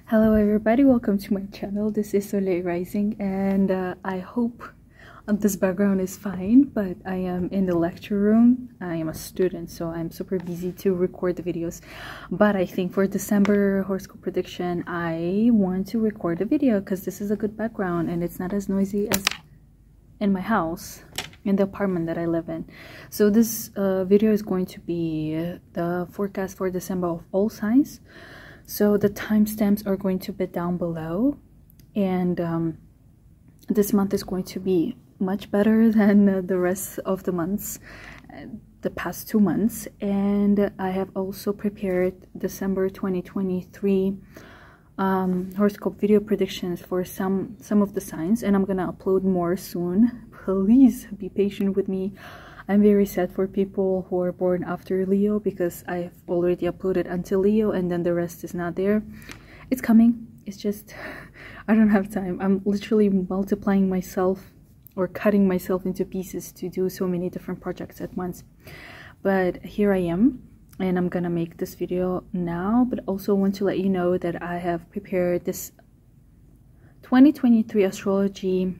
Hello everybody, welcome to my channel. This is Soleil Rising, and I hope this background is fine, but I am in the lecture room. I am a student, so I'm super busy to record the videos, but I think for December horoscope prediction I want to record a video because this is a good background and it's not as noisy as in my house, in the apartment that I live in. So this video is going to be the forecast for December of all signs. So the timestamps are going to be down below, and this month is going to be much better than the rest of the months, the past 2 months. And I have also prepared December 2023 horoscope video predictions for some of the signs, and I'm gonna upload more soon. Please be patient with me. I'm very sad for people who are born after Leo because I've already uploaded until Leo and then the rest is not there. It's coming. It's just I don't have time. I'm literally multiplying myself or cutting myself into pieces to do so many different projects at once. But here I am, and I'm gonna make this video now, but also want to let you know that I have prepared this 2023 astrology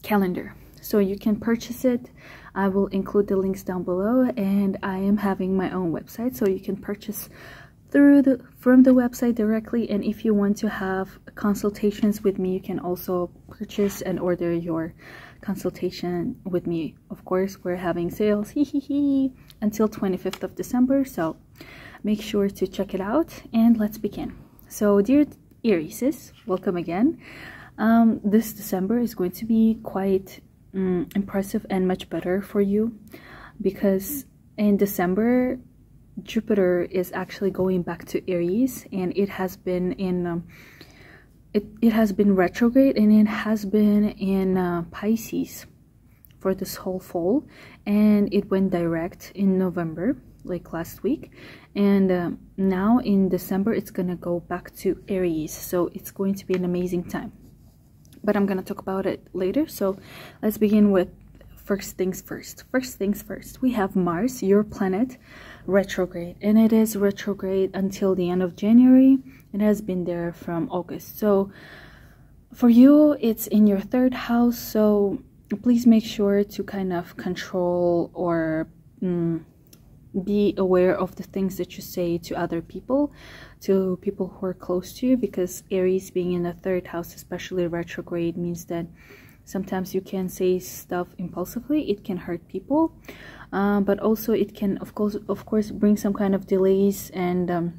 calendar, so you can purchase it. I will include the links down below, and I am having my own website, so you can purchase from the website directly. And if you want to have consultations with me, you can also purchase and order your consultation with me. Of course, we're having sales until 25th of December, so make sure to check it out, and let's begin. So dear Aries, welcome again. This December is going to be quite impressive and much better for you, because in December Jupiter is actually going back to Aries, and it has been in it has been retrograde, and it has been in Pisces for this whole fall, and it went direct in November, like last week, and now in December it's gonna go back to Aries, so it's going to be an amazing time. But I'm gonna talk about it later. So let's begin with first things first. First things first, we have Mars, your planet, retrograde, and it is retrograde until the end of January. It has been there from August. So for you, it's in your 3rd house, so please make sure to kind of control or be aware of the things that you say to other people, to people who are close to you, because Aries being in the 3rd house, especially retrograde, means that sometimes you can say stuff impulsively. It can hurt people, but also it can of course bring some kind of delays and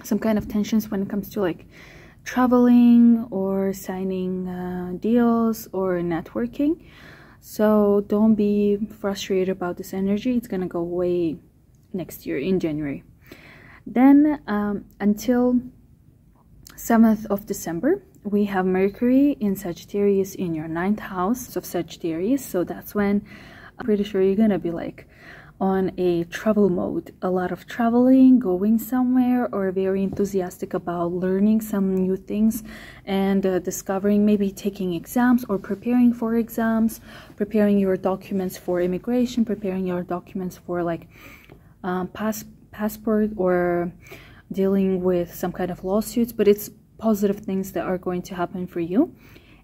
some kind of tensions when it comes to like traveling or signing deals or networking. So don't be frustrated about this energy. It's gonna go away next year in January. Then until 7th of December, we have Mercury in Sagittarius in your 9th house of Sagittarius. So that's when I'm pretty sure you're gonna be like on a travel mode, a lot of traveling, going somewhere, or very enthusiastic about learning some new things and discovering, maybe taking exams or preparing for exams, preparing your documents for immigration, preparing your documents for like passport, or dealing with some kind of lawsuits. But it's positive things that are going to happen for you.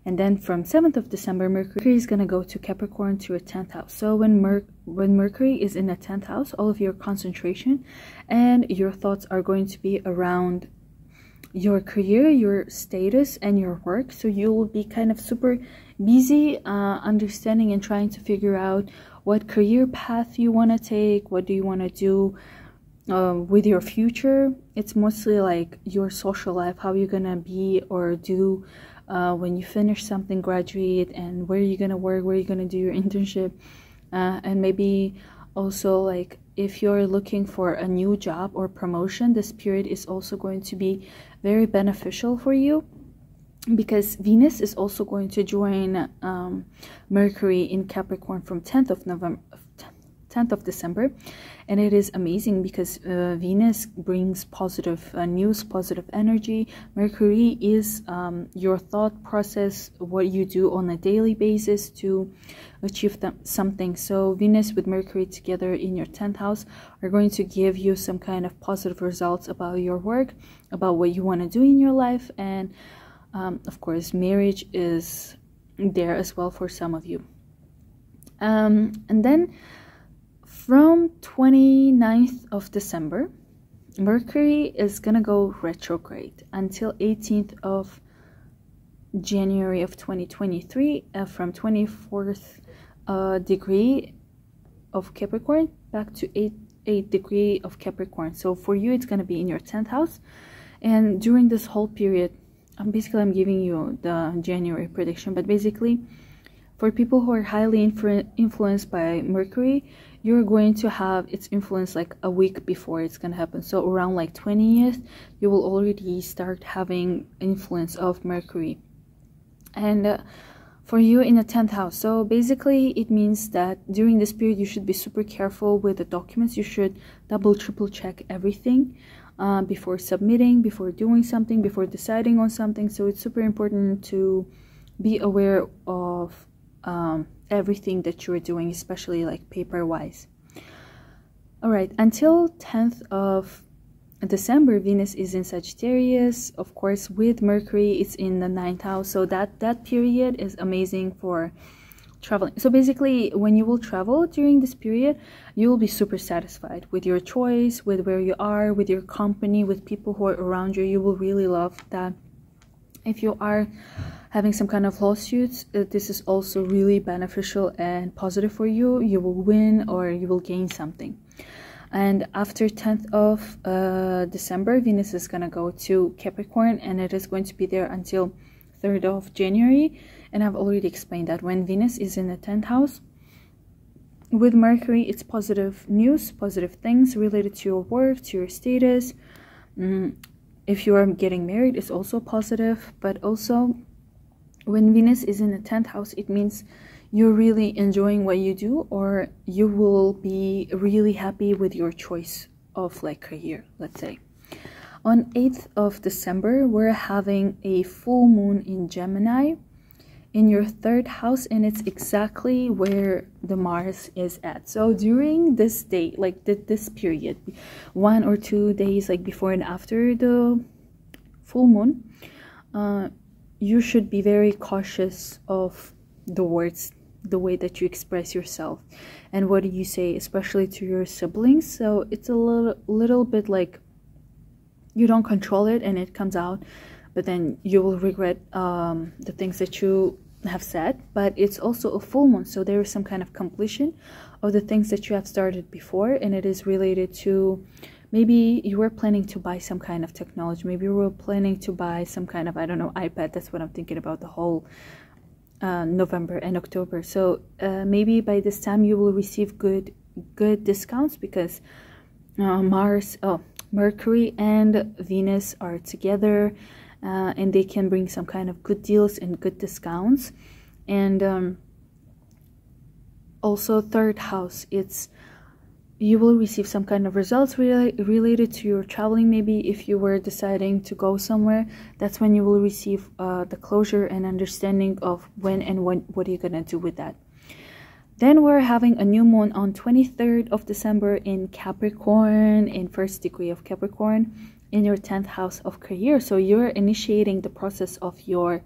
And then from 7th of December, Mercury is going to go to Capricorn, to a 10th house. So when Mercury is in the 10th house, all of your concentration and your thoughts are going to be around your career, your status, and your work. So you will be kind of super busy understanding and trying to figure out what career path you want to take, what do you want to do with your future. It's mostly like your social life, how you're gonna be or do when you finish something, graduate, and where you're gonna work, where you're gonna do your internship, and maybe also like if you're looking for a new job or promotion, this period is also going to be very beneficial for you, because Venus is also going to join Mercury in Capricorn from 10th of November, 10th of December, and it is amazing because Venus brings positive news, positive energy. Mercury is your thought process, what you do on a daily basis to achieve something. So Venus with Mercury together in your 10th house are going to give you some kind of positive results about your work, about what you want to do in your life, and of course marriage is there as well for some of you. And then from 29th of December, Mercury is gonna go retrograde until 18th of January of 2023, from 24th degree of Capricorn back to 8th degree of Capricorn. So for you, it's gonna be in your 10th house. And during this whole period, I'm giving you the January prediction, but basically for people who are highly influenced by Mercury, you're going to have its influence like a week before it's going to happen. So around like 20th, you will already start having influence of Mercury. And for you in the 10th house, so basically it means that during this period you should be super careful with the documents. You should double, triple check everything before submitting, before doing something, before deciding on something. So it's super important to be aware of everything that you're doing, especially like paper wise. All right, until 10th of December, Venus is in Sagittarius, of course, with Mercury. It's in the 9th house, so that period is amazing for traveling. So basically, when you will travel during this period, you will be super satisfied with your choice, with where you are, with your company, with people who are around you. You will really love that. If you are having some kind of lawsuits, this is also really beneficial and positive for you. You will win or you will gain something. And after 10th of December, Venus is going to go to Capricorn, and it is going to be there until 3rd of January. And I've already explained that when Venus is in the 10th house with Mercury, it's positive news, positive things related to your work, to your status. If you are getting married, it's also positive. But also when Venus is in the 10th house, it means you're really enjoying what you do, or you will be really happy with your choice of like career, let's say. On 8th of December, we're having a full moon in Gemini in your 3rd house, and it's exactly where the Mars is at. So during this day, like this period, 1 or 2 days like before and after the full moon, you should be very cautious of the words, the way that you express yourself and what do you say, especially to your siblings. So it's a little bit like you don't control it and it comes out, but then you will regret the things that you have said. But it's also a full moon, so there is some kind of completion of the things that you have started before, and it is related to maybe you were planning to buy some kind of technology, maybe you were planning to buy some kind of, I don't know, iPad. That's what I'm thinking about the whole November and October. So maybe by this time you will receive good discounts because Mercury and Venus are together, and they can bring some kind of good deals and good discounts. And also 3rd house, you will receive some kind of results related to your traveling. Maybe if you were deciding to go somewhere, that's when you will receive the closure and understanding of when and what you're gonna do with that. Then we're having a new moon on 23rd of December in Capricorn, in 1st degree of Capricorn, in your 10th house of career. So you're initiating the process of your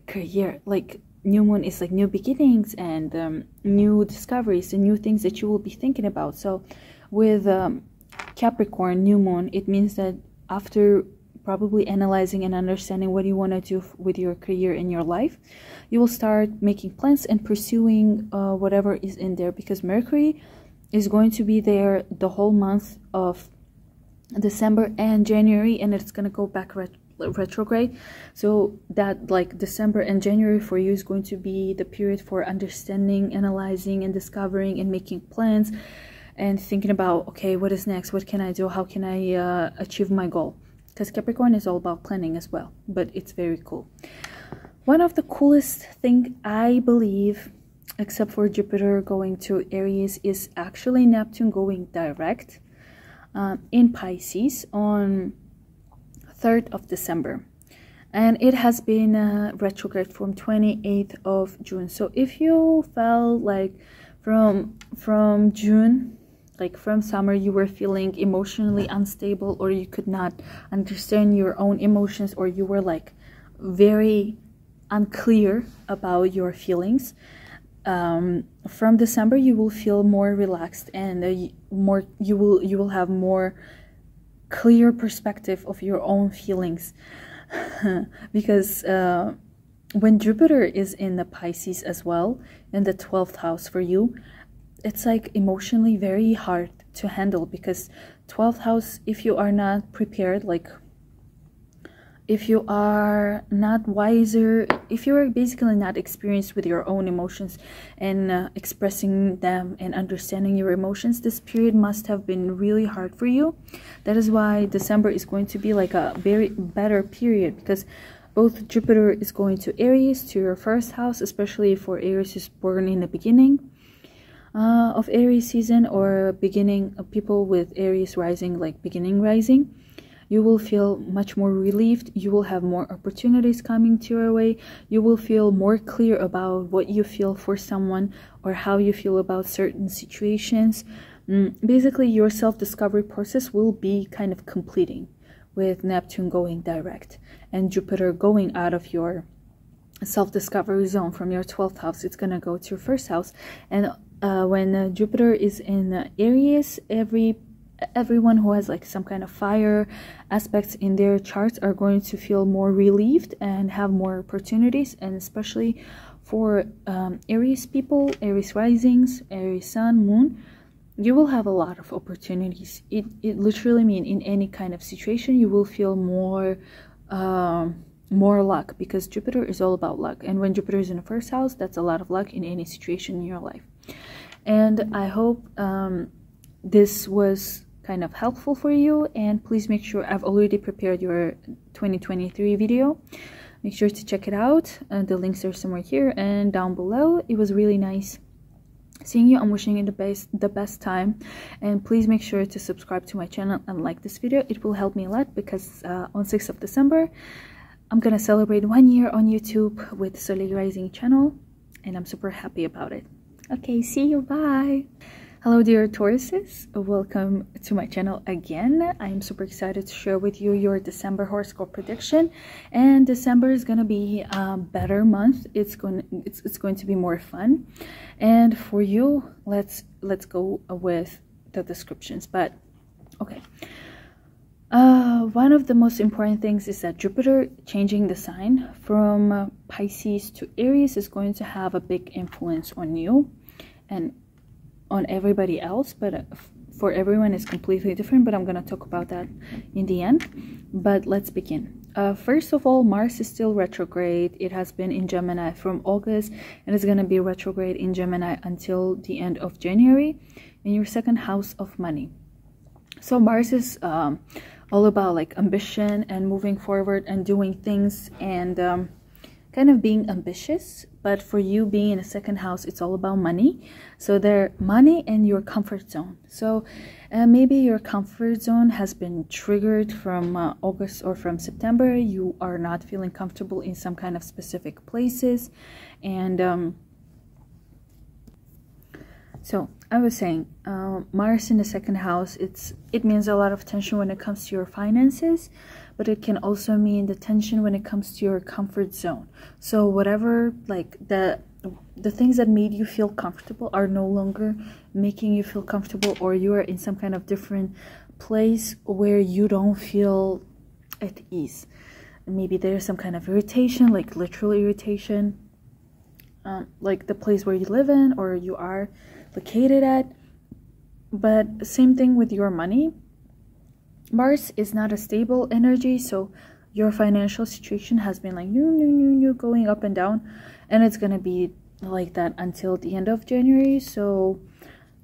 career. Like new moon is like new beginnings and new discoveries and new things that you will be thinking about. So with Capricorn new moon, it means that after probably analyzing and understanding what you want to do with your career in your life, you will start making plans and pursuing whatever is in there, because Mercury is going to be there the whole month of December and January, and it's going to go back retrograde. So that like December and January for you is going to be the period for understanding, analyzing and discovering and making plans and thinking about, okay, what is next, what can I do, how can I achieve my goal, because Capricorn is all about planning as well, but it's very cool. One of the coolest thing I believe except for Jupiter going to Aries, is actually Neptune going direct in Pisces on 3rd of December. And it has been retrograde from 28th of June. So if you felt like from June, like from summer, you were feeling emotionally unstable, or you could not understand your own emotions, or you were like very unclear about your feelings, from December you will feel more relaxed, and you will have more clear perspective of your own feelings. Because when Jupiter is in the Pisces as well, in the 12th house for you, it's like emotionally very hard to handle, because 12th house, if you are not prepared, like if you are not wiser, if you are basically not experienced with your own emotions and expressing them and understanding your emotions, this period must have been really hard for you. That is why December is going to be like a very better period, because both Jupiter is going to Aries, to your first house, especially for Aries who's born in the beginning of Aries season, or beginning of people with Aries rising, like beginning rising. You will feel much more relieved. You will have more opportunities coming to your way. You will feel more clear about what you feel for someone, or how you feel about certain situations. Basically, your self-discovery process will be kind of completing with Neptune going direct and Jupiter going out of your self-discovery zone from your 12th house. It's going to go to your first house. And when Jupiter is in Aries, everyone who has like some kind of fire aspects in their charts are going to feel more relieved and have more opportunities. And especially for Aries people, Aries risings, Aries sun, moon, you will have a lot of opportunities. It literally means in any kind of situation you will feel more luck, because Jupiter is all about luck. And when Jupiter is in the first house, that's a lot of luck in any situation in your life. And I hope this was kind of helpful for you. And please make sure, I've already prepared your 2023 video. Make sure to check it out. The links are somewhere here and down below. It was really nice seeing you. I'm wishing you the best time, and please make sure to subscribe to my channel and like this video. It will help me a lot, because on 6th of December I'm gonna celebrate 1 year on YouTube with Soleil Rising channel, and I'm super happy about it. Okay, see you, bye. Hello dear Tauruses, welcome to my channel again. I am super excited to share with you your December horoscope prediction, and December is gonna be a better month. It's going to be more fun. And for you, let's go with the descriptions. But okay, one of the most important things is that Jupiter changing the sign from Pisces to Aries is going to have a big influence on you and on everybody else, but for everyone is completely different. But I'm gonna talk about that in the end. But let's begin. First of all, Mars is still retrograde. It has been in Gemini from August, and it's gonna be retrograde in Gemini until the end of January in your second house of money. So Mars is all about like ambition and moving forward and doing things and kind of being ambitious. But for you being in the second house, it's all about money. So there, money and your comfort zone. So maybe your comfort zone has been triggered from August or from September. You are not feeling comfortable in some kind of specific places. And so I was saying, Mars in the second house, it means a lot of tension when it comes to your finances, but it can also mean the tension when it comes to your comfort zone. So whatever, like the things that made you feel comfortable are no longer making you feel comfortable, or you are in some kind of different place where you don't feel at ease. Maybe there's some kind of irritation, like literal irritation, like the place where you live in or you are located at. But same thing with your money. Mars is not a stable energy, so your financial situation has been like going up and down, and it's gonna be like that until the end of January. So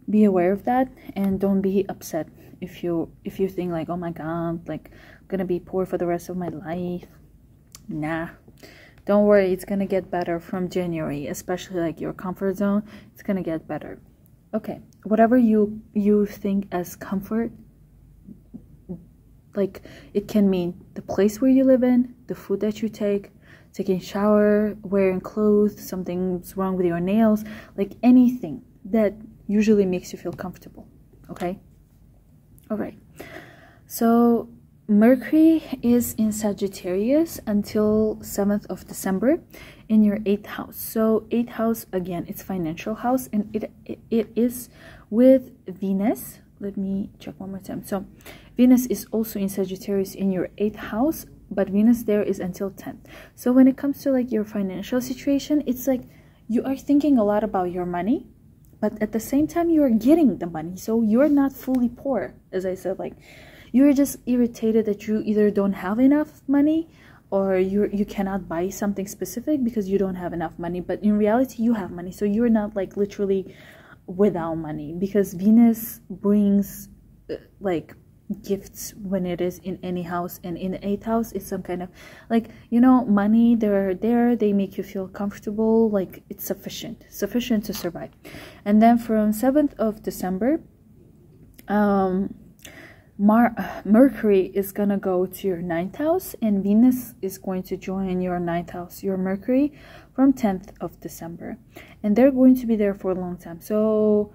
be aware of that, and don't be upset if you think like, oh my god, like I'm gonna be poor for the rest of my life. Nah, don't worry, it's gonna get better from January, especially like your comfort zone. It's gonna get better. Okay, whatever you think as comfort, like it can mean the place where you live in, the food that you take, taking a shower, wearing clothes, something's wrong with your nails, like anything that usually makes you feel comfortable. Okay, all right. So Mercury is in Sagittarius until 7th of December in your 8th house. So 8th house, again, it's financial house, and it is with Venus. Let me check one more time. So Venus is also in Sagittarius in your 8th house, but Venus there is until 10th. So when it comes to like your financial situation, it's like you are thinking a lot about your money, but at the same time you are getting the money, so you're not fully poor. As I said, like you're just irritated that you either don't have enough money or you cannot buy something specific because you don't have enough money, but in reality you have money, so you're not like literally without money, because Venus brings like gifts when it is in any house, and in the 8th house it's some kind of like, you know, money. They're there, they make you feel comfortable, like it's sufficient to survive. And then from 7th of December Mercury is gonna go to your 9th house, and Venus is going to join your 9th house, your Mercury, from 10th of December, and they're going to be there for a long time. So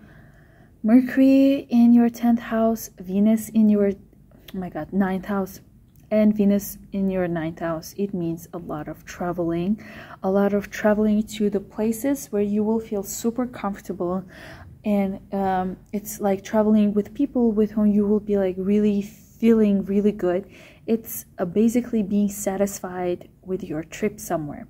Mercury in your 10th house, Venus in your 9th house, and Venus in your 9th house. It means a lot of traveling to the places where you will feel super comfortable. And it's like traveling with people with whom you will be like really feeling really good. It's basically being satisfied with your trip somewhere.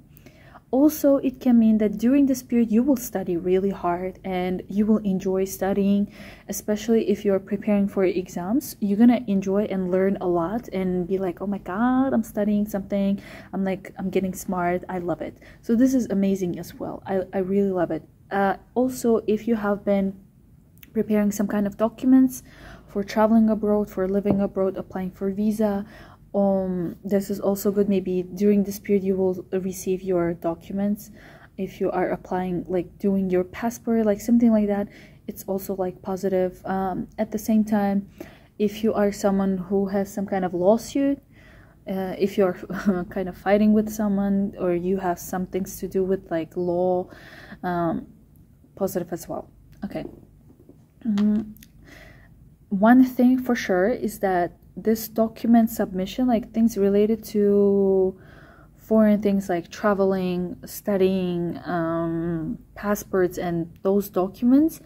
Also, it can mean that during this period you will study really hard and you will enjoy studying, especially if you're preparing for exams. You're gonna enjoy and learn a lot and be like, oh my god, I'm studying something, I'm getting smart. I love it. So this is amazing as well. I really love it. Also, if you have been preparing some kind of documents for traveling abroad, for living abroad, applying for visa, this is also good. Maybe during this period you will receive your documents. If you are applying, like doing your passport, like something like that, it's also like positive. At the same time, if you are someone who has some kind of lawsuit, if you're kind of fighting with someone, or you have some things to do with like law, positive as well. Okay. One thing for sure is that this document submission, like things related to foreign things like traveling, studying, passports, and those documents,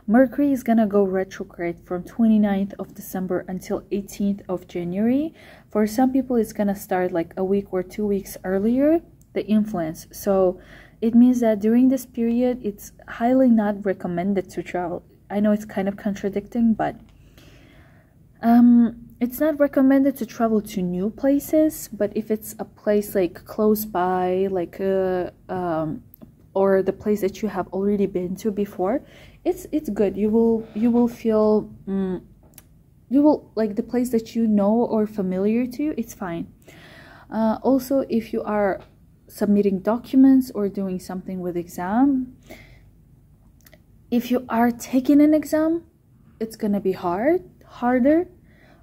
Mercury is gonna go retrograde from 29th of December until 18th of January. For some people it's gonna start like a week or 2 weeks earlier, the influence. So it means that during this period it's highly not recommended to travel. I know it's kind of contradicting, but it's not recommended to travel to new places. But if it's a place like close by, like or the place that you have already been to before, it's good. You will feel you will like the place that you know or familiar to. It's fine. Also, if you are submitting documents or doing something with exam, if you are taking an exam, it's gonna be harder.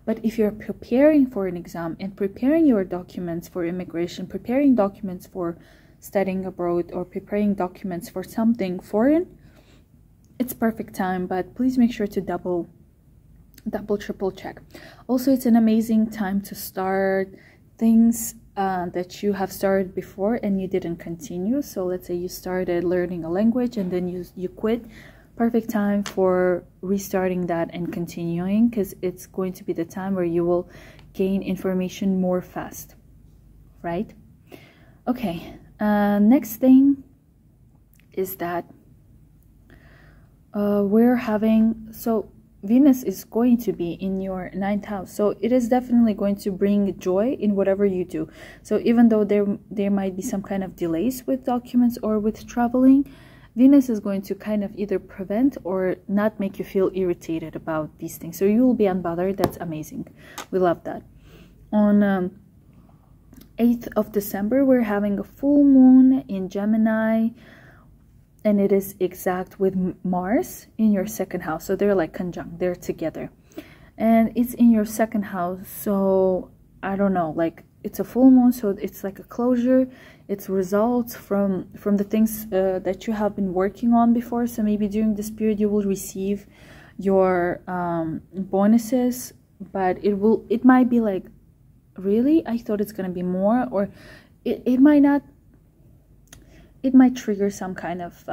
But if you're preparing for an exam and preparing your documents for immigration, preparing documents for studying abroad, or preparing documents for something foreign, it's perfect time. But please make sure to double triple check. Also, it's an amazing time to start things that you have started before and you didn't continue. So let's say you started learning a language and then you quit. Perfect time for restarting that and continuing, because it's going to be the time where you will gain information more fast, right? Okay, next thing is that we're having, so Venus is going to be in your 9th house, so it is definitely going to bring joy in whatever you do. So even though there might be some kind of delays with documents or with traveling, Venus is going to kind of either prevent or not make you feel irritated about these things. So you will be unbothered. That's amazing. We love that. On 8th of December, we're having a full moon in Gemini, and it is exact with Mars in your second house. So they're like conjunct, they're together, and it's in your second house. So I don't know, like it's a full moon, so it's like a closure. It's results from the things that you have been working on before. So maybe during this period you will receive your bonuses, but it might be like, really, I thought it's gonna be more, or it might not. It might trigger some kind of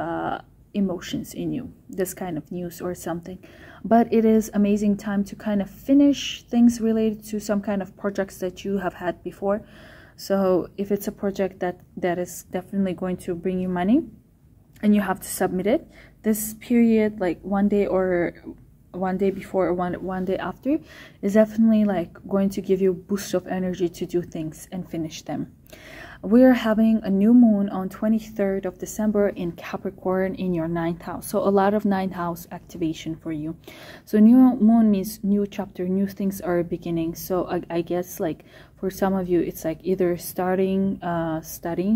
emotions in you, this kind of news or something. But it is amazing time to kind of finish things related to some kind of projects that you have had before. So if it's a project that is definitely going to bring you money and you have to submit it, this period, like one day before or one day after, is definitely like going to give you a boost of energy to do things and finish them. We're having a new moon on 23rd of December in Capricorn in your 9th house. So a lot of 9th house activation for you. So new moon means new chapter, new things are beginning. So I guess like for some of you, it's like either studying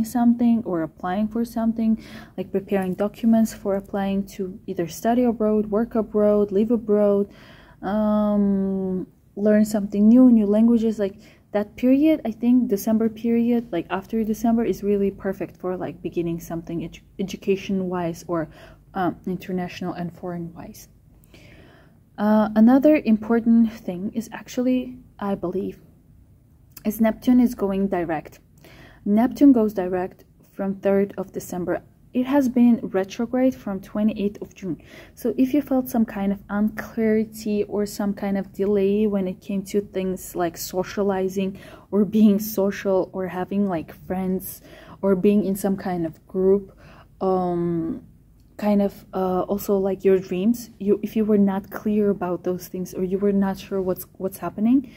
something or applying for something, like preparing documents for applying to either study abroad, work abroad, live abroad, learn something new languages. Like that period, I think December period, like after December, is really perfect for like beginning something education wise or international and foreign wise. Another important thing is actually, I believe, is Neptune is going direct. Neptune goes direct from 3rd of December. It has been retrograde from 28th of June. So if you felt some kind of unclarity or some kind of delay when it came to things like socializing or being social or having like friends or being in some kind of group, also like your dreams, if you were not clear about those things or you were not sure what's happening,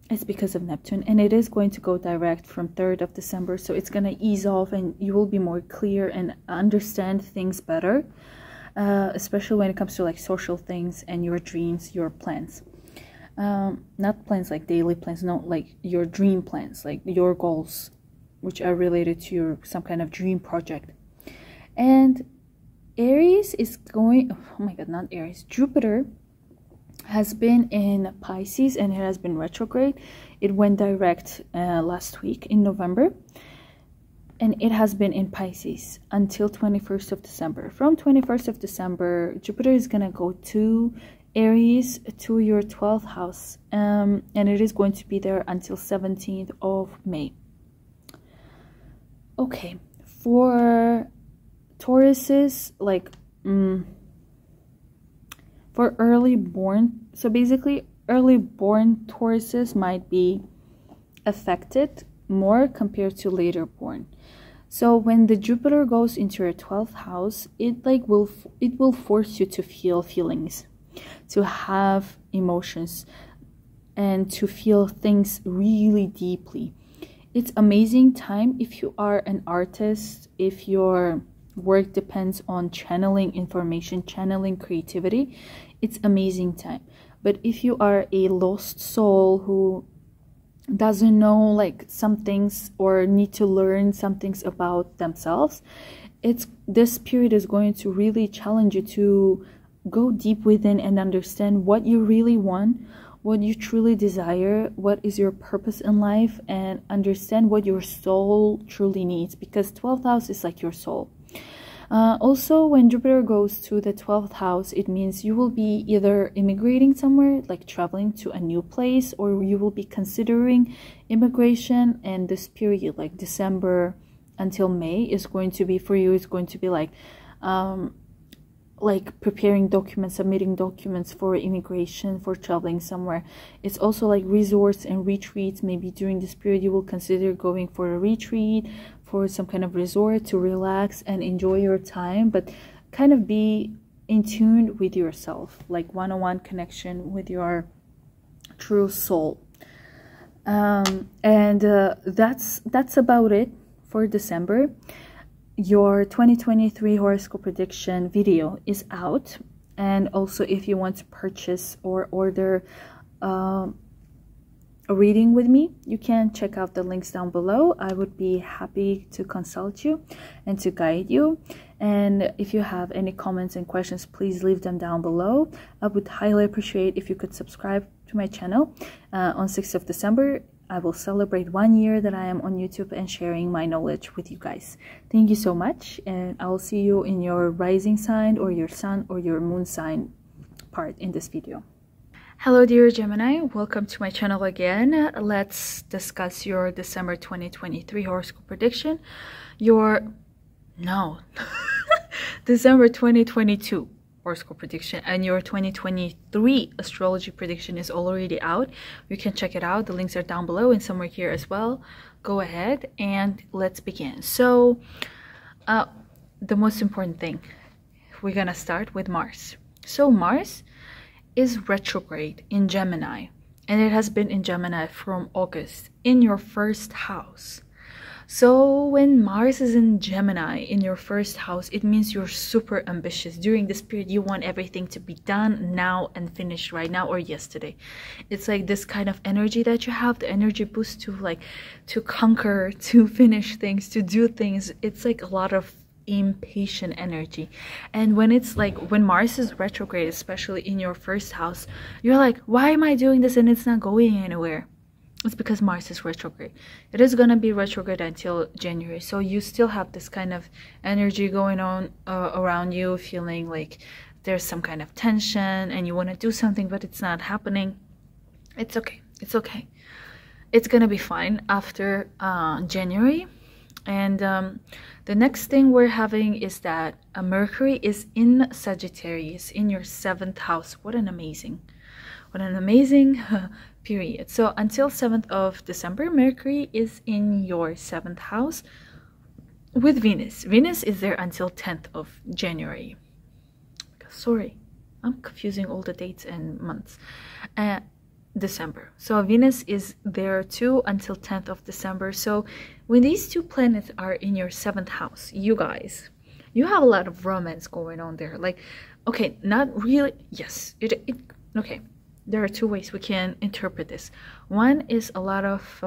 it's because of Neptune, and it is going to go direct from 3rd of December. So it's going to ease off and you will be more clear and understand things better, especially when it comes to like social things and your dreams, your plans. Not plans like daily plans, no, like your dream plans, like your goals, which are related to your some kind of dream project. And Aries is going, oh my god, not Aries, Jupiter has been in Pisces and it has been retrograde. It went direct last week in November, and it has been in Pisces until 21st of December. From 21st of December, Jupiter is gonna go to Aries, to your 12th house, and it is going to be there until 17th of May. Okay, for Tauruses, like for early born, so basically early born Tauruses might be affected more compared to later born. So when the Jupiter goes into your 12th house, it will force you to feel feelings, to have emotions, and to feel things really deeply. It's amazing time if you are an artist, if your work depends on channeling information, channeling creativity. It's amazing time. But if you are a lost soul who doesn't know like some things or need to learn some things about themselves, this period is going to really challenge you to go deep within and understand what you really want, what you truly desire, what is your purpose in life, and understand what your soul truly needs, because 12th house is like your soul. Also, when Jupiter goes to the 12th house, it means you will be either immigrating somewhere, like traveling to a new place, or you will be considering immigration. And this period, like December until May, is going to be for you, it's going to be like preparing documents, submitting documents for immigration, for traveling somewhere. It's also like resorts and retreats. Maybe during this period you will consider going for a retreat, for some kind of resort to relax and enjoy your time, but kind of be in tune with yourself, like one-on-one connection with your true soul. That's about it for December. Your 2023 horoscope prediction video is out, and also if you want to purchase or order a reading with me, you can check out the links down below. I would be happy to consult you and to guide you. And if you have any comments and questions, please leave them down below. I would highly appreciate if you could subscribe to my channel. On 6th of December, I will celebrate 1 year that I am on YouTube and sharing my knowledge with you guys. Thank you so much, and I will see you in your rising sign or your sun or your moon sign part in this video. Hello dear Gemini, welcome to my channel again. Let's discuss your December 2023 horoscope prediction. December 2022 horoscope prediction, and your 2023 astrology prediction is already out. You can check it out. The links are down below and somewhere here as well. Go ahead and let's begin. So the most important thing, we're gonna start with Mars. So Mars is retrograde in Gemini, and it has been in Gemini from August in your first house. So when Mars is in Gemini in your first house, it means you're super ambitious. During this period, you want everything to be done now and finished right now or yesterday. It's like this kind of energy that you have, the energy boost to conquer, to finish things, to do things. It's like a lot of impatient energy. And when it's like when Mars is retrograde, especially in your first house, you're like, why am I doing this and it's not going anywhere? It's because Mars is retrograde. It is going to be retrograde until January, so you still have this kind of energy going on around you, feeling like there's some kind of tension and you want to do something but it's not happening. It's okay, it's okay, it's gonna be fine after January. And the next thing we're having is that Mercury is in Sagittarius in your 7th house. What an amazing period. So until 7th of December, Mercury is in your 7th house with Venus. Venus is there until 10th of January. Sorry, I'm confusing all the dates and months. December. So Venus is there too until 10th of December. So when these two planets are in your 7th house, you guys, you have a lot of romance going on there. Like, okay, not really. Yes, okay. There are two ways we can interpret this. One is a lot of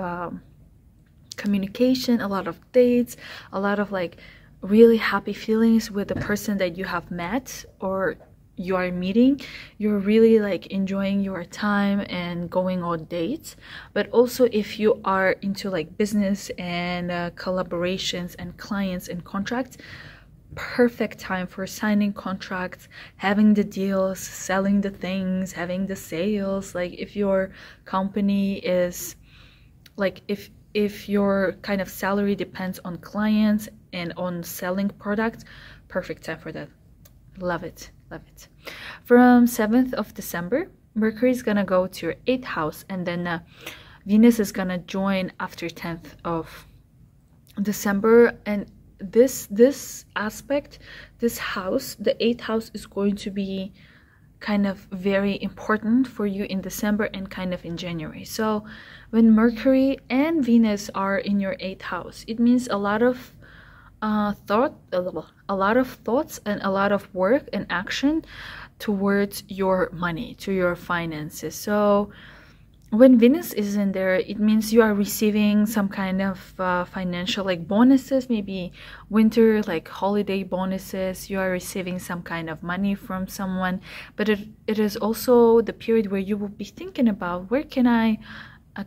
communication, a lot of dates, a lot of like really happy feelings with the person that you have met or you are meeting. You're really like enjoying your time and going on dates. But also if you are into like business and collaborations and clients and contracts, perfect time for signing contracts, having the deals, selling the things, having the sales. Like if your company is like, if your kind of salary depends on clients and on selling products, perfect time for that. Love it, love it. From 7th of December, Mercury is gonna go to your 8th house, and then Venus is gonna join after 10th of December. And this aspect, this house, the 8th house, is going to be kind of very important for you in December and kind of in January. So when Mercury and Venus are in your 8th house, it means a lot of thoughts and a lot of work and action towards your money, to your finances. So when Venus is in there, it means you are receiving some kind of financial like bonuses, maybe winter like holiday bonuses. You are receiving some kind of money from someone, but it is also the period where you will be thinking about, where can I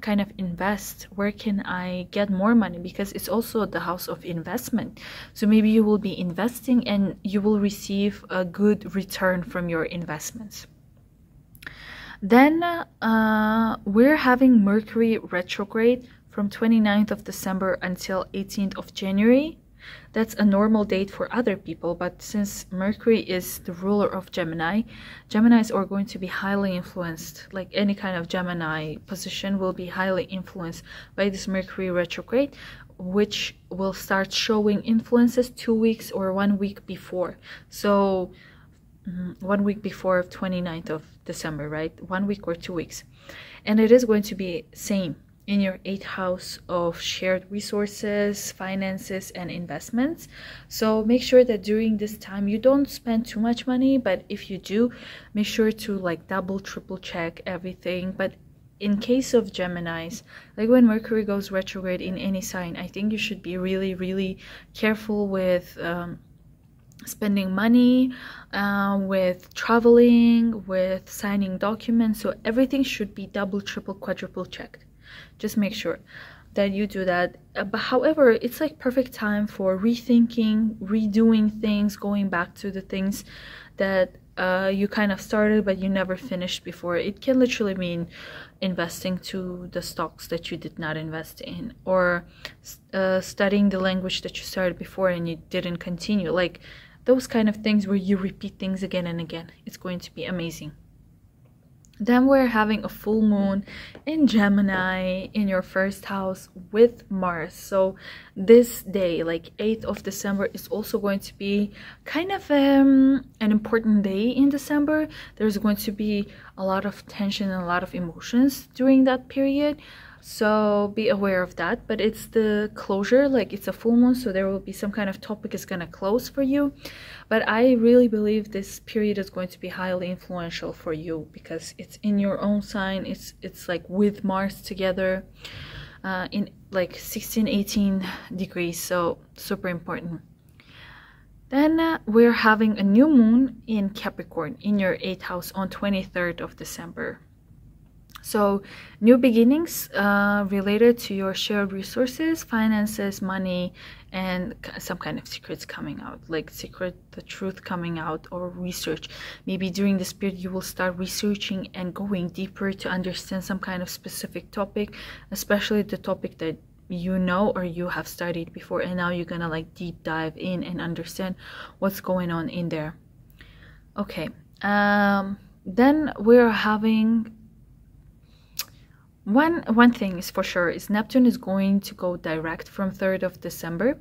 kind of invest, where can I get more money, because it's also the house of investment. So maybe you will be investing and you will receive a good return from your investments. Then we're having Mercury retrograde from 29th of December until 18th of January. That's a normal date for other people, but since Mercury is the ruler of Gemini, Geminis are going to be highly influenced. Like any kind of Gemini position will be highly influenced by this Mercury retrograde, which will start showing influences 2 weeks or 1 week before. So 1 week before 29th of December, right? 1 week or 2 weeks. And it is going to be same in your 8th house of shared resources, finances, and investments. So make sure that during this time you don't spend too much money, but if you do, make sure to like double, triple check everything. But in case of Geminis, like when Mercury goes retrograde in any sign, I think you should be really, really careful with spending money, with traveling, with signing documents. So everything should be double, triple, quadruple checked. Just make sure that you do that. But however, it's like perfect time for rethinking, redoing things, going back to the things that you kind of started but you never finished before. It can literally mean investing to the stocks that you did not invest in, or studying the language that you started before and you didn't continue, like those kind of things where you repeat things again and again. It's going to be amazing. Then we're having a full moon in Gemini in your first house with Mars. So this day, like 8th of December, is also going to be kind of an important day in December. There's going to be a lot of tension and a lot of emotions during that period. So be aware of that. But it's the closure, like it's a full moon, so there will be some kind of topic is going to close for you. But I really believe this period is going to be highly influential for you because it's in your own sign. It's like with Mars together in like 16-18 degrees, so super important. Then we're having a new moon in Capricorn in your 8th house on 23rd of December. So new beginnings related to your shared resources, finances, money, and some kind of secrets coming out, like the truth coming out, or research. Maybe during this period you will start researching and going deeper to understand some kind of specific topic, especially the topic that you know or you have studied before, and now you're gonna like deep dive in and understand what's going on in there. Okay, then we're having one thing is for sure is Neptune is going to go direct from 3rd of December.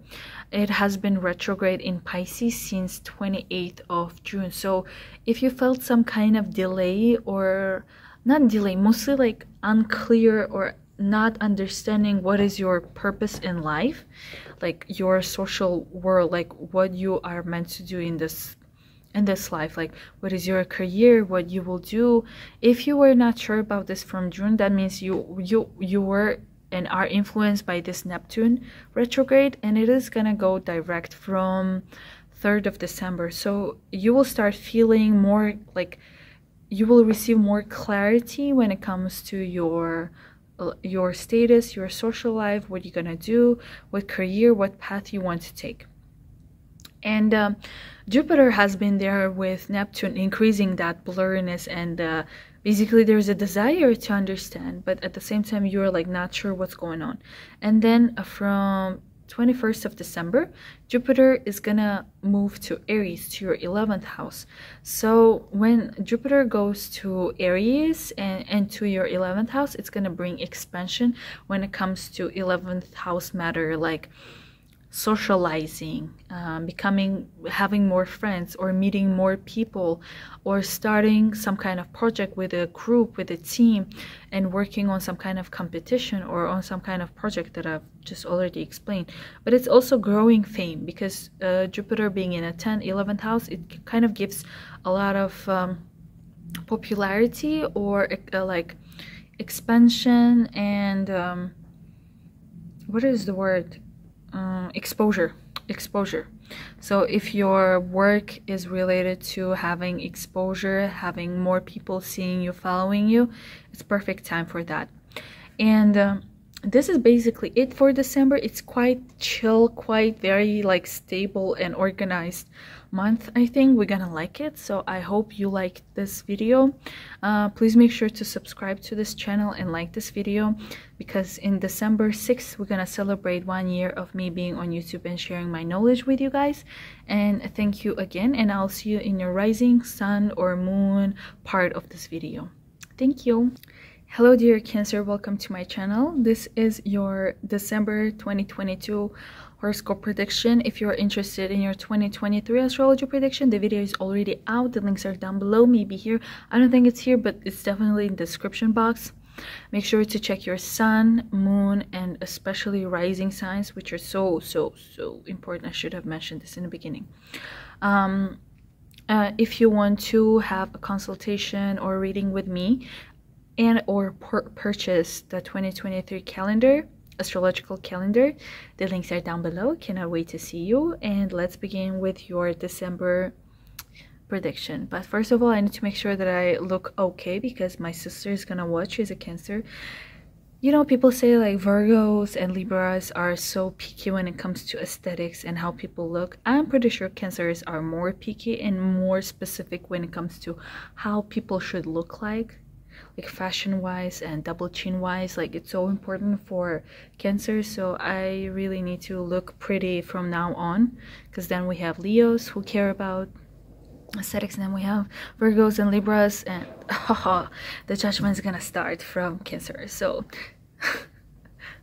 It has been retrograde in Pisces since 28th of June. So if you felt some kind of delay, or not delay, mostly like unclear or not understanding what is your purpose in life, like your social world, like what you are meant to do in this life, like what is your career, what you will do. If you were not sure about this from June, that means you were and are influenced by this Neptune retrograde, and it is gonna go direct from 3rd of December. So you will start feeling more like you will receive more clarity when it comes to your status, your social life, what you're gonna do, what career, what path you want to take. And Jupiter has been there with Neptune, increasing that blurriness, and basically there's a desire to understand, but at the same time you're like not sure what's going on. And then from 21st of December, Jupiter is gonna move to Aries, to your 11th house. So when Jupiter goes to Aries and to your 11th house, it's gonna bring expansion when it comes to 11th house matter, like socializing, having more friends, or meeting more people, or starting some kind of project with a group, with a team, and working on some kind of competition or on some kind of project that I've just already explained. But it's also growing fame, because Jupiter being in a 10th, 11th house, it kind of gives a lot of popularity, or like expansion, and what is the word? Exposure. So if your work is related to having exposure, having more people seeing you, following you, it's perfect time for that. And this is basically it for December. It's quite chill, quite very like stable and organized month. I think we're gonna like it, so I hope you liked this video. Please make sure to subscribe to this channel and like this video, because in December 6th we're gonna celebrate 1 year of me being on YouTube and sharing my knowledge with you guys. And thank you again, and I'll see you in your rising, sun, or moon part of this video. Thank you. Hello dear Cancer, welcome to my channel. This is your December 2022 horoscope prediction. If you're interested in your 2023 astrology prediction, the video is already out. The links are down below, maybe here. I don't think it's here, but it's definitely in the description box. Make sure to check your sun, moon, and especially rising signs, which are so important. I should have mentioned this in the beginning. If you want to have a consultation or reading with me, and or purchase the 2023 calendar, astrological calendar. The links are down below. Cannot wait to see you. And let's begin with your December prediction. But first of all, I need to make sure that I look okay, because my sister is gonna watch. She's a Cancer. You know, people say like Virgos and Libras are so picky when it comes to aesthetics and how people look. I'm pretty sure Cancers are more picky and more specific when it comes to how people should look like fashion wise and double chin wise. Like, it's so important for Cancer. So I really need to look pretty from now on, because then we have Leos who care about aesthetics, and then we have Virgos and Libras, and the judgment is gonna start from Cancer. So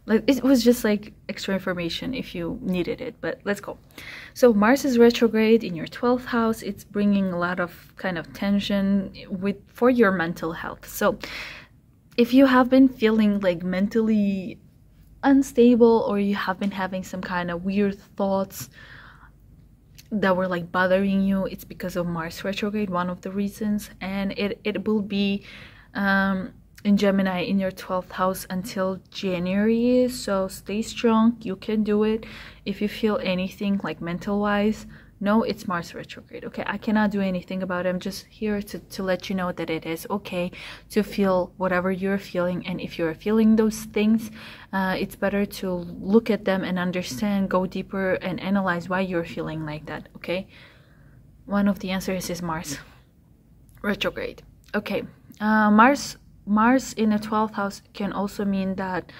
like, it was just like extra information if you needed it, but let's go. So Mars is retrograde in your 12th house. It's bringing a lot of kind of tension for your mental health. So if you have been feeling like mentally unstable, or you have been having some kind of weird thoughts that were like bothering you, it's because of Mars retrograde, one of the reasons. And it will be in Gemini in your 12th house until January. So stay strong, you can do it. If you feel anything like mental wise, no, it's Mars retrograde. Okay, I cannot do anything about it. I'm just here to let you know that it is okay to feel whatever you're feeling. And if you're feeling those things, it's better to look at them and understand, go deeper and analyze why you're feeling like that. Okay, one of the answers is Mars retrograde. Okay, Mars in the 12th house can also mean that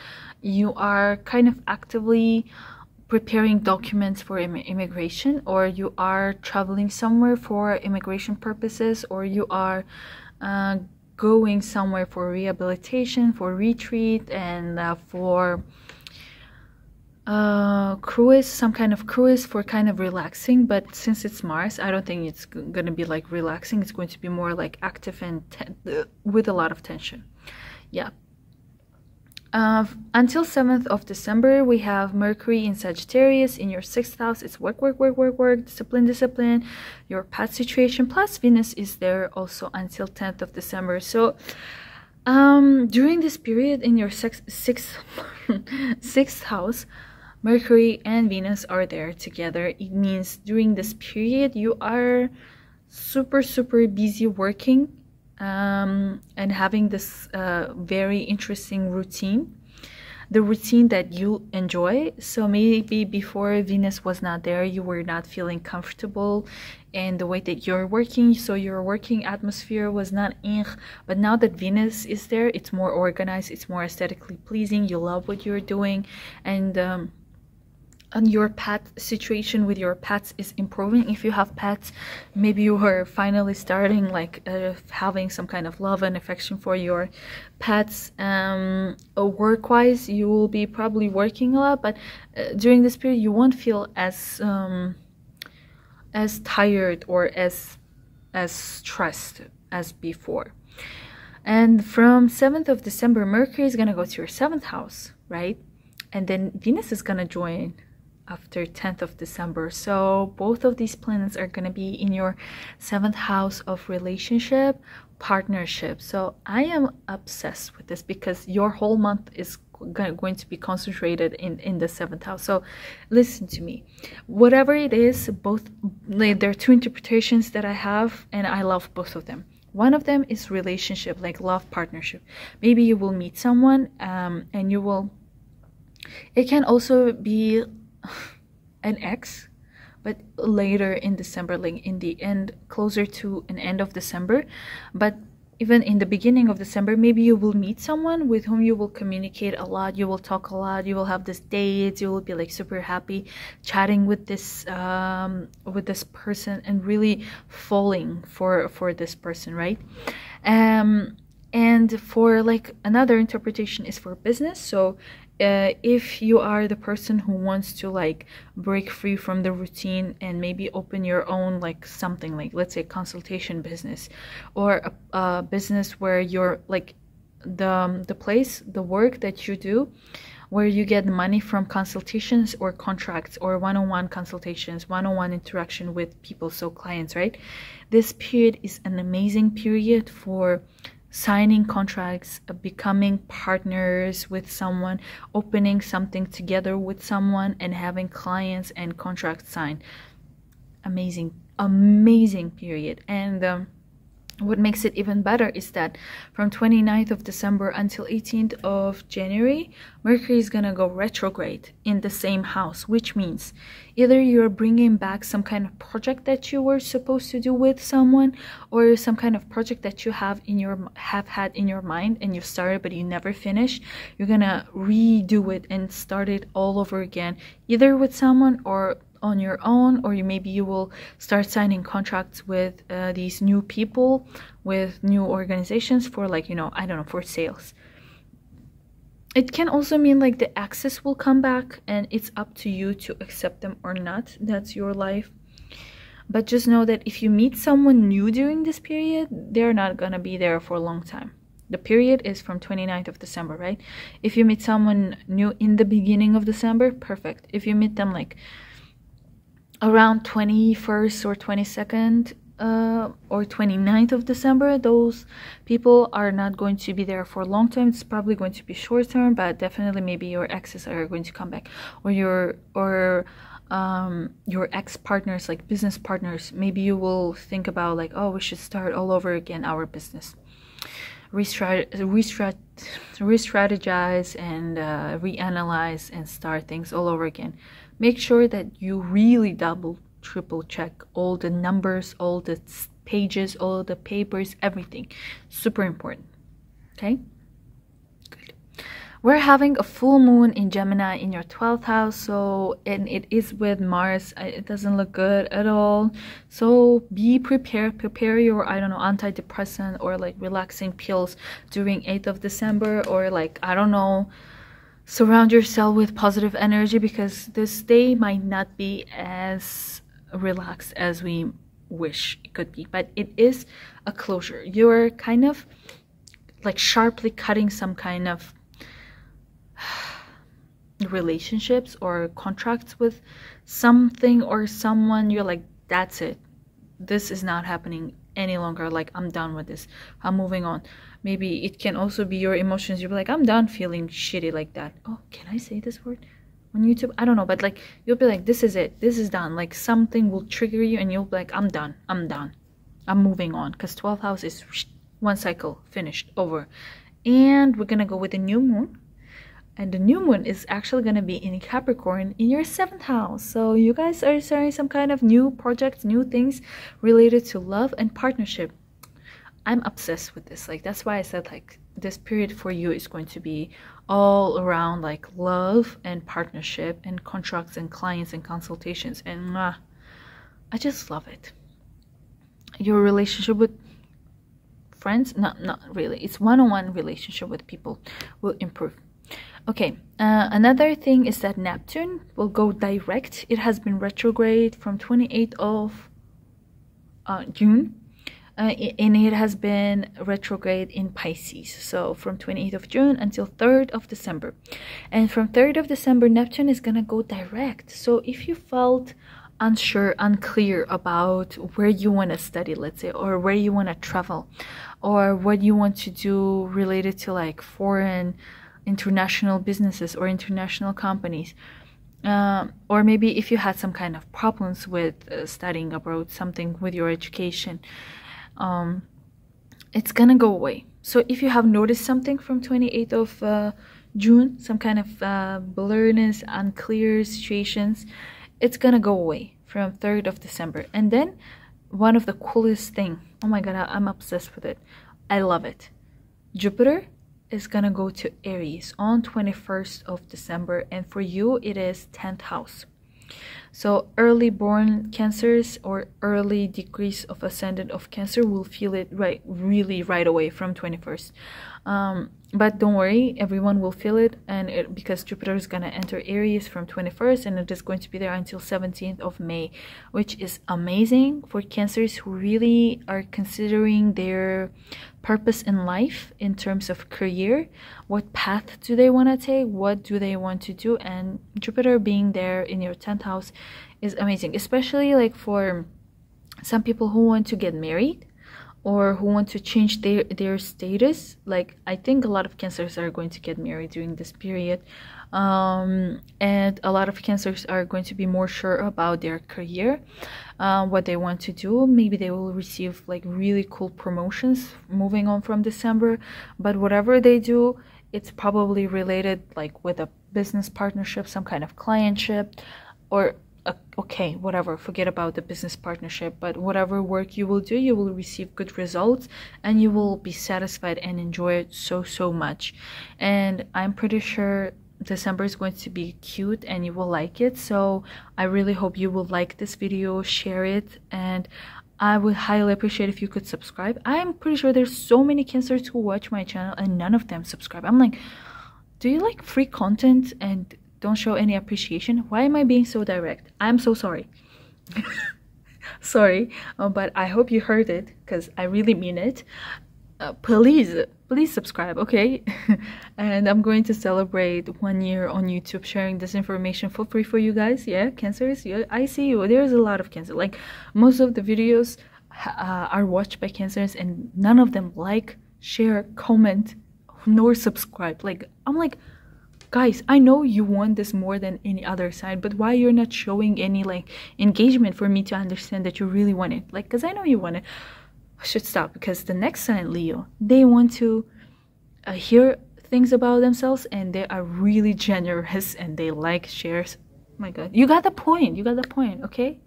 you are kind of actively preparing documents for immigration, or you are traveling somewhere for immigration purposes, or you are going somewhere for rehabilitation, for retreat, and for cruise, some kind of cruise for kind of relaxing. But since it's Mars, I don't think it's gonna be like relaxing. It's going to be more like active and with a lot of tension. Yeah. Until 7th of December, we have Mercury in Sagittarius in your 6th house. It's work, discipline, your pet situation, plus Venus is there also until 10th of December. So during this period in your sixth house, Mercury and Venus are there together. It means during this period you are super busy working and having this very interesting routine, the routine that you enjoy. So maybe before Venus was not there, you were not feeling comfortable in the way that you're working, so your working atmosphere was not but now that Venus is there, it's more organized, it's more aesthetically pleasing, you love what you're doing, and your pet situation with your pets is improving. If you have pets, maybe you are finally starting like having some kind of love and affection for your pets. Work-wise, you will be probably working a lot, but during this period you won't feel as tired or as stressed as before. And from 7th of December, Mercury is gonna go to your 7th house, right? And then Venus is gonna join after 10th of December. So both of these planets are going to be in your 7th house of relationship, partnership. So I am obsessed with this because your whole month is going to be concentrated in the 7th house. So listen to me, whatever it is, both, there are two interpretations that I have, and I love both of them. One of them is relationship, like love, partnership. Maybe you will meet someone and you will, it can also be an ex, but later in December, like in the end, closer to an end of December. But even in the beginning of December, maybe you will meet someone with whom you will communicate a lot, you will talk a lot, you will have this dates, you will be like super happy chatting with this person and really falling for this person, right? And for like another interpretation is for business. So if you are the person who wants to like break free from the routine and maybe open your own like something like, let's say, consultation business, or a business where you're like the work that you do, where you get money from consultations or contracts or one-on-one consultations, one-on-one interaction with people, so clients, right? This period is an amazing period for signing contracts, becoming partners with someone, opening something together with someone, and having clients and contracts signed. Amazing, amazing period. And what makes it even better is that from 29th of December until 18th of January, Mercury is gonna go retrograde in the same house, which means either you're bringing back some kind of project that you were supposed to do with someone, or some kind of project that you have had in your mind and you started but you never finished. You're gonna redo it and start it all over again, either with someone or on your own, or maybe you will start signing contracts with these new people, with new organizations for, like, you know, I don't know, for sales. It can also mean like the exes will come back and it's up to you to accept them or not. That's your life. But just know that if you meet someone new during this period, they're not gonna be there for a long time. The period is from 29th of December, right? If you meet someone new in the beginning of December, perfect. If you meet them like around 21st or 22nd or 29th of December, those people are not going to be there for a long time. It's probably going to be short term, but definitely maybe your exes are going to come back, or your ex partners, like business partners. Maybe you will think about like, oh, we should start all over again our business, re-strategize and reanalyze and start things all over again. Make sure that you really triple check all the numbers, all the pages, all the papers, everything. Super important. Okay, good. We're having a full moon in Gemini in your 12th house, and it is with Mars. It doesn't look good at all, so be prepared. Prepare your, I don't know, antidepressant or like relaxing pills during 8th of December, or like, I don't know, surround yourself with positive energy, because this day might not be as relaxed as we wish it could be. But it is a closure. You're kind of like sharply cutting some kind of relationships or contracts with something or someone. You're like, that's it. This is not happening any longer. Like, I'm done with this. I'm moving on. Maybe it can also be your emotions. You'll be like, I'm done feeling shitty like that. Oh, can I say this word on YouTube? I don't know, but like, you'll be like, this is it. This is done. Like, something will trigger you and you'll be like, I'm done. I'm done. I'm moving on. Because 12th house is one cycle, finished, over. And we're gonna go with the new moon. And the new moon is actually going to be in Capricorn in your 7th house. So you guys are starting some kind of new projects, new things related to love and partnership. I'm obsessed with this. Like, that's why I said like this period for you is going to be all around like love and partnership and contracts and clients and consultations. And I just love it. Your relationship with friends, not really. It's one-on-one relationship with people will improve. Okay, another thing is that Neptune will go direct. It has been retrograde from 28th of June, and it has been retrograde in Pisces. So from 28th of June until 3rd of December. And from 3rd of December, Neptune is going to go direct. So if you felt unsure, unclear about where you want to study, let's say, or where you want to travel, or what you want to do related to like foreign international businesses or international companies, or maybe if you had some kind of problems with studying abroad, something with your education, it's gonna go away. So if you have noticed something from 28th of June, some kind of blurriness, unclear situations, it's gonna go away from 3rd of December. And then one of the coolest thing, oh my god, I'm obsessed with it, I love it, Jupiter is gonna go to Aries on 21st of December, and for you it is 10th house. So early born Cancers or early degrees of ascendant of Cancer will feel it really right away from 21st. But don't worry, everyone will feel it, and because Jupiter is going to enter Aries from 21st, and it is going to be there until 17th of May, which is amazing for Cancers who really are considering their purpose in life in terms of career. What path do they want to take? What do they want to do? And Jupiter being there in your 10th house is amazing, especially like for some people who want to get married, or who want to change their status. Like, I think a lot of Cancers are going to get married during this period, and a lot of Cancers are going to be more sure about their career, what they want to do. Maybe they will receive like really cool promotions moving on from December, but whatever they do, it's probably related like with a business partnership, some kind of clientship, or okay, whatever, forget about the business partnership, but whatever work you will do, you will receive good results and you will be satisfied and enjoy it so much. And I'm pretty sure December is going to be cute and you will like it. So I really hope you will like this video, share it, and I would highly appreciate if you could subscribe. I'm pretty sure there's so many Cancers who watch my channel and none of them subscribe. I'm like, do you like free content and don't show any appreciation? Why am I being so direct? I'm so sorry. Sorry, but I hope you heard it because I really mean it. Please subscribe, okay? And I'm going to celebrate 1 year on YouTube sharing this information for free for you guys. Yeah, Cancers, yeah, I see you. There's a lot of Cancer. Like, most of the videos are watched by Cancers and none of them like, share, comment, nor subscribe. Like, I'm like, guys, I know you want this more than any other sign, but why you're not showing any like engagement for me to understand that you really want it? Like, because I know you want it. I should stop, because the next sign, Leo, they want to hear things about themselves and they are really generous and they like shares. Oh my god, you got the point, okay?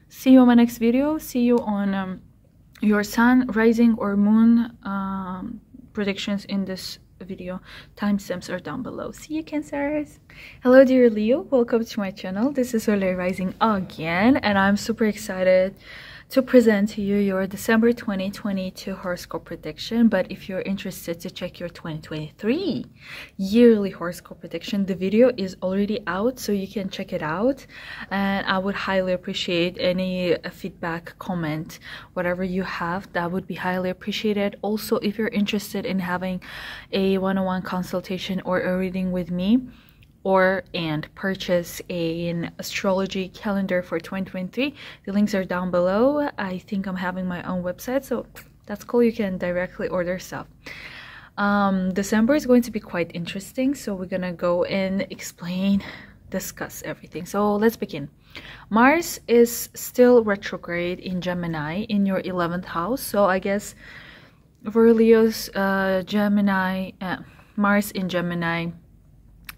See you on my next video. See you on your sun, rising, or moon predictions in this video. Timestamps are down below. See you, Cancers. Hello dear Leo, welcome to my channel. This is Solar Rising again, and I'm super excited to present to you your December 2022 horoscope prediction. But if you're interested to check your 2023 yearly horoscope prediction, the video is already out, so you can check it out, and I would highly appreciate any feedback, comment, whatever you have. That would be highly appreciated. Also, if you're interested in having a one-on-one consultation or a reading with me, and purchase an astrology calendar for 2023, the links are down below. I think I'm having my own website, so that's cool. You can directly order stuff. December is going to be quite interesting, so we're gonna go and discuss everything. So let's begin. Mars is still retrograde in Gemini in your 11th house, so I guess for Leo's Gemini, Mars in Gemini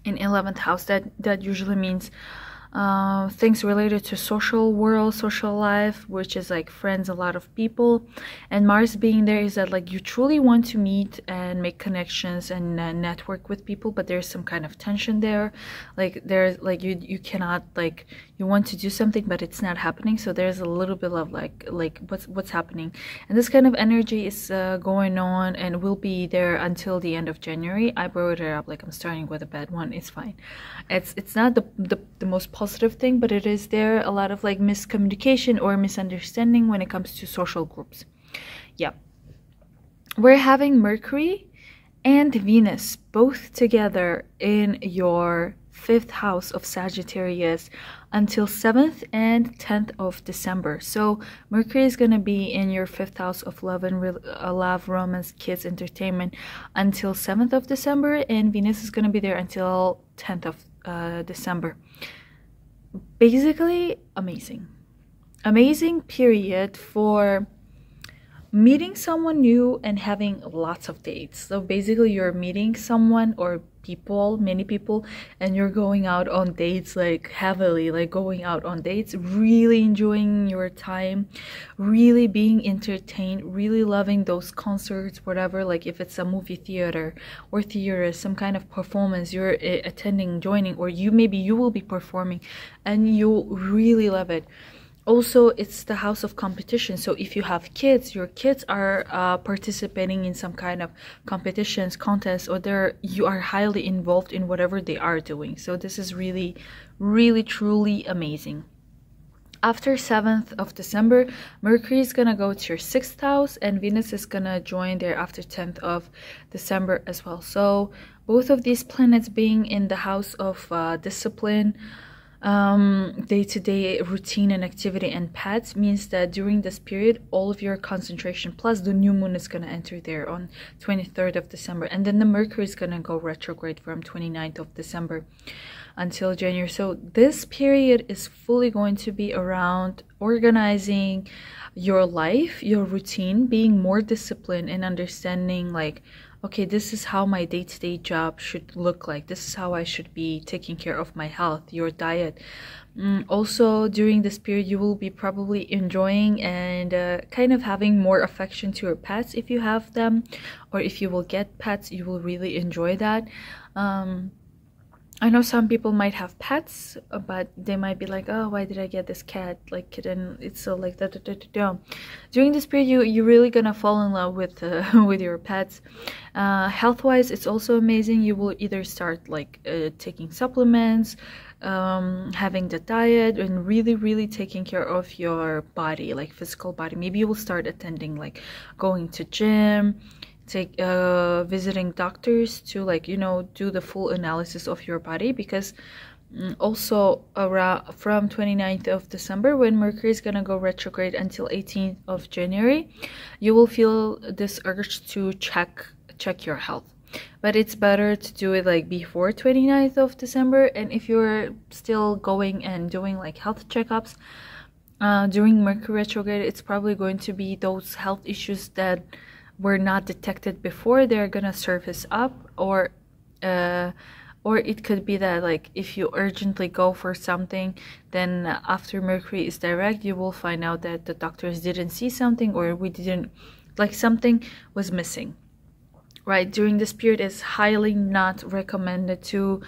in 11th house, that usually means things related to social world, social life, which is like friends, a lot of people. And Mars being there is that like you truly want to meet and make connections and network with people, but there's some kind of tension there. Like there's like you cannot, like, you want to do something but it's not happening, so there's a little bit of like what's happening. And this kind of energy is going on and will be there until the end of January. I brought it up like I'm starting with a bad one. It's fine. It's not the most positive thing, but it is there. A lot of like miscommunication or misunderstanding when it comes to social groups. Yeah, we're having Mercury and Venus both together in your 5th house of Sagittarius until 7th and 10th of December. So Mercury is going to be in your 5th house of love and love, romance, kids, entertainment until 7th of December, and Venus is going to be there until 10th of December. Basically amazing period for meeting someone new and having lots of dates. So basically you're meeting someone or many people, and you're going out on dates, like heavily, like going out on dates, really enjoying your time, really being entertained, really loving those concerts, whatever, like if it's a movie theater or some kind of performance you're attending, joining, or maybe you will be performing and you really love it. Also, it's the house of competition, so if you have kids, your kids are participating in some kind of competitions, contests, or you are highly involved in whatever they are doing. So this is really truly amazing. After 7th of December, Mercury is gonna go to your 6th house and Venus is gonna join there after 10th of December as well. So both of these planets being in the house of discipline, day-to-day routine and activity and pets, means that during this period all of your concentration, plus the new moon is going to enter there on 23rd of December, and then the Mercury is going to go retrograde from 29th of December until January. So this period is fully going to be around organizing your life, your routine, being more disciplined, and understanding like, okay, this is how my day-to-day job should look like. This is how I should be taking care of my health, your diet. Also, during this period, you will be probably enjoying and kind of having more affection to your pets if you have them, or if you will get pets, you will really enjoy that. I know some people might have pets, but they might be like, oh, why did I get this cat, like kitten? It's so like that. During this period, you're really gonna fall in love with with your pets. Health-wise, it's also amazing. You will either start like taking supplements, having the diet, and really taking care of your body, like physical body. Maybe you will start attending, like going to gym, visiting doctors to, like, you know, do the full analysis of your body, because also around from 29th of December, when Mercury is gonna go retrograde, until 18th of January, you will feel this urge to check your health. But it's better to do it like before 29th of December. And if you're still going and doing like health checkups during Mercury retrograde, it's probably going to be those health issues that were not detected before, they're gonna surface up, or it could be that, like, if you urgently go for something, then after Mercury is direct, you will find out that the doctors didn't see something, or we didn't, like, something was missing, right? During this period, it's highly not recommended to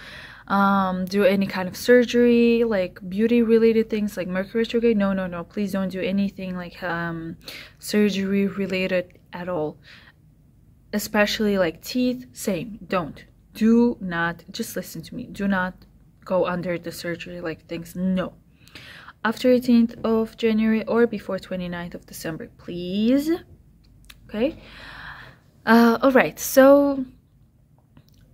do any kind of surgery, like beauty related things, like Mercury retrograde. No, please don't do anything like surgery related at all, especially like teeth. Same, do not, just listen to me, do not go under the surgery like things. No, after 18th of January or before 29th of December, please. Okay. All right, so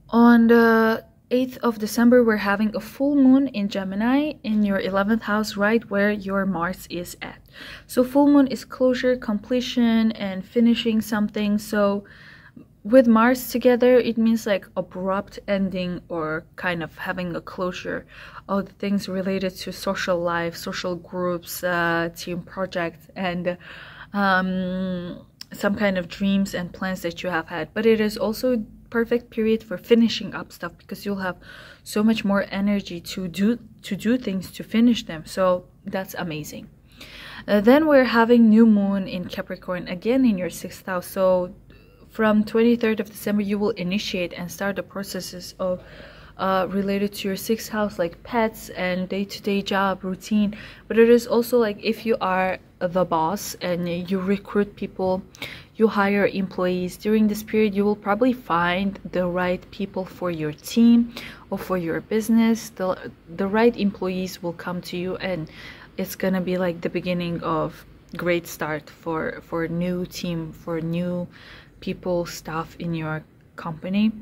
on the 8th of December, we're having a full moon in Gemini in your 11th house, right where your Mars is at. So full moon is closure, completion, and finishing something. So with Mars together, it means like abrupt ending, or kind of having a closure of things related to social life, social groups, team projects, and some kind of dreams and plans that you have had. But it is also perfect period for finishing up stuff, because you'll have so much more energy to do things, to finish them. So that's amazing. Then we're having new moon in Capricorn again in your 6th house. So from 23rd of December, you will initiate and start the processes of related to your 6th house, like pets and day-to-day job routine. But it is also like, if you are the boss and you recruit people, you hire employees, during this period you will probably find the right people for your team or for your business. The right employees will come to you, and it's gonna be like the beginning of great start for new team, for new people, staff in your company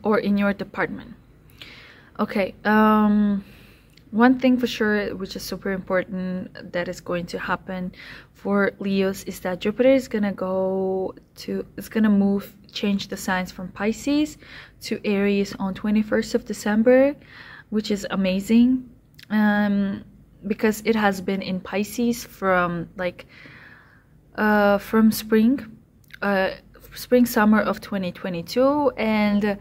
or in your department. Okay, one thing for sure, which is super important, that is going to happen for Leos, is that Jupiter is gonna change the signs from Pisces to Aries on 21st of December, which is amazing, because it has been in Pisces from like from spring summer of 2022, and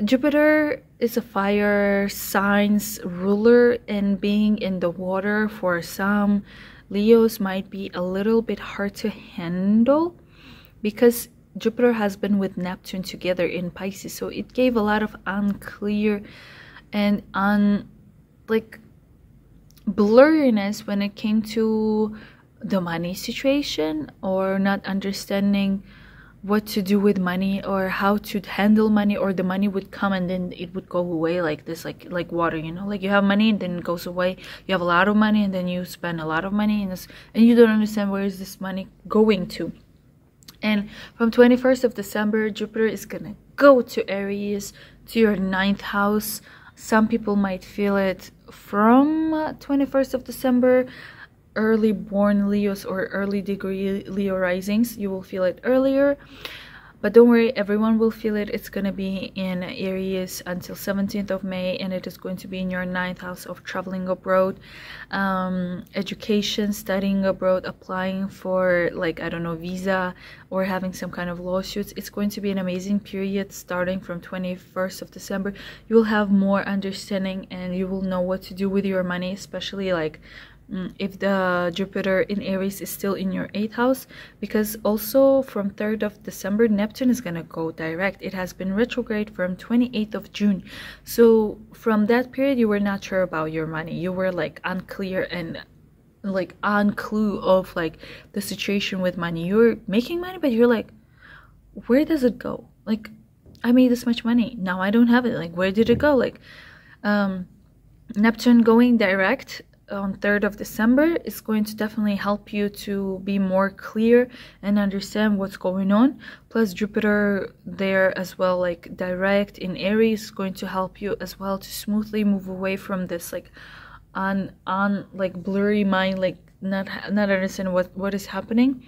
Jupiter is a fire signs ruler, and being in the water for some Leos might be a little bit hard to handle, because Jupiter has been with Neptune together in Pisces. So it gave a lot of unclear and blurriness when it came to the money situation, or not understanding what to do with money, or how to handle money, or the money would come and then it would go away like this, like water, you know, like you have money and then it goes away. You have a lot of money and then you spend a lot of money, and you don't understand where is this money going to. And from 21st of December, Jupiter is gonna go to Aries, to your 9th house, Some people might feel it from 21st of December. Early born Leos or early degree Leo risings, you will feel it earlier, but don't worry, everyone will feel it. It's going to be in Aries until 17th of May, and it is going to be in your 9th house of traveling abroad, education, studying abroad, applying for, like, I don't know, visa, or having some kind of lawsuits. It's going to be an amazing period starting from 21st of December. You will have more understanding and you will know what to do with your money, especially like if the Jupiter in Aries is still in your 8th house, because also from 3rd of December Neptune is gonna go direct. It has been retrograde from 28th of June. So from that period you were not sure about your money. You were like unclear and like unclue of like the situation with money. You're making money, but you're like, where does it go? Like, I made this much money, now I don't have it. Like, where did it go? Like, Neptune going direct on 3rd of December is going to definitely help you to be more clear and understand what's going on. Plus Jupiter there as well, like direct in Aries, is going to help you as well to smoothly move away from this like on like blurry mind, like not understand what is happening.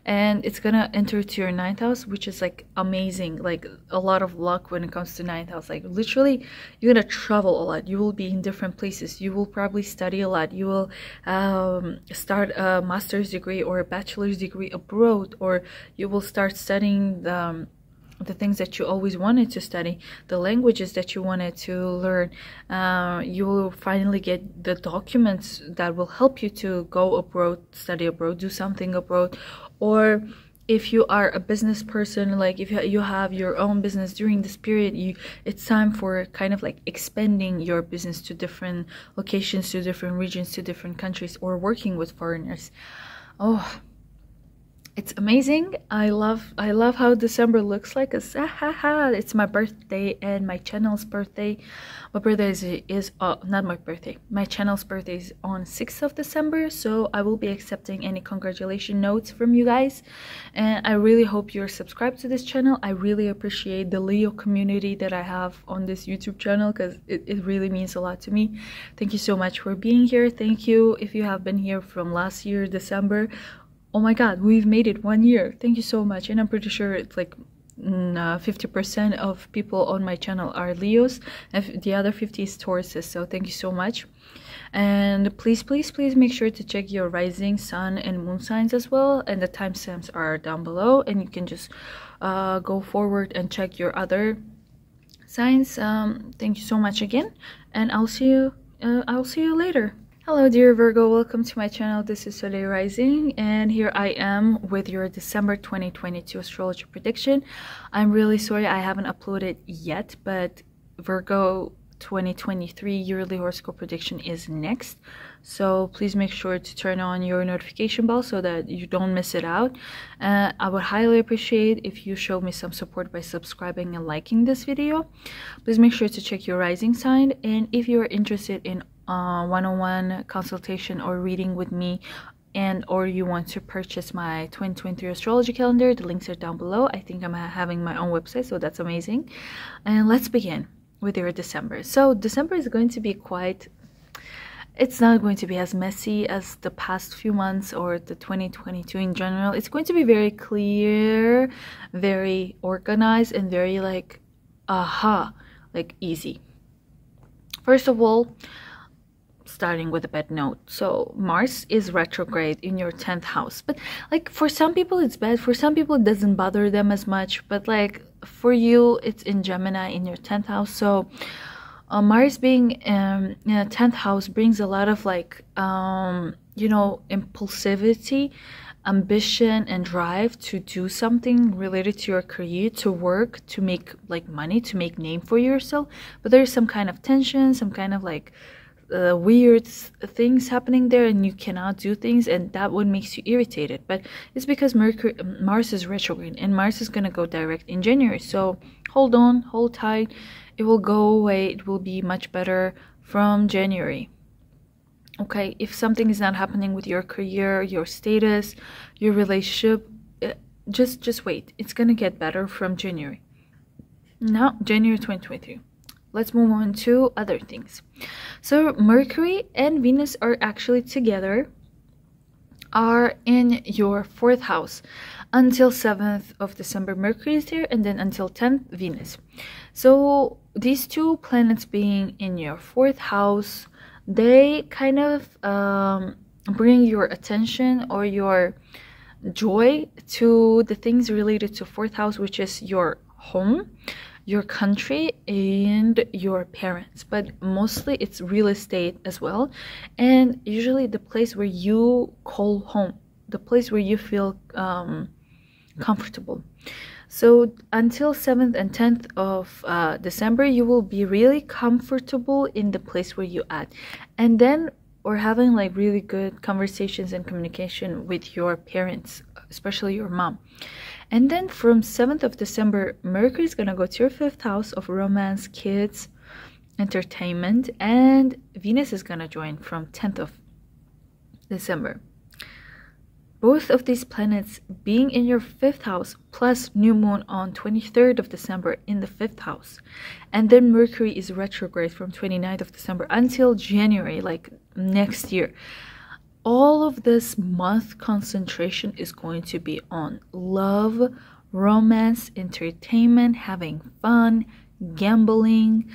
And it's gonna enter to your 9th house, which is like amazing, like a lot of luck when it comes to 9th house. Like literally you're gonna travel a lot, you will be in different places, you will probably study a lot, you will start a master's degree or a bachelor's degree abroad, or you will start studying the things that you always wanted to study, the languages that you wanted to learn. You will finally get the documents that will help you to go abroad, study abroad, do something abroad. Or if you are a business person, like if you have your own business during this period, it's time for kind of like expanding your business to different locations, to different regions, to different countries, or working with foreigners. Oh, it's amazing. I love how December looks like. It's my birthday and my channel's birthday. My birthday is not my birthday. My channel's birthday is on 6th of December, so I will be accepting any congratulation notes from you guys. And I really hope you're subscribed to this channel. I really appreciate the Leo community that I have on this YouTube channel, because it really means a lot to me. Thank you so much for being here. Thank you if you have been here from last year, December. Oh my god, we've made it 1 year. Thank you so much. And I'm pretty sure it's like 50% of people on my channel are Leos, and the other 50 is Tauruses. So thank you so much. And please make sure to check your rising sun and moon signs as well, and the timestamps are down below, and you can just go forward and check your other signs. Thank you so much again, and I'll see you later. Hello dear Virgo, welcome to my channel. This is Soleil Rising, and here I am with your December 2022 astrology prediction. I'm really sorry I haven't uploaded yet, but Virgo 2023 yearly horoscope prediction is next, so please make sure to turn on your notification bell so that you don't miss it out. I would highly appreciate if you show me some support by subscribing and liking this video. Please make sure to check your rising sign, and if you are interested in one-on-one consultation or reading with me, and or you want to purchase my 2023 astrology calendar, the links are down below. I think I'm having my own website, so that's amazing. And let's begin with your December. So December is going to be it's not going to be as messy as the past few months or the 2022 in general. It's going to be very clear, very organized, and very like easy. First of all, starting with a bad note. So Mars is retrograde in your 10th house, but like for some people it's bad, for some people it doesn't bother them as much, but like for you it's in Gemini in your 10th house. So Mars being in a 10th house brings a lot of like you know, impulsivity, ambition, and drive to do something related to your career, to work, to make like money, to make name for yourself. But there's some kind of tension, some kind of like weird things happening there, and you cannot do things, and that what makes you irritated. But it's because Mars is retrograde, and Mars is gonna go direct in January. So hold on, hold tight, it will go away. It will be much better from January. Okay, if something is not happening with your career, your status, your relationship, just wait. It's gonna get better from January. Now January 2023. let's move on to other things. So Mercury and Venus are actually together, are in your 4th house until 7th of December. Mercury is there, and then until 10th Venus. So these two planets being in your 4th house, they kind of bring your attention or your joy to the things related to 4th house, which is your home, your country, and your parents. But mostly it's real estate as well, and usually the place where you call home, the place where you feel comfortable. So until 7th and 10th of December, you will be really comfortable in the place where you at, and then we're having like really good conversations and communication with your parents, especially your mom. And then from 7th of December, Mercury is going to go to your 5th house of romance, kids, entertainment, and Venus is going to join from 10th of December. Both of these planets being in your 5th house, plus new moon on 23rd of December in the 5th house. And then Mercury is retrograde from 29th of December until January, like next year. All of this month concentration is going to be on love, romance, entertainment, having fun, gambling,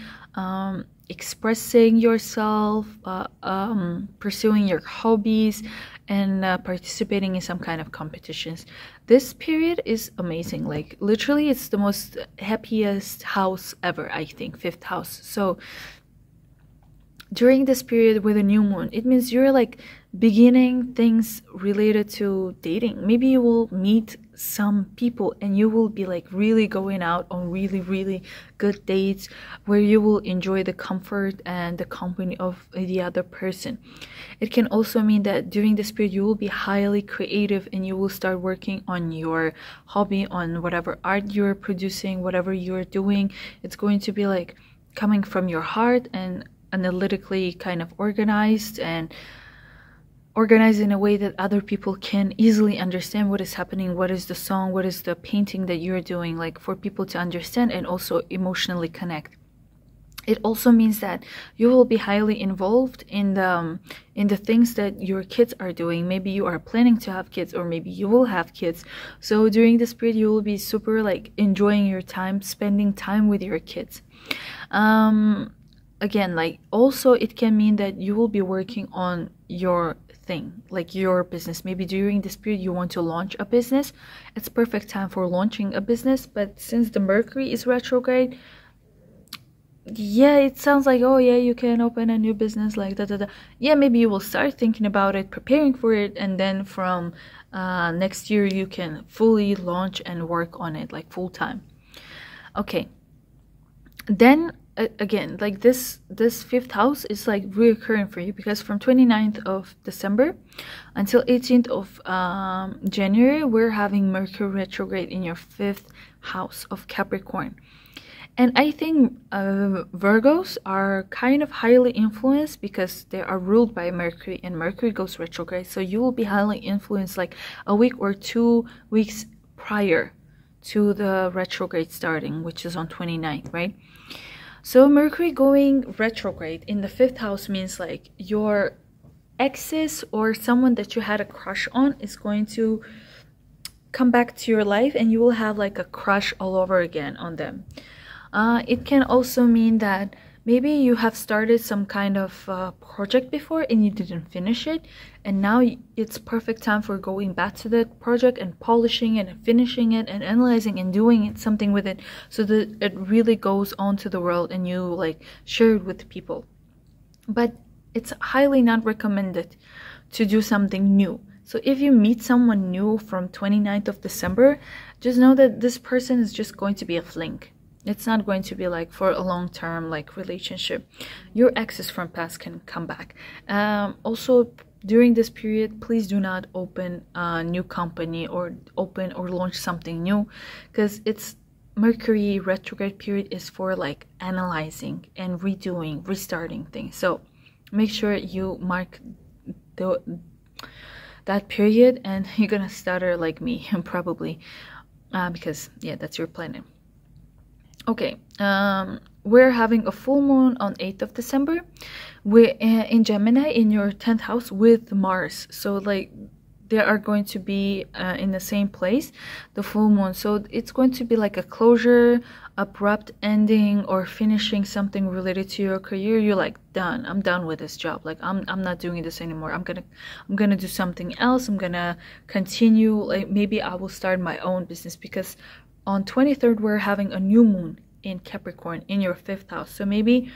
expressing yourself, pursuing your hobbies, and participating in some kind of competitions. This period is amazing. Like literally it's the most happiest house ever, I think, 5th house. So during this period with a new moon, it means you're like beginning things related to dating. Maybe you will meet some people and you will be like really going out on really good dates where you will enjoy the comfort and the company of the other person. It can also mean that during this period you will be highly creative and you will start working on your hobby, on whatever art you're producing, whatever you're doing. It's going to be like coming from your heart and analytically kind of organized, and organized in a way that other people can easily understand what is happening, what is the song, what is the painting that you're doing, like for people to understand and also emotionally connect. It also means that you will be highly involved in the things that your kids are doing. Maybe you are planning to have kids, or maybe you will have kids. So during this period you will be super like enjoying your time, spending time with your kids. Again, like also it can mean that you will be working on your thing, like your business. Maybe during this period you want to launch a business. It's perfect time for launching a business. But since the Mercury is retrograde, yeah, it sounds like, oh yeah, you can open a new business, like yeah, maybe you will start thinking about it, preparing for it, and then from next year you can fully launch and work on it like full time. Okay, then again, like this 5th house is like reoccurring for you, because from 29th of December until 18th of January we're having Mercury retrograde in your 5th house of Capricorn. And I think Virgos are kind of highly influenced because they are ruled by Mercury, and Mercury goes retrograde. So you will be highly influenced like a week or 2 weeks prior to the retrograde starting, which is on 29th, right? So Mercury going retrograde in the 5th house means like your exes or someone that you had a crush on is going to come back to your life, and you will have like a crush all over again on them. It can also mean that maybe you have started some kind of project before and you didn't finish it, and now it's perfect time for going back to that project and polishing it and finishing it and analyzing and doing something with it, so that it really goes on to the world and you like share it with people. But it's highly not recommended to do something new. So if you meet someone new from 29th of December, just know that this person is just going to be a fling. It's not going to be like for a long-term like relationship. Your exes from past can come back. Also during this period, please do not open a new company or open or launch something new, because it's Mercury retrograde period is for like analyzing and redoing, restarting things. So make sure you mark that period, and you're gonna stutter like me probably, because yeah, that's your planet. Okay, we're having a full moon on 8th of December. We're in Gemini in your 10th house with Mars. So like they are going to be in the same place, the full moon. So it's going to be like a closure, abrupt ending, or finishing something related to your career. You're like, done, I'm done with this job, like I'm not doing this anymore. I'm gonna do something else. I'm gonna continue, like maybe I will start my own business, because on 23rd we're having a new moon in Capricorn in your 5th house. So maybe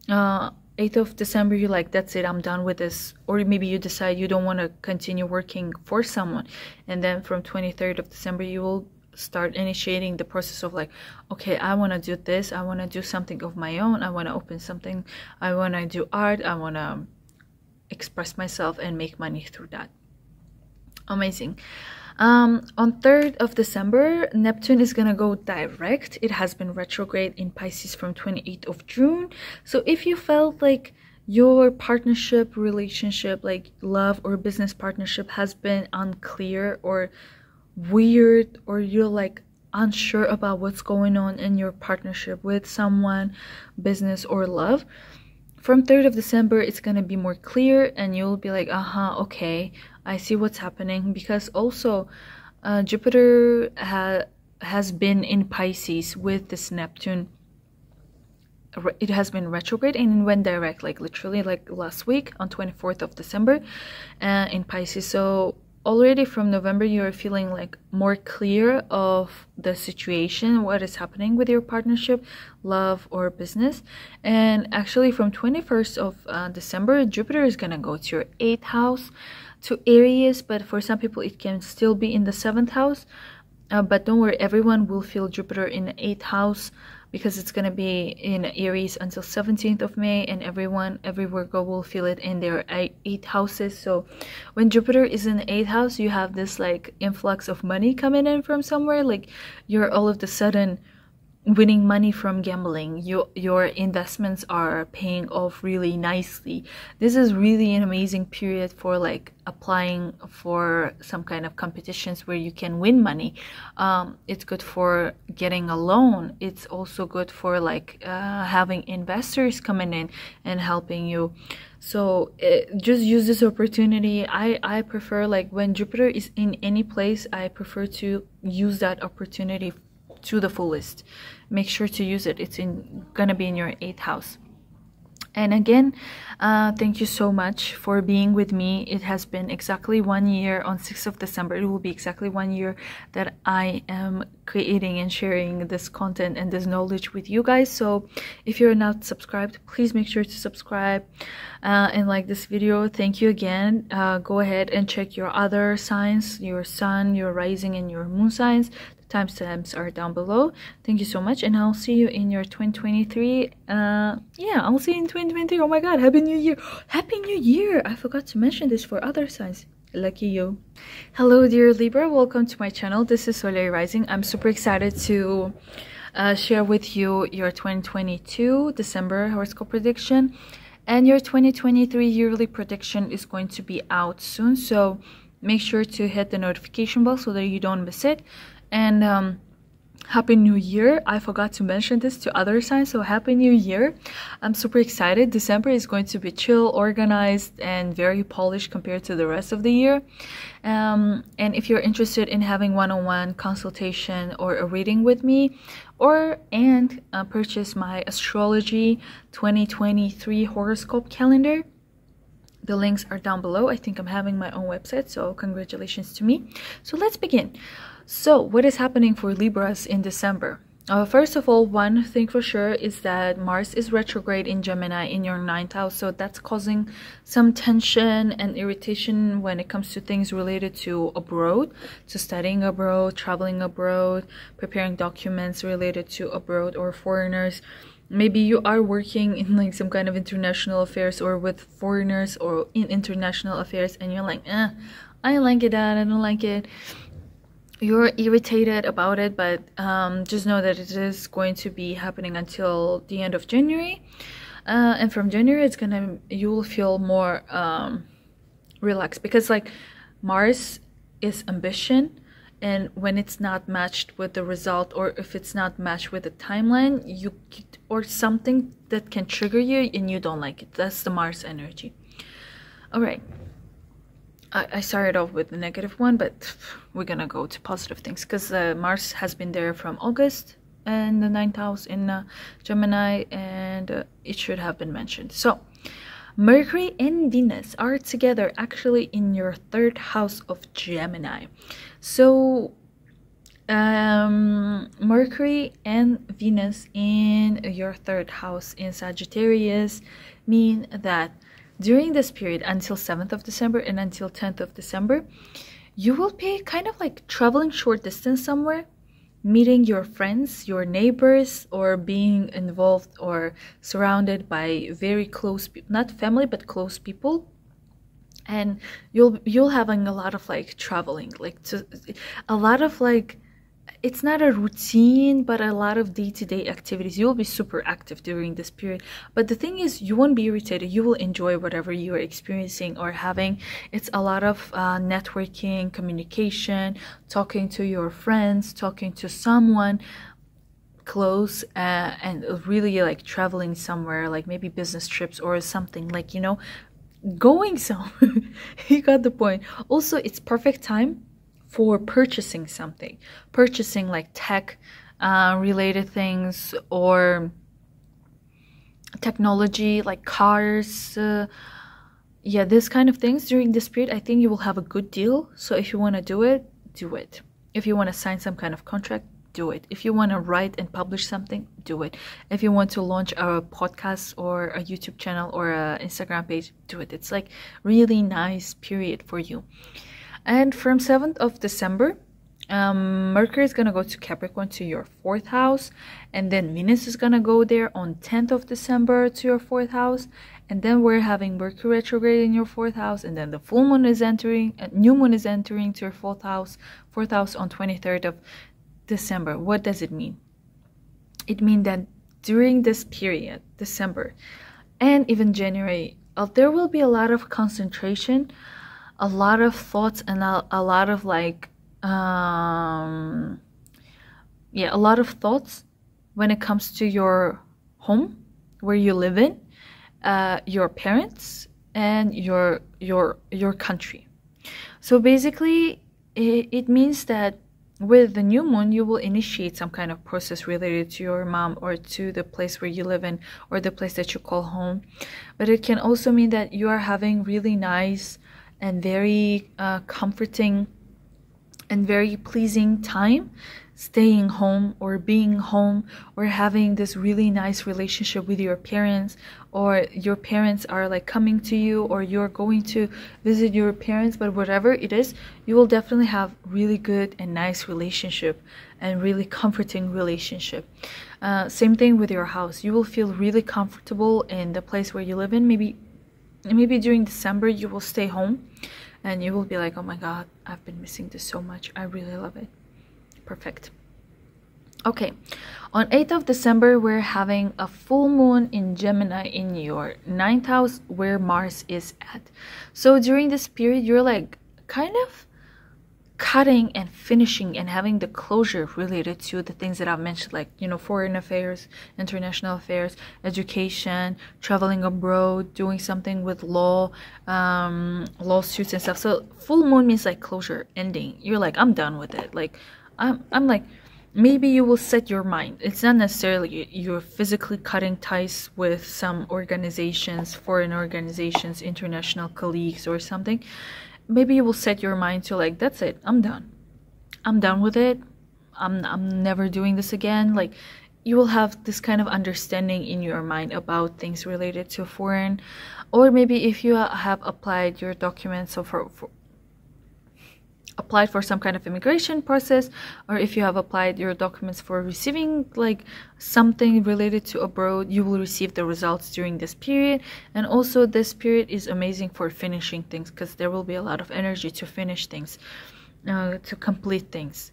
8th of December you're like, that's it, I'm done with this. Or maybe you decide you don't want to continue working for someone, and then from 23rd of December you will start initiating the process of like, okay, I want to do this, I want to do something of my own, I want to open something, I want to do art, I want to express myself and make money through that. Amazing. On 3rd of December, Neptune is gonna go direct. It has been retrograde in Pisces from 28th of June. So if you felt like your partnership, relationship, like love or business partnership has been unclear or weird, or you're like unsure about what's going on in your partnership with someone, business or love, from 3rd of December it's gonna be more clear, and you'll be like, okay, I see what's happening. Because also Jupiter has been in Pisces with this Neptune. It has been retrograde and went direct, like literally like last week on 24th of December in Pisces. So already from November you're feeling like more clear of the situation, what is happening with your partnership, love or business. And actually from 21st of December, Jupiter is gonna go to your 8th house, to Aries, but for some people it can still be in the 7th house. But don't worry, everyone will feel Jupiter in the 8th house, because it's gonna be in Aries until 17th of May, and every Virgo will feel it in their 8 houses. So when Jupiter is in the 8th house, you have this like influx of money coming in from somewhere, like you're all of a sudden winning money from gambling. Your investments are paying off really nicely. This is really an amazing period for like applying for some kind of competitions where you can win money. It's good for getting a loan. It's also good for like having investors coming in and helping you. So just use this opportunity. I prefer, like when Jupiter is in any place, I prefer to use that opportunity to the fullest. Make sure to use it. It's gonna be in your 8th house. And again, thank you so much for being with me. It has been exactly 1 year on 6th of December. It will be exactly 1 year that I am creating and sharing this content and this knowledge with you guys. So if you're not subscribed, please make sure to subscribe and like this video. Thank you again. Go ahead and check your other signs, your sun, your rising and your moon signs. Timestamps are down below. Thank you so much, and I'll see you in your 2023. Yeah, I'll see you in 2023. Oh my god, happy new year. Happy new year. I forgot to mention this for other signs. Lucky you. Hello dear Libra, welcome to my channel. This is Solar Rising. I'm super excited to share with you your 2022 December horoscope prediction, and your 2023 yearly prediction is going to be out soon, so make sure to hit the notification bell so that you don't miss it. And happy new year. I forgot to mention this to other signs, so happy new year. I'm super excited. December is going to be chill, organized, and very polished compared to the rest of the year. And if you're interested in having one-on-one consultation or a reading with me, and purchase my astrology 2023 horoscope calendar, the links are down below. I think I'm having my own website, so congratulations to me. So let's begin. So what is happening for Libras in December? First of all, one thing for sure is that Mars is retrograde in Gemini in your 9th house. So that's causing some tension and irritation when it comes to things related to abroad, to studying abroad, traveling abroad, preparing documents related to abroad or foreigners. Maybe you are working in like some kind of international affairs or with foreigners or in international affairs, and you're like, I don't like it, I don't like it. You're irritated about it, but just know that it is going to be happening until the end of January. And from January, you will feel more relaxed, because like Mars is ambition, and when it's not matched with the result, or if it's not matched with the timeline, or something that can trigger you and you don't like it. That's the Mars energy. All right, I started off with the negative one, but we're gonna go to positive things, because Mars has been there from August and the 9th house in Gemini, and it should have been mentioned. So Mercury and Venus are together actually in your 3rd house of Gemini. So Mercury and Venus in your 3rd house in Sagittarius mean that during this period until 7th of December and until 10th of December, you will be kind of like traveling short distance somewhere, meeting your friends, your neighbors, or being involved or surrounded by very close, not family, but close people. And you'll having a lot of like traveling, like a lot of like, it's not a routine, but a lot of day-to-day activities. You'll be super active during this period. But the thing is, you won't be irritated. You will enjoy whatever you are experiencing or having. It's a lot of networking, communication, talking to your friends, talking to someone close, and really like traveling somewhere, like maybe business trips or something, like, you know, going somewhere. You got the point. Also, it's perfect time for purchasing something, purchasing like tech related things, or technology like cars, yeah, this kind of things. During this period, I think you will have a good deal. So if you want to do it, do it. If you want to sign some kind of contract, do it. If you want to write and publish something, do it. If you want to launch a podcast or a YouTube channel or an Instagram page, do it. It's like really nice period for you. And from 7th of December, Mercury is going to go to Capricorn, to your 4th house. And then Venus is going to go there on 10th of December to your 4th house. And then we're having Mercury retrograde in your 4th house. And then the full moon is entering, new moon is entering to your 4th house on 23rd of December. What does it mean? It means that during this period, December and even January, there will be a lot of concentration, a lot of thoughts, and a lot of like a lot of thoughts when it comes to your home, where you live in, your parents, and your country. So basically it means that with the new moon, you will initiate some kind of process related to your mom, or to the place where you live in, or the place that you call home. But it can also mean that you are having really nice and very comforting and very pleasing time staying home, or being home, or having this really nice relationship with your parents, or your parents are like coming to you, or you're going to visit your parents. But whatever it is, you will definitely have really good and nice relationship, and really comforting relationship. Same thing with your house. You will feel really comfortable in the place where you live in. Maybe during December you will stay home and you will be like, oh my god, I've been missing this so much. I really love it. Perfect. Okay, on 8th of December, we're having a full moon in Gemini in your 9th house, where Mars is at. So during this period, you're like kind of cutting and finishing and having the closure related to the things that I've mentioned, like, you know, foreign affairs, international affairs, education, traveling abroad, doing something with law, lawsuits and stuff. So full moon means like closure, ending. You're like, I'm done with it. Like I'm like, maybe you will set your mind. It's not necessarily you're physically cutting ties with some organizations, foreign organizations, international colleagues or something. Maybe you will set your mind to like, that's it, I'm done with it. I'm never doing this again. Like, you will have this kind of understanding in your mind about things related to foreign. Or maybe if you have applied your documents, so applied for some kind of immigration process, or if you have applied your documents for receiving like something related to abroad, you will receive the results during this period. And also this period is amazing for finishing things, because there will be a lot of energy to finish things, to complete things.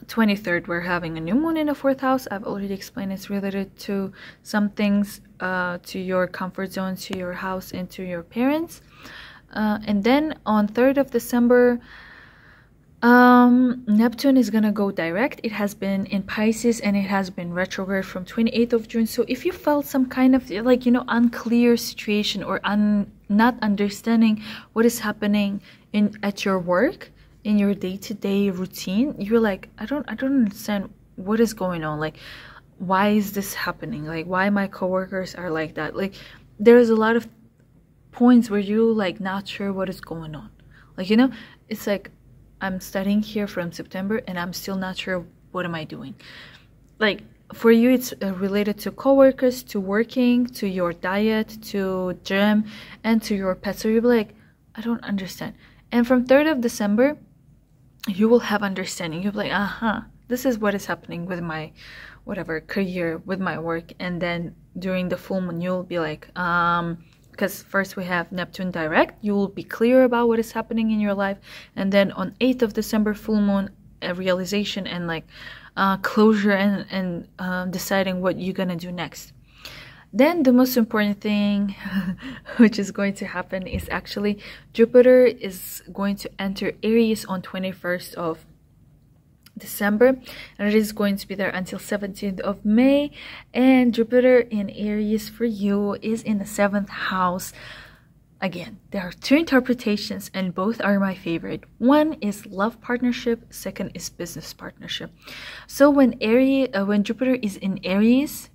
23rd, we're having a new moon in the 4th house. I've already explained it's related to some things, to your comfort zone, to your house, and to your parents. And then on 3rd of December, Neptune is gonna go direct. It has been in Pisces and it has been retrograde from 28th of June. So if you felt some kind of like, you know, unclear situation or not understanding what is happening at your work, in your day-to-day routine, you're like, I don't understand what is going on. Like, why is this happening? Like, why my coworkers are like that? Like, there's a lot of points where you like not sure what is going on. Like, you know, it's like, I'm studying here from September and I'm still not sure what am I doing. Like, for you, it's related to coworkers, to working, to your diet, to gym, and to your pet. So you'll be like, I don't understand. And from 3rd of December, you will have understanding. You'll be like, this is what is happening with my whatever career, with my work. And then during the full moon, you'll be like, because first we have Neptune direct, you will be clear about what is happening in your life, and then on 8th of December, full moon, a realization and like closure and deciding what you're gonna do next. Then the most important thing which is going to happen is actually Jupiter is going to enter Aries on 21st of December, and it is going to be there until 17th of May. And Jupiter in Aries for you is in the 7th house. Again, there are two interpretations and both are my favorite. One is love partnership, second is business partnership. So when Jupiter is in Aries,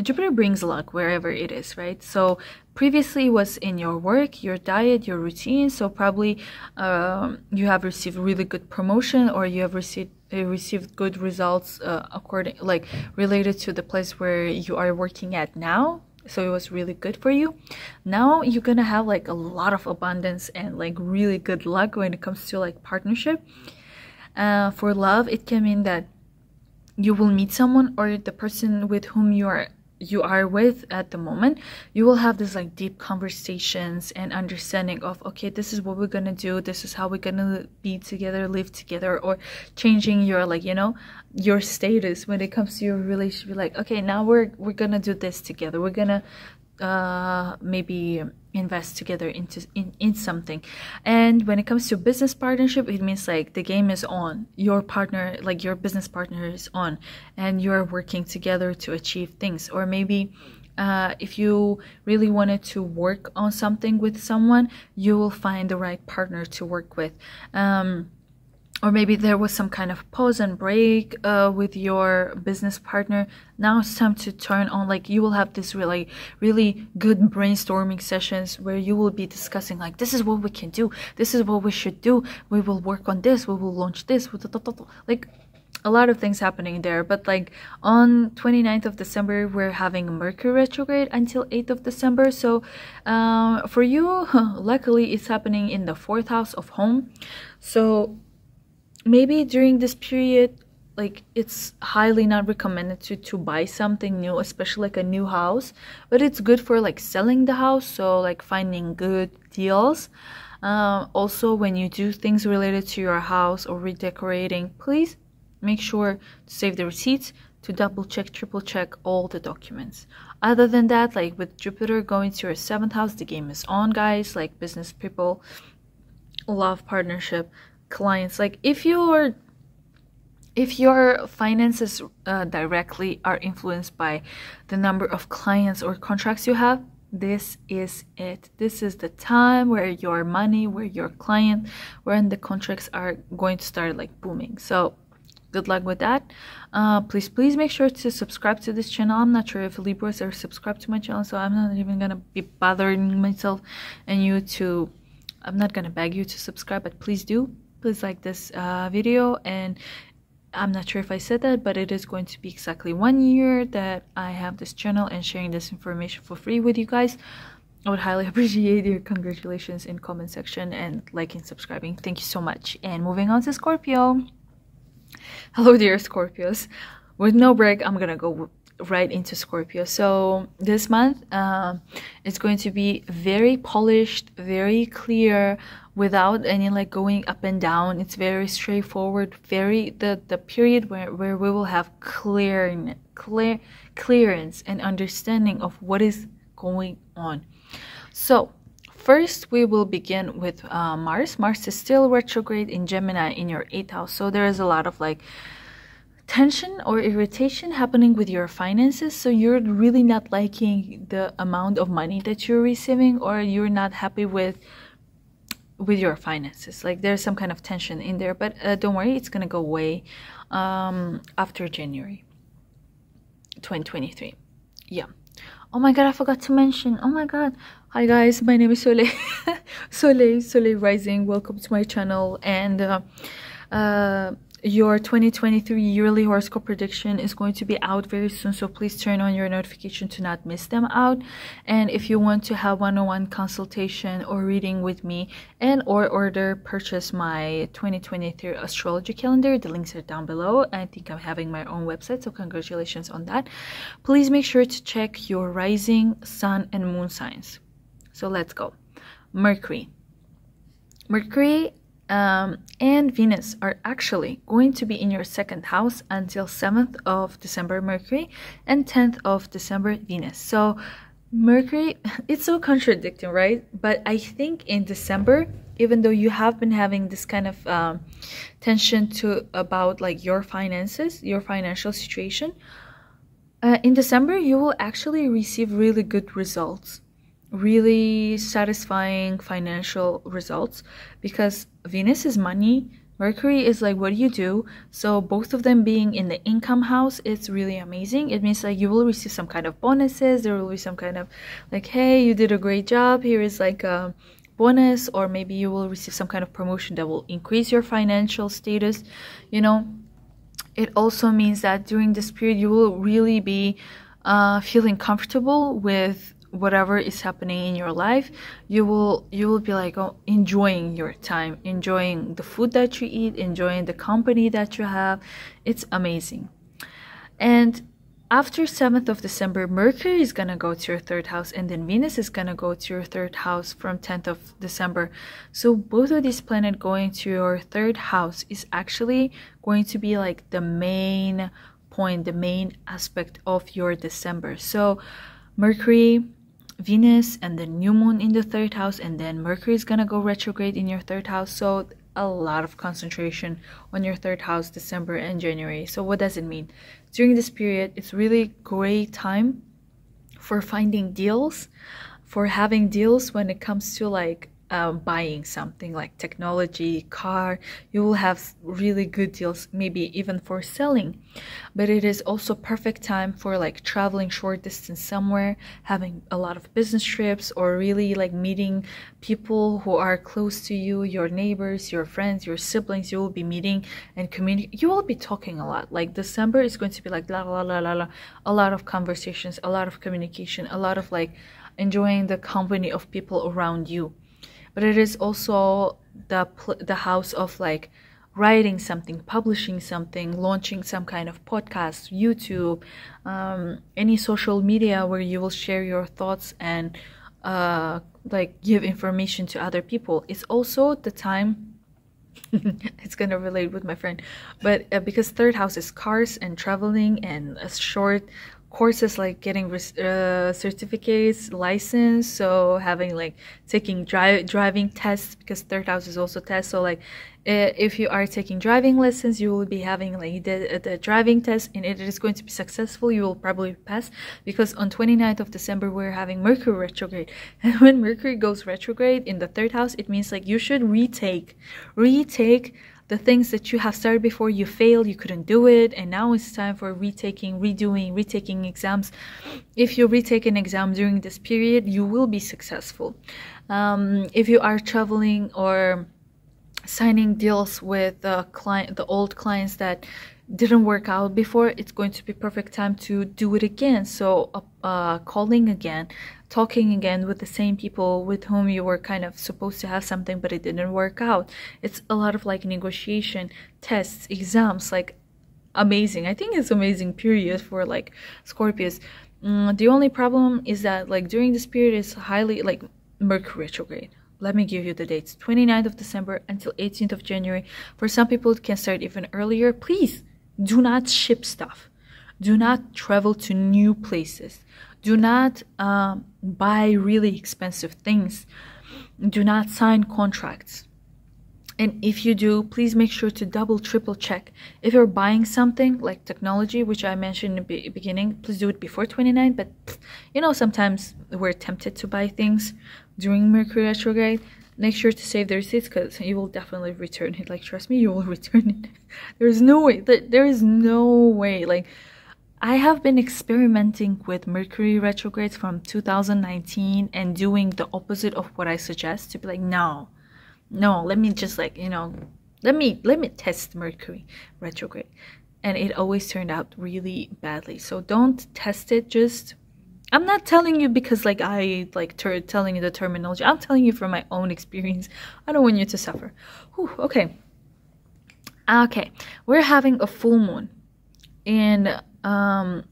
Jupiter brings luck wherever it is, right? So previously it was in your work, your diet, your routine. So probably you have received really good promotion, or you have received good results related to the place where you are working at now. So it was really good for you. Now you're gonna have like a lot of abundance and like really good luck when it comes to like partnership. For love, it can mean that you will meet someone, or the person with whom you are with at the moment, you will have this like deep conversations and understanding of, okay, this is what we're gonna do, this is how we're gonna be together, live together, or changing your like, you know, your status when it comes to your relationship. Like, okay, now we're gonna do this together, we're gonna maybe invest together in something. And when it comes to business partnership, it means like the game is on, your partner, like your business partner is on, and you're working together to achieve things. Or maybe if you really wanted to work on something with someone, you will find the right partner to work with. Or maybe there was some kind of pause and break with your business partner. Now it's time to turn on, like you will have this really good brainstorming sessions where you will be discussing like, this is what we can do, this is what we should do, we will work on this, we will launch this, like a lot of things happening there. But like on 29th of December, we're having Mercury retrograde until 8th of December. So for you, luckily it's happening in the 4th house of home. So maybe during this period, like it's highly not recommended to buy something new, especially like a new house, but it's good for like selling the house, so like finding good deals. Also, when you do things related to your house or redecorating, please make sure to save the receipts, to double check, triple check all the documents. Other than that, like with Jupiter going to your 7th house, the game is on, guys. Like business people, love partnership, clients, like if your finances directly are influenced by the number of clients or contracts you have, this is it. This is the time where your money, where your client, where the contracts are going to start like booming. So good luck with that. Please make sure to subscribe to this channel. I'm not sure if Libras are subscribed to my channel, so I'm not even gonna be bothering myself and you to, I'm not gonna beg you to subscribe, but please do. Please like this video. And I'm not sure if I said that, but it is going to be exactly 1 year that I have this channel and sharing this information for free with you guys. I would highly appreciate your congratulations in comment section and liking, subscribing. Thank you so much. And moving on to Scorpio. Hello dear Scorpios. With no break, I'm gonna go right into Scorpio. So this month it's going to be very polished, very clear, without any like going up and down. It's very straightforward, very the period where we will have clearance and understanding of what is going on. So first we will begin with Mars. Mars is still retrograde in Gemini in your 8th house, so there is a lot of like tension or irritation happening with your finances. So you're really not liking the amount of money that you're receiving, or you're not happy with your finances. Like there's some kind of tension in there, but don't worry, it's gonna go away after January 2023. Yeah. Oh my god, I forgot to mention. Oh my god. Hi guys, my name is Soleil. Soleil Rising. Welcome to my channel. And your 2023 yearly horoscope prediction is going to be out very soon, so please turn on your notification to not miss them out. And if you want to have one-on-one consultation or reading with me, and or purchase my 2023 astrology calendar, the links are down below. I think I'm having my own website, so congratulations on that. Please make sure to check your rising, sun, and moon signs. So let's go. Mercury and Venus are actually going to be in your 2nd house until 7th of December Mercury and 10th of December Venus. So Mercury, it's so contradicting, right? But I think in December, even though you have been having this kind of tension about like your finances, your financial situation, in December you will actually receive really good results, really satisfying financial results, because Venus is money, Mercury is like what you do. So both of them being in the income house, it's really amazing. It means like you will receive some kind of bonuses. There will be some kind of like, hey, you did a great job, here is like a bonus, or maybe you will receive some kind of promotion that will increase your financial status. You know, it also means that during this period you will really be feeling comfortable with whatever is happening in your life. You will be like, oh, enjoying your time, enjoying the food that you eat, enjoying the company that you have. It's amazing. And after 7th of December, Mercury is gonna go to your 3rd house, and then Venus is gonna go to your 3rd house from 10th of December. So both of these planets going to your 3rd house is actually going to be like the main point, the main aspect of your December. So Mercury, Venus, and the new moon in the 3rd house, and then Mercury is gonna go retrograde in your 3rd house. So a lot of concentration on your 3rd house, December and January. So what does it mean? During this period, it's really great time for finding deals, for having deals when it comes to like buying something like technology, car. You will have really good deals, maybe even for selling. But it is also perfect time for like traveling short distance somewhere, having a lot of business trips, or really like meeting people who are close to you, your neighbors, your friends, your siblings. You will be meeting and communicating. You will be talking a lot. Like December is going to be like la la la la la, a lot of conversations, a lot of communication, a lot of like enjoying the company of people around you. But it is also the house of like writing something, publishing something, launching some kind of podcast, YouTube, any social media where you will share your thoughts and like give information to other people. It's also the time it's gonna relate with my friend, but because 3rd house is cars and traveling and a short courses like getting certificates, license, so having like taking driving tests, because 3rd house is also test. So like if you are taking driving lessons, you will be having like the driving test, and it is going to be successful. You will probably pass, because on 29th of December we're having Mercury retrograde, and when Mercury goes retrograde in the 3rd house, it means like you should retake the things that you have started before. You failed, you couldn't do it, and now it's time for retaking exams. If you retake an exam during this period, you will be successful. If you are traveling or signing deals with the old clients that didn't work out before, it's going to be perfect time to do it again. So calling again, talking again with the same people with whom you were kind of supposed to have something but it didn't work out. It's a lot of like negotiation, tests, exams, like amazing. I think it's amazing period for like Scorpios. The only problem is that like during this period is highly like Mercury retrograde. Let me give you the dates: 29th of December until 18th of January. For some people it can start even earlier. Please do not ship stuff, do not travel to new places, do not buy really expensive things. Do not sign contracts. And if you do, please make sure to double, triple check. If you're buying something like technology, which I mentioned in the beginning, please do it before 29. But you know, sometimes we're tempted to buy things during Mercury retrograde. Make sure to save the receipts, because you will definitely return it. Like, trust me, you will return it. There's no way. There is no way. Like, I have been experimenting with Mercury retrogrades from 2019 and doing the opposite of what I suggest, to be like, no, let me just, like, you know, let me test Mercury retrograde. And it always turned out really badly. So don't test it. Just, I'm not telling you because like I like telling you the terminology. I'm telling you from my own experience. I don't want you to suffer. Whew, okay, we're having a full moon in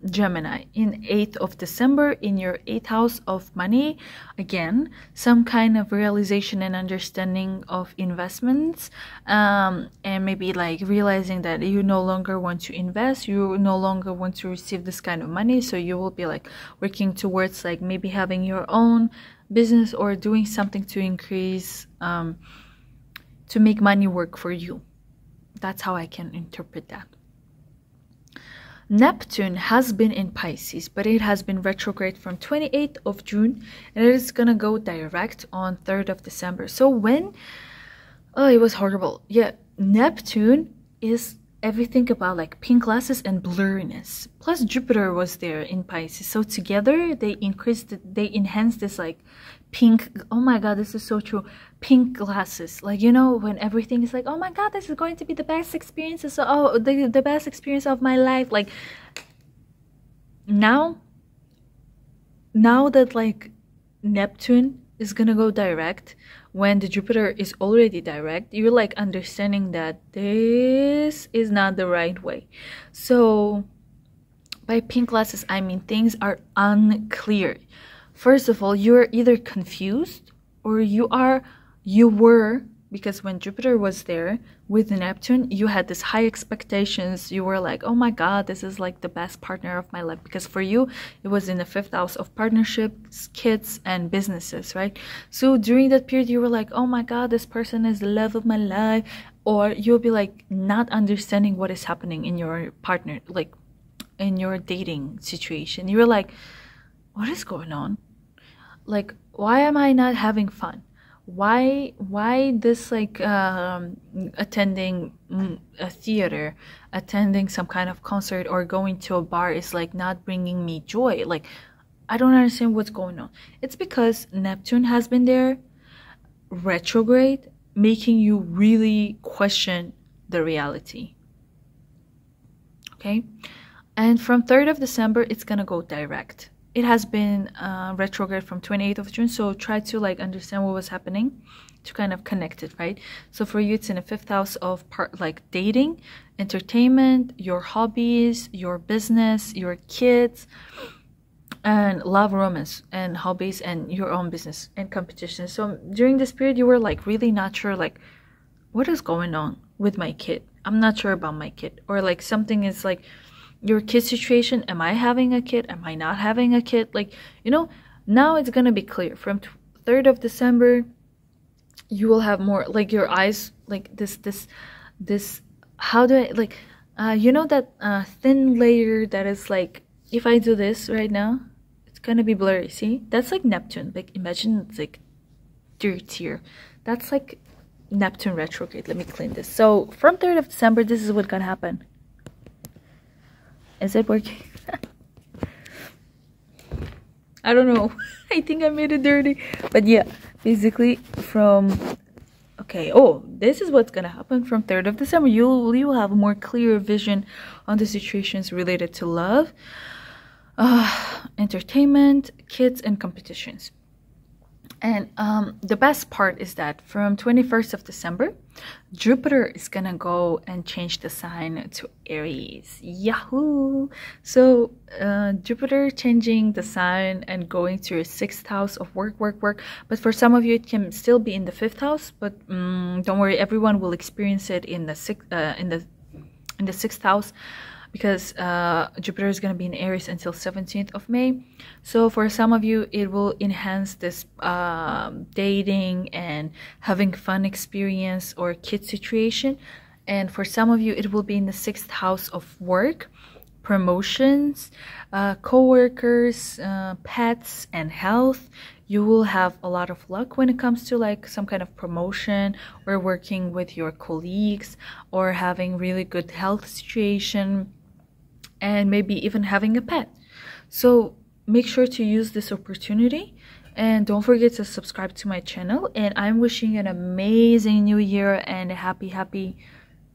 Gemini in 8th of December in your 8th house of money. Again, some kind of realization and understanding of investments, and maybe like realizing that you no longer want to invest, you no longer want to receive this kind of money, so you will be like working towards like maybe having your own business or doing something to increase to make money work for you. That's how I can interpret that. Neptune has been in Pisces, but it has been retrograde from 28th of June, and it is gonna go direct on 3rd of December. So when, oh, it was horrible. Yeah, Neptune is everything about like pink glasses and blurriness. Plus Jupiter was there in Pisces, so together they enhanced this like pink, oh my god, this is so true, pink glasses. Like, you know, when everything is like, oh my god, this is going to be the best experience, so oh, the best experience of my life. Like now that like Neptune is gonna go direct, when the Jupiter is already direct, you're like understanding that this is not the right way. So by pink glasses, I mean things are unclear. First of all, you're either confused or you were, because when Jupiter was there with Neptune, you had this high expectations. You were like, oh my god, this is like the best partner of my life, because for you it was in the 5th house of partnerships, kids and businesses, right? So during that period you were like, oh my god, this person is the love of my life. Or you'll be like not understanding what is happening in your partner, like in your dating situation. You were like, what is going on? Like, why am I not having fun? Why this like attending a theater, attending some kind of concert, or going to a bar is like not bringing me joy? Like, I don't understand what's going on. It's because Neptune has been there retrograde, making you really question the reality. Okay, and from 3rd of December it's gonna go direct. It has been retrograde from 28th of June, so try to like understand what was happening to kind of connect it, right? So for you, it's in the 5th house of like dating, entertainment, your hobbies, your business, your kids, and love, romance, and hobbies, and your own business and competition. So during this period, you were like really not sure, like, what is going on with my kid? I'm not sure about my kid, or like something is like your kid situation. Am I having a kid? Am I not having a kid? Like, you know, now it's gonna be clear. From 3rd of December, you will have more like your eyes, like this how do I, like, you know that thin layer that is like, if I do this right now, it's gonna be blurry. See, that's like Neptune. Like, imagine it's like dirt here. That's like Neptune retrograde. Let me clean this. So from 3rd of December, this is what's gonna happen. Is it working? I don't know. I think I made it dirty. But yeah, basically from, okay, oh, this is what's gonna happen from 3rd of December. You will have a more clear vision on the situations related to love, entertainment, kids, and competitions. And the best part is that from 21st of December, Jupiter is gonna go and change the sign to Aries. Yahoo! So Jupiter changing the sign and going to your 6th house of work. But for some of you, it can still be in the 5th house. But don't worry, everyone will experience it in the 6th house, because Jupiter is going to be in Aries until 17th of May. So for some of you, it will enhance this dating and having fun experience or kid situation. And for some of you, it will be in the 6th house of work, promotions, co-workers, pets, and health. You will have a lot of luck when it comes to like some kind of promotion or working with your colleagues or having really good health situation and maybe even having a pet. So make sure to use this opportunity and don't forget to subscribe to my channel. And I'm wishing an amazing new year and a happy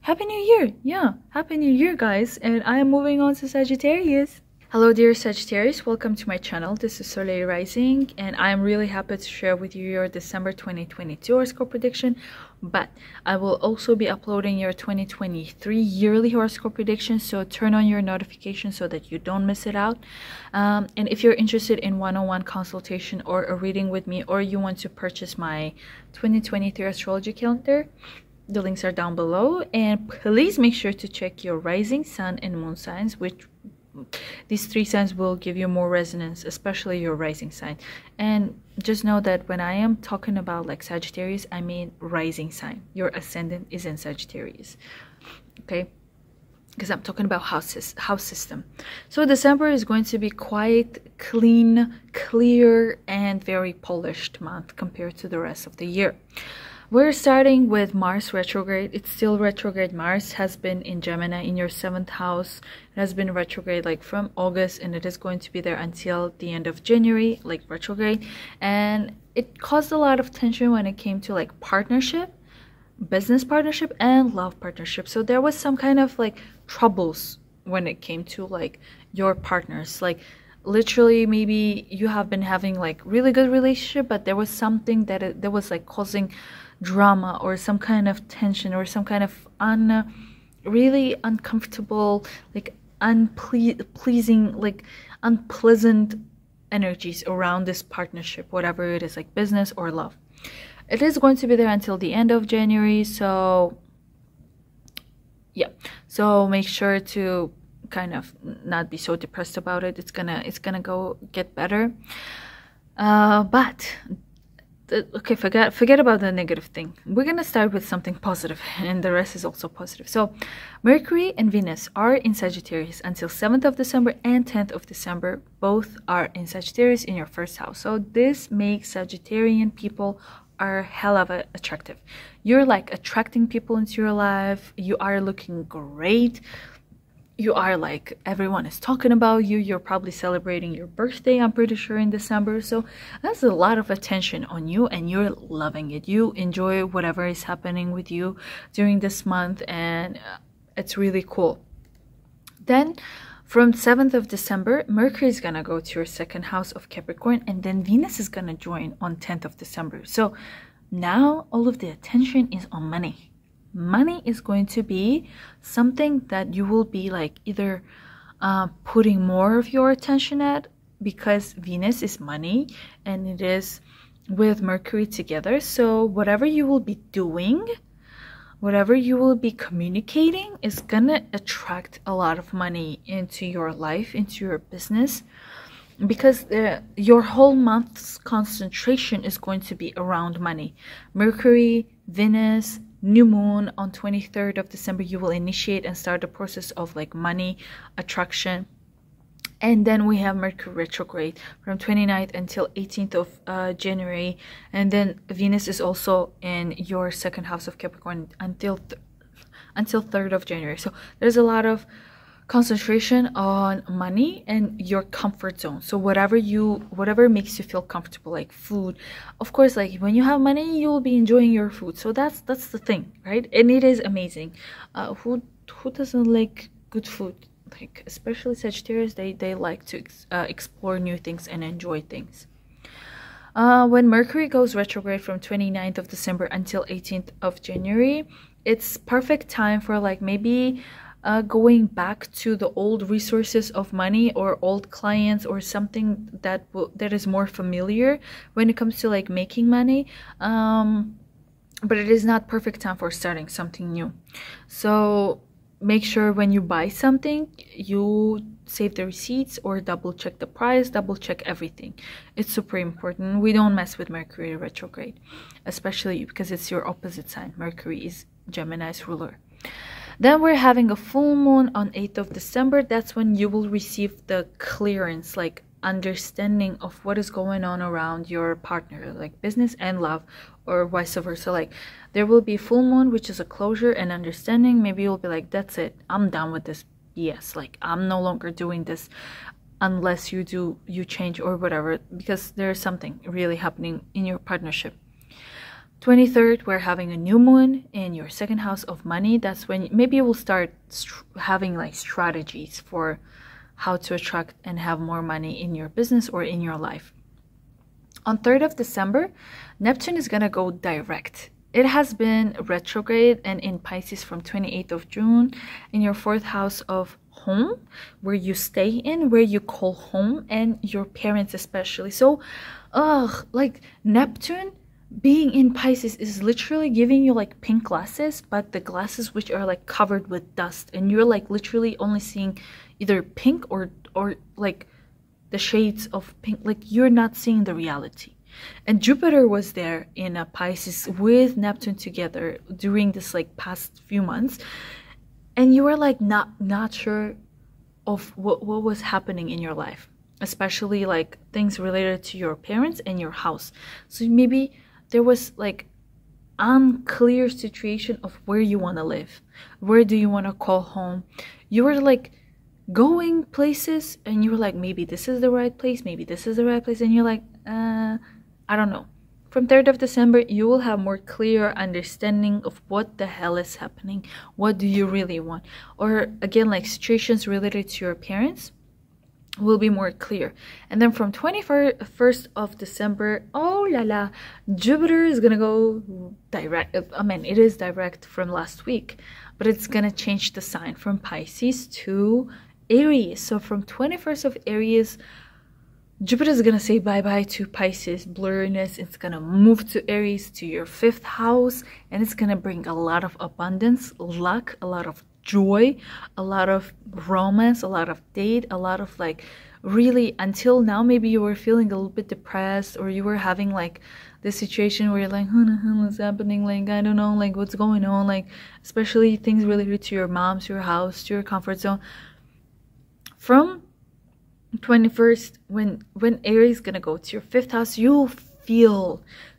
new year. Yeah, happy new year, guys. And I am moving on to Sagittarius. Hello dear Sagittarius, welcome to my channel. This is Soleil Rising, and I am really happy to share with you your December 2022 horoscope prediction, but I will also be uploading your 2023 yearly horoscope prediction, so turn on your notifications so that you don't miss it out. And if you're interested in one-on-one consultation or a reading with me, or you want to purchase my 2023 astrology calendar, the links are down below. And please make sure to check your rising, sun, and moon signs, which these 3 signs will give you more resonance, especially your rising sign. And just know that when I am talking about like Sagittarius, I mean rising sign. Your ascendant is in Sagittarius, okay? Because I'm talking about house system. So December is going to be quite clean, clear, and very polished month compared to the rest of the year. We're starting with Mars retrograde. It's still retrograde. Mars has been in Gemini in your 7th house. It has been retrograde like from August, and it is going to be there until the end of January, like retrograde. And it caused a lot of tension when it came to like partnership, business partnership, and love partnership. So there was some kind of like troubles when it came to like your partners. Like literally maybe you have been having like really good relationship, but there was something that was like causing drama or some kind of tension or some kind of really uncomfortable, like unpleasing, like unpleasant energies around this partnership, whatever it is, like business or love. It is going to be there until the end of January, so yeah, so make sure to kind of not be so depressed about it. It's gonna go get better, but okay, forget about the negative thing. We're gonna start with something positive, and the rest is also positive. So Mercury and Venus are in Sagittarius until 7th of December and 10th of December. Both are in Sagittarius in your 1st house. So this makes Sagittarian people are hella attractive. You're like attracting people into your life. You are looking great. You are like, everyone is talking about you. You're probably celebrating your birthday, I'm pretty sure, in December. So that's a lot of attention on you, and you're loving it. You enjoy whatever is happening with you during this month, and it's really cool. Then from 7th of December, Mercury is gonna go to your 2nd house of Capricorn, and then Venus is gonna join on 10th of December. So now all of the attention is on money. Money is going to be something that you will be like either putting more of your attention at, because Venus is money and it is with Mercury together. So whatever you will be doing, whatever you will be communicating is gonna attract a lot of money into your life, into your business, because your whole month's concentration is going to be around money. Mercury, Venus, new moon on 23rd of December, you will initiate and start the process of like money attraction. And then we have Mercury retrograde from 29th until 18th of January. And then Venus is also in your 2nd house of Capricorn until 3rd of January. So there's a lot of concentration on money and your comfort zone. So whatever makes you feel comfortable, like food, of course, like when you have money, you will be enjoying your food. So that's the thing, right? And it is amazing. Who doesn't like good food? Like especially Sagittarius, they like to explore new things and enjoy things. When Mercury goes retrograde from 29th of December until 18th of January, it's perfect time for like maybe going back to the old resources of money or old clients or something that is more familiar when it comes to like making money, but it is not perfect time for starting something new. So make sure when you buy something, you save the receipts or double check the price, double check everything. It's super important. We don't mess with Mercury retrograde, especially because it's your opposite sign. Mercury is Gemini's ruler. Then we're having a full moon on 8th of December. That's when you will receive the clearance, like understanding of what is going on around your partner, like business and love, or vice versa. Like there will be full moon, which is a closure and understanding. Maybe you'll be like, that's it, I'm done with this BS, like I'm no longer doing this unless you change or whatever, because there's something really happening in your partnership. 23rd, we're having a new moon in your second house of money. That's when maybe you will start having like strategies for how to attract and have more money in your business or in your life. On 3rd of December, Neptune is going to go direct. It has been retrograde and in Pisces from 28th of June in your 4th house of home, where you stay in, where you call home, and your parents especially. So, like Neptune being in Pisces is literally giving you like pink glasses, but the glasses which are like covered with dust, and you're like literally only seeing either pink or like the shades of pink, like you're not seeing the reality. And Jupiter was there in a Pisces with Neptune together during this like past few months, and you were like not sure of what was happening in your life, especially like things related to your parents and your house. So maybe there was like unclear situation of where you want to live, where do you want to call home. You were like going places and you were like, maybe this is the right place, maybe this is the right place, and you're like, I don't know. From 3rd of December, you will have more clear understanding of what the hell is happening. What do you really want? Or again, like situations related to your parents will be more clear. And then from 21st of December, oh la la, Jupiter is gonna go direct. I mean, it is direct from last week, but it's gonna change the sign from Pisces to Aries. So from 21st of Aries, Jupiter is gonna say bye-bye to Pisces blurriness. It's gonna move to Aries, to your 5th house, and it's gonna bring a lot of abundance, luck, a lot of joy, a lot of romance, a lot of date, a lot of like really, until now maybe you were feeling a little bit depressed, or you were having like this situation where you're like, what the hell is happening, like I don't know, like what's going on, like especially things related to your mom, to your house, to your comfort zone. From 21st, when Aries is gonna go to your 5th house, you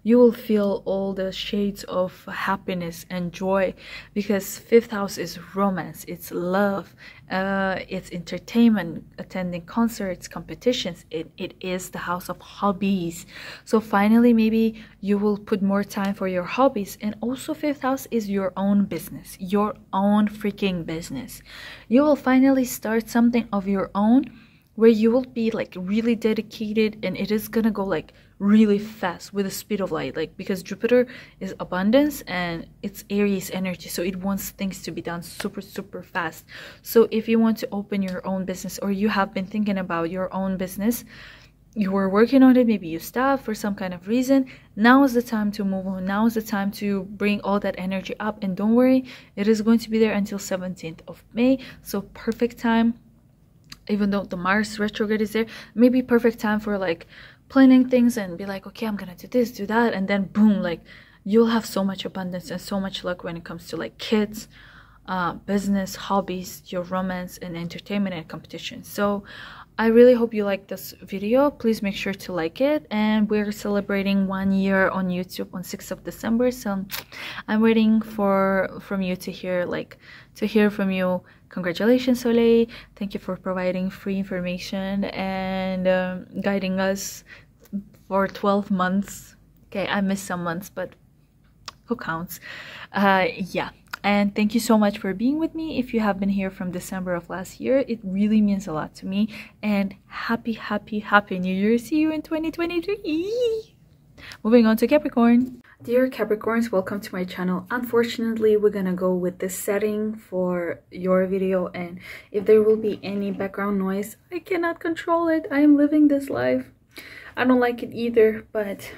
will feel all the shades of happiness and joy, because 5th house is romance, it's love, it's entertainment, attending concerts, competitions. It is the house of hobbies. So finally maybe you will put more time for your hobbies. And also 5th house is your own business, your own freaking business. You will finally start something of your own, where you will be like really dedicated, and it is gonna go like really fast with the speed of light, like because Jupiter is abundance and it's Aries energy, so it wants things to be done super fast. So if you want to open your own business, or you have been thinking about your own business, you were working on it, maybe you stopped for some kind of reason, now is the time to move on. Now is the time to bring all that energy up. And don't worry, it is going to be there until 17th of May, so perfect time. Even though the Mars retrograde is there, maybe perfect time for like planning things and be like, okay, I'm gonna do this, do that, and then boom, like you'll have so much abundance and so much luck when it comes to like kids, business, hobbies, your romance, and entertainment and competition. So I really hope you like this video. Please make sure to like it. And we're celebrating 1 year on YouTube on 6th of December, so I'm waiting from you to hear from you. Congratulations, Soleil. Thank you for providing free information and guiding us for 12 months. Okay, I missed some months, but who counts? Yeah. And thank you so much for being with me. If you have been here from December of last year, it really means a lot to me. And happy New Year. See you in 2023. Moving on to Capricorn. Dear Capricorns, welcome to my channel. Unfortunately, we're gonna go with this setting for your video, and if there will be any background noise, I cannot control it. I am living this life. I don't like it either, but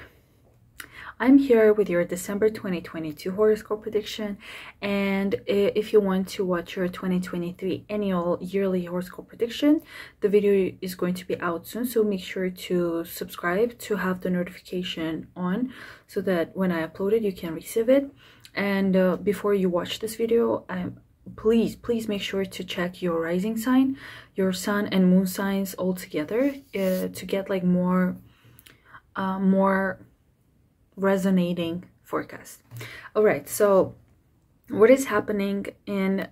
I'm here with your December 2022 horoscope prediction, and if you want to watch your 2023 annual yearly horoscope prediction, the video is going to be out soon, so make sure to subscribe to have the notification on so that when I upload it you can receive it. And before you watch this video, please make sure to check your rising sign, your sun and moon signs all together to get like more resonating forecast. All right, so what is happening in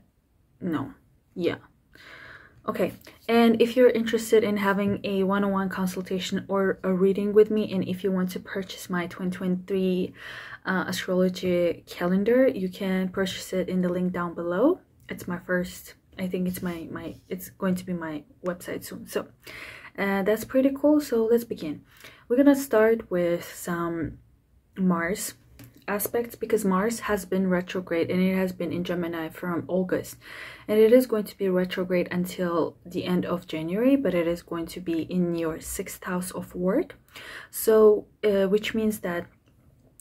okay, and if you're interested in having a one-on-one consultation or a reading with me, and if you want to purchase my 2023 astrology calendar, you can purchase it in the link down below. It's my first, I think it's it's going to be my website soon. So that's pretty cool. So let's begin. We're gonna start with some Mars aspects, because Mars has been retrograde and it has been in Gemini from August, and it is going to be retrograde until the end of January, but it is going to be in your 6th house of work. So which means that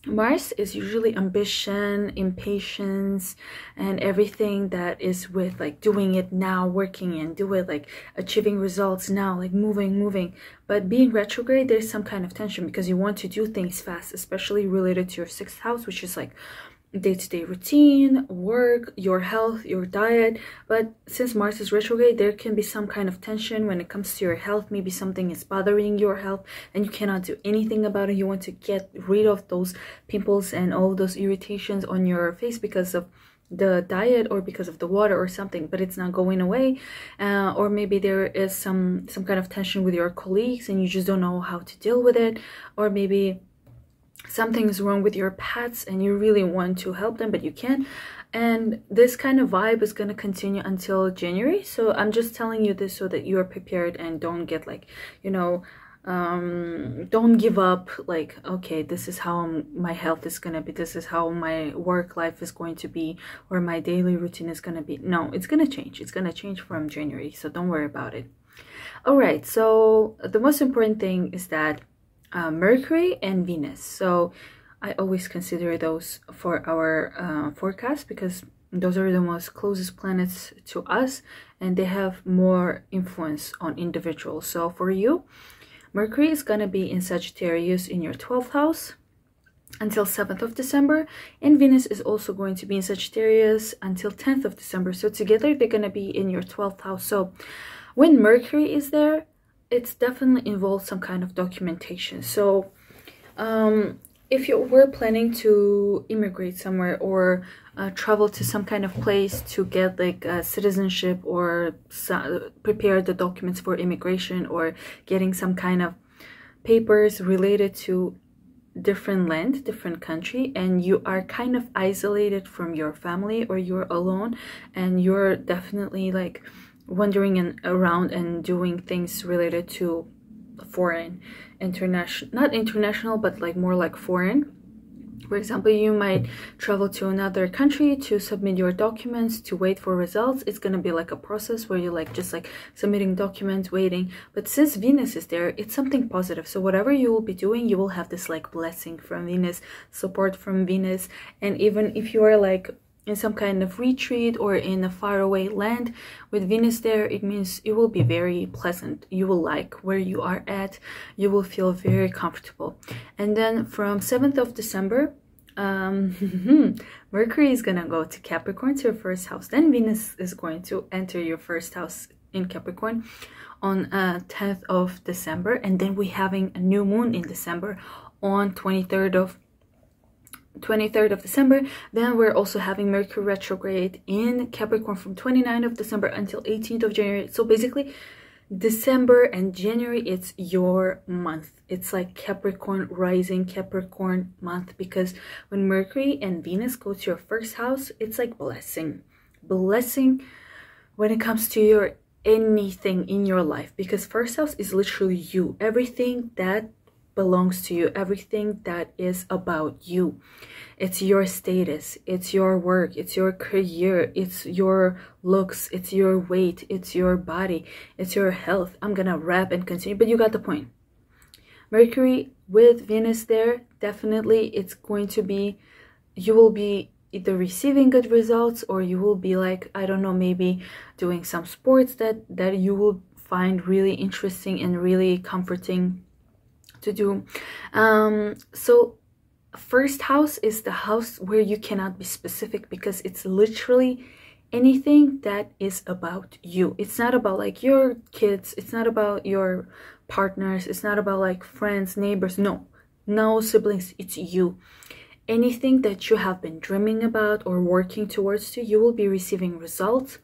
Mars is usually ambition, impatience, and everything that is with like doing it now, working and do it, like achieving results now, like moving. But being retrograde, there's some kind of tension because you want to do things fast, especially related to your 6th house, which is like day-to-day routine, work, your health, your diet. But since Mars is retrograde, there can be some kind of tension when it comes to your health. Maybe something is bothering your health and you cannot do anything about it. You want to get rid of those pimples and all those irritations on your face because of the diet or because of the water or something, but it's not going away. Or maybe there is some kind of tension with your colleagues and you just don't know how to deal with it. Or maybe something is wrong with your pets and you really want to help them but you can't. And this kind of vibe is going to continue until January. So I'm just telling you this so that you're prepared and don't get like, you know, don't give up like, okay, this is how my health is going to be, this is how my work life is going to be, or my daily routine is going to be. No, it's going to change. It's going to change from January, so don't worry about it. All right, so the most important thing is that Mercury and Venus. So I always consider those for our forecast because those are the most closest planets to us and they have more influence on individuals. So for you, Mercury is going to be in Sagittarius in your 12th house until 7th of December, and Venus is also going to be in Sagittarius until 10th of December. So together they're going to be in your 12th house. So when Mercury is there, it's definitely involves some kind of documentation. So if you were planning to immigrate somewhere or travel to some kind of place to get like citizenship or prepare the documents for immigration or getting some kind of papers related to different land, different country, and you are kind of isolated from your family or you're alone and you're definitely like wandering around and doing things related to foreign, not international, but like more like foreign. For example, you might travel to another country to submit your documents, to wait for results. It's going to be like a process where you're like just like submitting documents, waiting. But since Venus is there, it's something positive. So whatever you will be doing, you will have this like blessing from Venus, support from Venus. And even if you are like in some kind of retreat or in a faraway land with Venus there, it means it will be very pleasant. You will like where you are at. You will feel very comfortable. And then from 7th of December, Mercury is gonna go to Capricorn, to your 1st house. Then Venus is going to enter your 1st house in Capricorn on 10th of December. And then we're having a new moon in December on 23rd of December. Then we're also having Mercury retrograde in Capricorn from 29th of December until 18th of January. So basically December and January, it's your month. It's like Capricorn rising, Capricorn month, because when Mercury and Venus go to your 1st house, it's like blessing when it comes to your anything in your life, because 1st house is literally you, everything that belongs to you, everything that is about you. It's your status, it's your work, it's your career, it's your looks, it's your weight, it's your body, it's your health. I'm gonna wrap and continue, but you got the point. Mercury with Venus there, definitely it's going to be, you will be either receiving good results, or you will be like, I don't know, maybe doing some sports that you will find really interesting and really comforting to do. So first house is the house where you cannot be specific, because it's literally anything that is about you. It's not about like your kids, it's not about your partners, it's not about like friends, neighbors, no siblings, it's you. Anything that you have been dreaming about or working towards to, you will be receiving results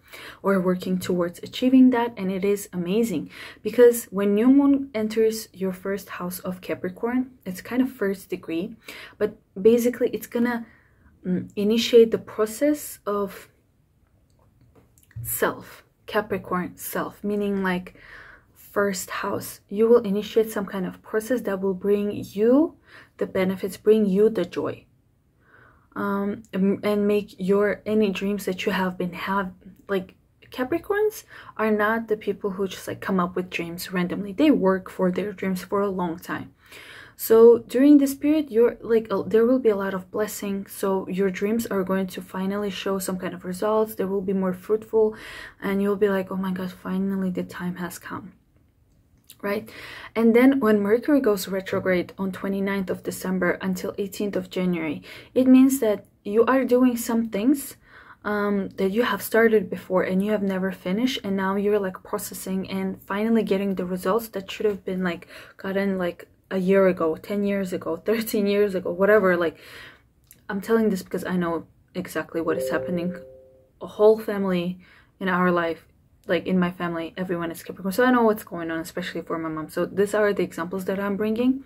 or working towards achieving that. And it is amazing, because when new moon enters your first house of Capricorn, it's kind of first degree, but basically it's gonna initiate the process of self, Capricorn self, meaning like first house. You will initiate some kind of process that will bring you the benefits, bring you the joy, and make your any dreams that you have been like Capricorns are not the people who just like come up with dreams randomly. They work for their dreams for a long time. So during this period, you're like there will be a lot of blessing, so your dreams are going to finally show some kind of results. They will be more fruitful, and you'll be like, oh my god, finally the time has come, right? And then when Mercury goes retrograde on 29th of December until 18th of January, it means that you are doing some things that you have started before and you have never finished, and now you're like processing and finally getting the results that should have been like gotten like a year ago, 10 years ago, 13 years ago, whatever. Like, I'm telling this because I know exactly what is happening. A whole family in our life, like in my family, everyone is Capricorn, so I know what's going on, especially for my mom. So these are the examples that I'm bringing.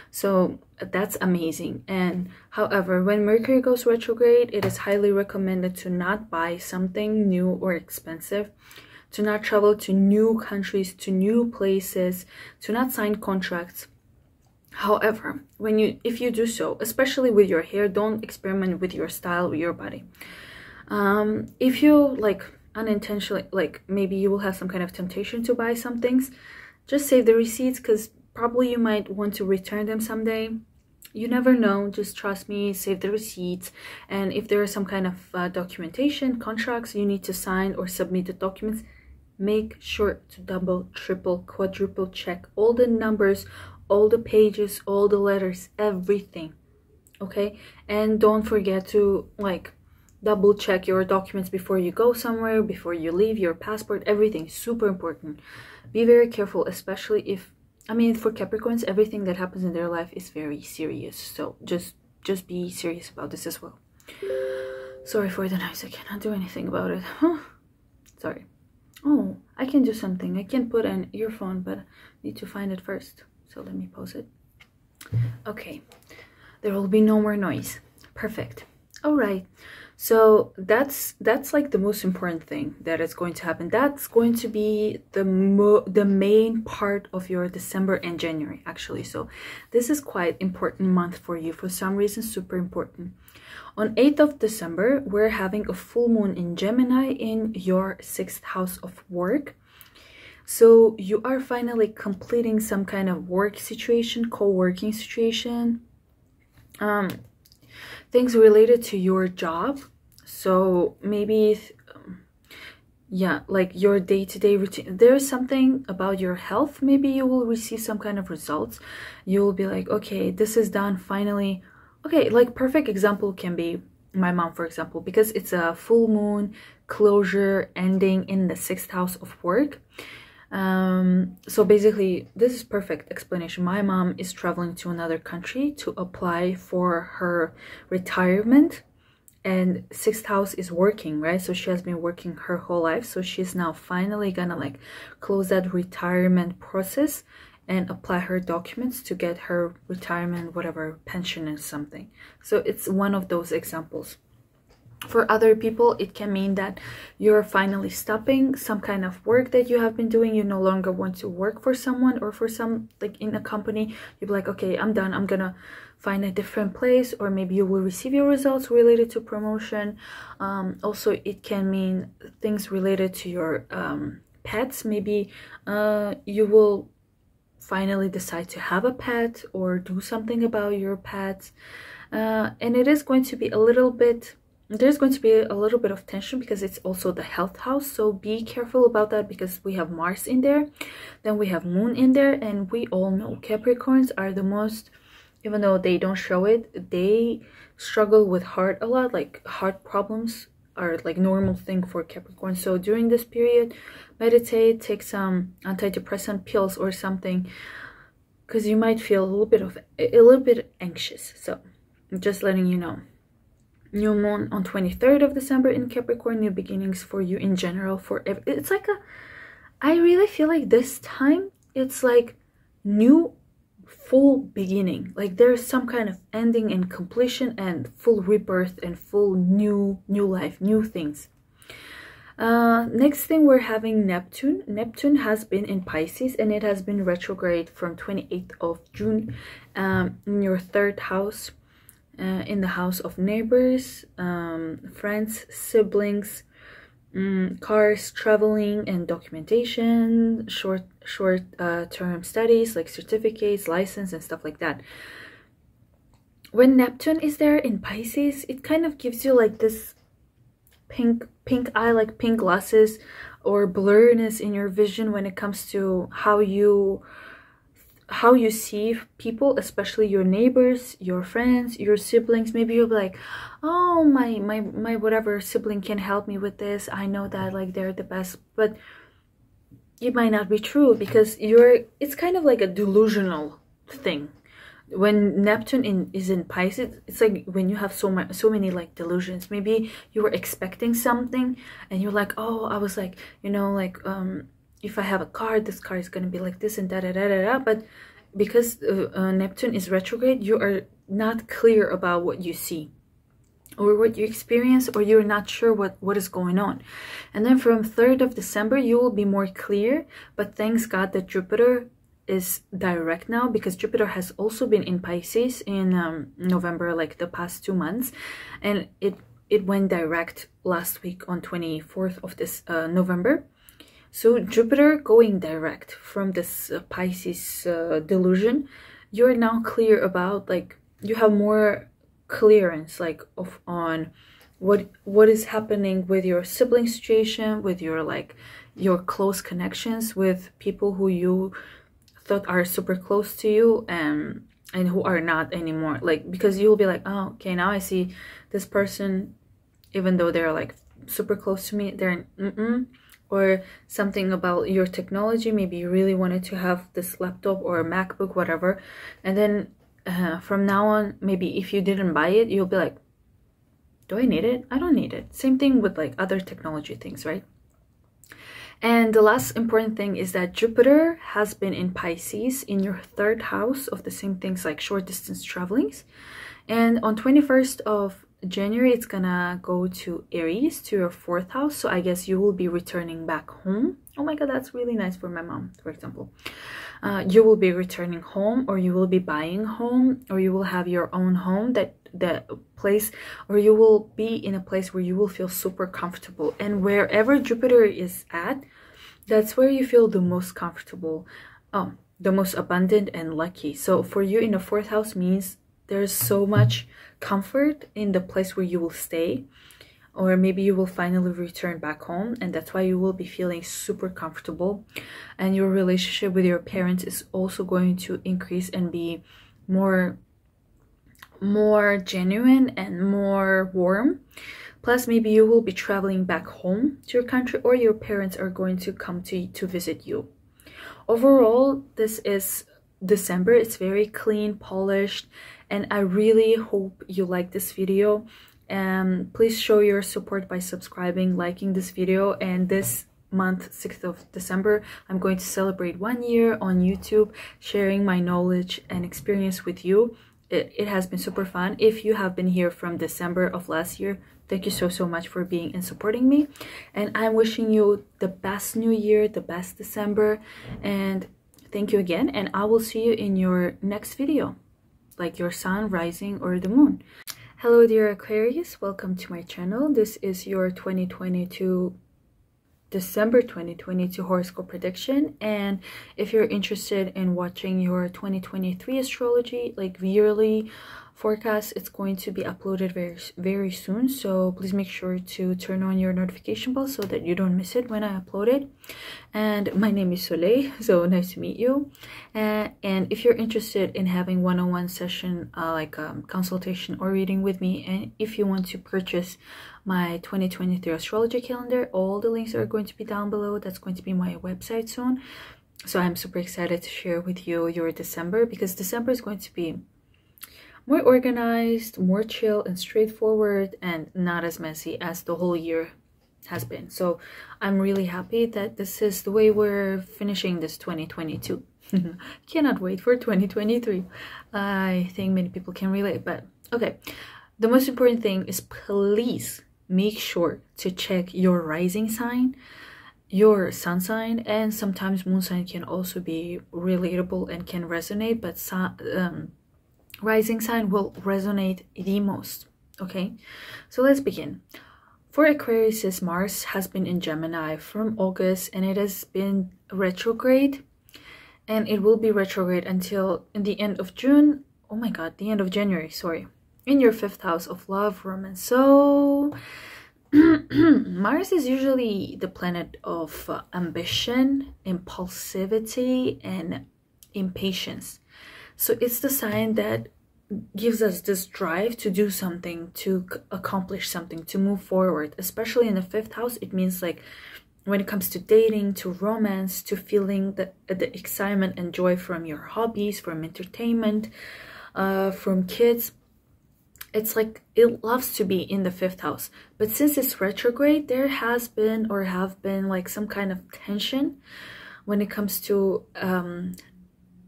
So that's amazing. And however, when Mercury goes retrograde, it is highly recommended to not buy something new or expensive, to not travel to new countries, to new places, to not sign contracts. However, if you do so, especially with your hair, don't experiment with your style, with your body. If you like unintentionally, like maybe you will have some kind of temptation to buy some things, just save the receipts, because probably you might want to return them someday. You never know. Just trust me, save the receipts. And if there is some kind of documentation, contracts you need to sign or submit the documents, make sure to double, triple, quadruple check all the numbers, all the pages, all the letters, everything, okay? And don't forget to like double check your documents before you go somewhere, before you leave, your passport, everything, super important. Be very careful, especially if, I mean, for Capricorns, everything that happens in their life is very serious, so just be serious about this as well. Sorry for the noise, I cannot do anything about it. Sorry. Oh, I can do something. I can put an earphone, but I need to find it first. So let me pause it. Okay, there will be no more noise. Perfect. All right, so that's like the most important thing that is going to happen. That's going to be the main part of your December and January, actually. So this is quite important month for you, for some reason super important. On 8th of December, we're having a full moon in Gemini in your 6th house of work. So you are finally completing some kind of work situation, co-working situation, things related to your job. So maybe, yeah, like your day-to-day routine. There's something about your health. Maybe you will receive some kind of results. You will be like, okay, this is done finally. Okay, like perfect example can be my mom, for example, because it's a full moon closure ending in the 6th house of work. So basically this is perfect explanation. My mom is traveling to another country to apply for her retirement, and 6th house is working, right? So she has been working her whole life, so she's now finally gonna like close that retirement process and apply her documents to get her retirement, whatever, pension or something. So it's one of those examples. For other people, it can mean that you're finally stopping some kind of work that you have been doing. You no longer want to work for someone or for some, like in a company. You're like, okay, I'm done. I'm gonna find a different place, or maybe you will receive your results related to promotion. Also, it can mean things related to your pets. Maybe you will finally decide to have a pet or do something about your pets. And it is going to be a little bit, there's going to be a little bit of tension because it's also the health house, so be careful about that because we have Mars in there, then we have Moon in there, and we all know Capricorns are the most, even though they don't show it, they struggle with heart a lot. Like heart problems are like normal thing for Capricorn. So during this period, meditate, take some antidepressant pills or something, because you might feel a little bit anxious. So just letting you know. New moon on 23rd of December in Capricorn, new beginnings for you in general. It's like I really feel like this time it's like new full beginning, like there's some kind of ending and completion and full rebirth and full new life, new things. Next thing, we're having Neptune has been in Pisces, and it has been retrograde from 28th of June in your 3rd house, in the house of neighbors, friends, siblings, cars, traveling, and documentation, short term studies like certificates, license, and stuff like that. When Neptune is there in Pisces, it kind of gives you like this pink eye, like pink glasses or blurriness in your vision when it comes to how you see people, especially your neighbors, your friends, your siblings. Maybe you'll be like, oh, my whatever sibling can help me with this, I know that like they're the best, but it might not be true because it's kind of like a delusional thing. When Neptune is in Pisces, it's like when you have so many like delusions. Maybe you were expecting something and you're like, oh, I was like, you know, like if I have a car, this car is gonna be like this and da da da da da. But because Neptune is retrograde, you are not clear about what you see or what you experience, or you're not sure what is going on. And then from 3rd of December, you will be more clear. But thanks God that Jupiter is direct now, because Jupiter has also been in Pisces in November, like the past 2 months, and it went direct last week on 24th of this November. So Jupiter going direct from this Pisces delusion, you're now clear about, like, you have more clearance like on what is happening with your sibling situation, with your close connections, with people who you thought are super close to you and who are not anymore. Like, because you'll be like, oh, okay, now I see this person, even though they're like super close to me, they're or something about your technology. Maybe you really wanted to have this laptop or a MacBook, whatever, and then from now on, maybe if you didn't buy it, you'll be like, do I need it? I don't need it. Same thing with like other technology things, right? And the last important thing is that Jupiter has been in Pisces in your 3rd house of the same things like short distance travelings. And on 21st of January, it's gonna go to Aries, to your 4th house. So I guess you will be returning back home. Oh my God, that's really nice for my mom, for example. You will be returning home, or you will be buying home, or you will have your own home, that place, or you will be in a place where you will feel super comfortable. And wherever Jupiter is at, that's where you feel the most comfortable, the most abundant and lucky. So for you in the 4th house means there's so much comfort in the place where you will stay, or maybe you will finally return back home, and that's why you will be feeling super comfortable. And your relationship with your parents is also going to increase and be more genuine and more warm. Plus, maybe you will be traveling back home to your country, or your parents are going to come to visit you. Overall, this is December. It's very clean, polished, and I really hope you like this video. Please show your support by subscribing, liking this video. And this month, 6th of December, I'm going to celebrate 1 year on YouTube, sharing my knowledge and experience with you. It has been super fun. If you have been here from December of last year, thank you so much for being and supporting me. And I'm wishing you the best new year, the best December, and thank you again. And I will see you in your next video, like your sun, rising, or the moon. Hello dear Aquarius, welcome to my channel. This is your 2022 December 2022 horoscope prediction. And if you're interested in watching your 2023 astrology, like yearly forecast, it's going to be uploaded very soon, so please make sure to turn on your notification bell so that you don't miss it when I upload it. And my name is Soleil, so nice to meet you. And if you're interested in having one-on-one session, like consultation or reading with me, and if you want to purchase my 2023 astrology calendar, all the links are going to be down below. That's going to be my website soon. So I'm super excited to share with you your December, because December is going to be more organized, more chill and straightforward, and not as messy as the whole year has been. So I'm really happy that this is the way we're finishing this 2022. Cannot wait for 2023. I think many people can relate, but okay. The most important thing is, please make sure to check your rising sign, your sun sign, and sometimes moon sign can also be relatable and can resonate, but rising sign will resonate the most. Okay, so let's begin. For Aquarius, Mars has been in Gemini from August, and it has been retrograde, and it will be retrograde until the end of June. Oh my god, the end of January, sorry, in your 5th house of love, romance. So Mars is usually the planet of ambition, impulsivity, and impatience. So it's the sign that gives us this drive to do something, to accomplish something, to move forward. Especially in the 5th house, it means like when it comes to dating, to romance, to feeling the excitement and joy from your hobbies, from entertainment, from kids. It's like it loves to be in the 5th house. But since it's retrograde, there has been or have been like some kind of tension when it comes to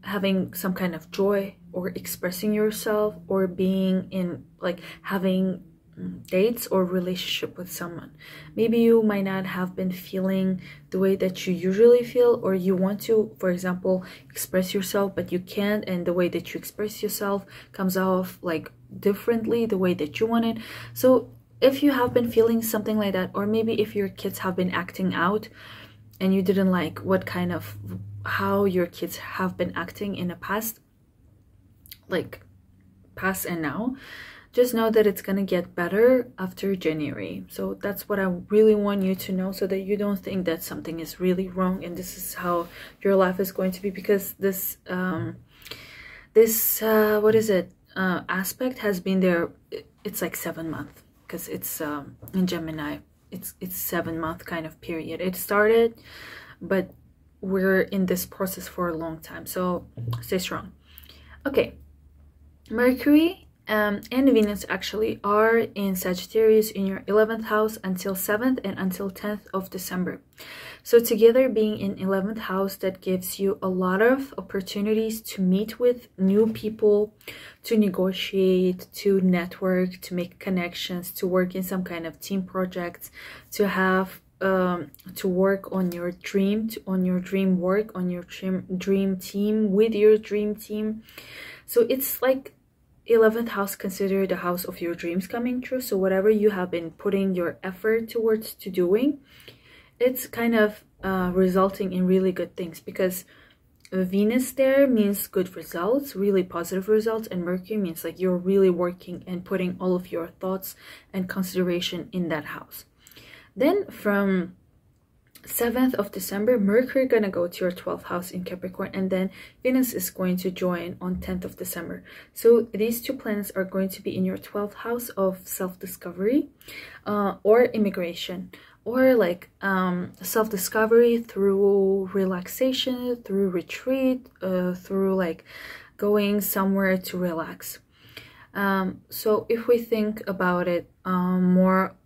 having some kind of joy or expressing yourself, or being in like having dates or relationship with someone. Maybe you might not have been feeling the way that you usually feel, or you want to, for example, express yourself but you can't, and the way that you express yourself comes off like differently the way that you want it. So if you have been feeling something like that, or maybe if your kids have been acting out and you didn't like how your kids have been acting in the past, like past and now, just know that it's gonna get better after January. So that's what I really want you to know, so that you don't think that something is really wrong and this is how your life is going to be, because this what is it, aspect has been there. It's like 7 months, because it's in Gemini, it's 7 month kind of period. It started, but we're in this process for a long time, so stay strong. Okay, Mercury and Venus actually are in Sagittarius in your 11th house until 7th and until 10th of December. So together being in 11th house, that gives you a lot of opportunities to meet with new people, to negotiate, to network, to make connections, to work in some kind of team projects, to have to work on your dream, work on your dream team, with your dream team. So it's like 11th house considered the house of your dreams coming true. So whatever you have been putting your effort towards to doing, it's kind of resulting in really good things, because Venus there means good results, really positive results, and Mercury means like you're really working and putting all of your thoughts and consideration in that house. Then from 7th of December, Mercury gonna go to your 12th house in Capricorn, and then Venus is going to join on 10th of December. So these two planets are going to be in your 12th house of self-discovery, or immigration, or like self-discovery through relaxation, through retreat, through like going somewhere to relax. So if we think about it more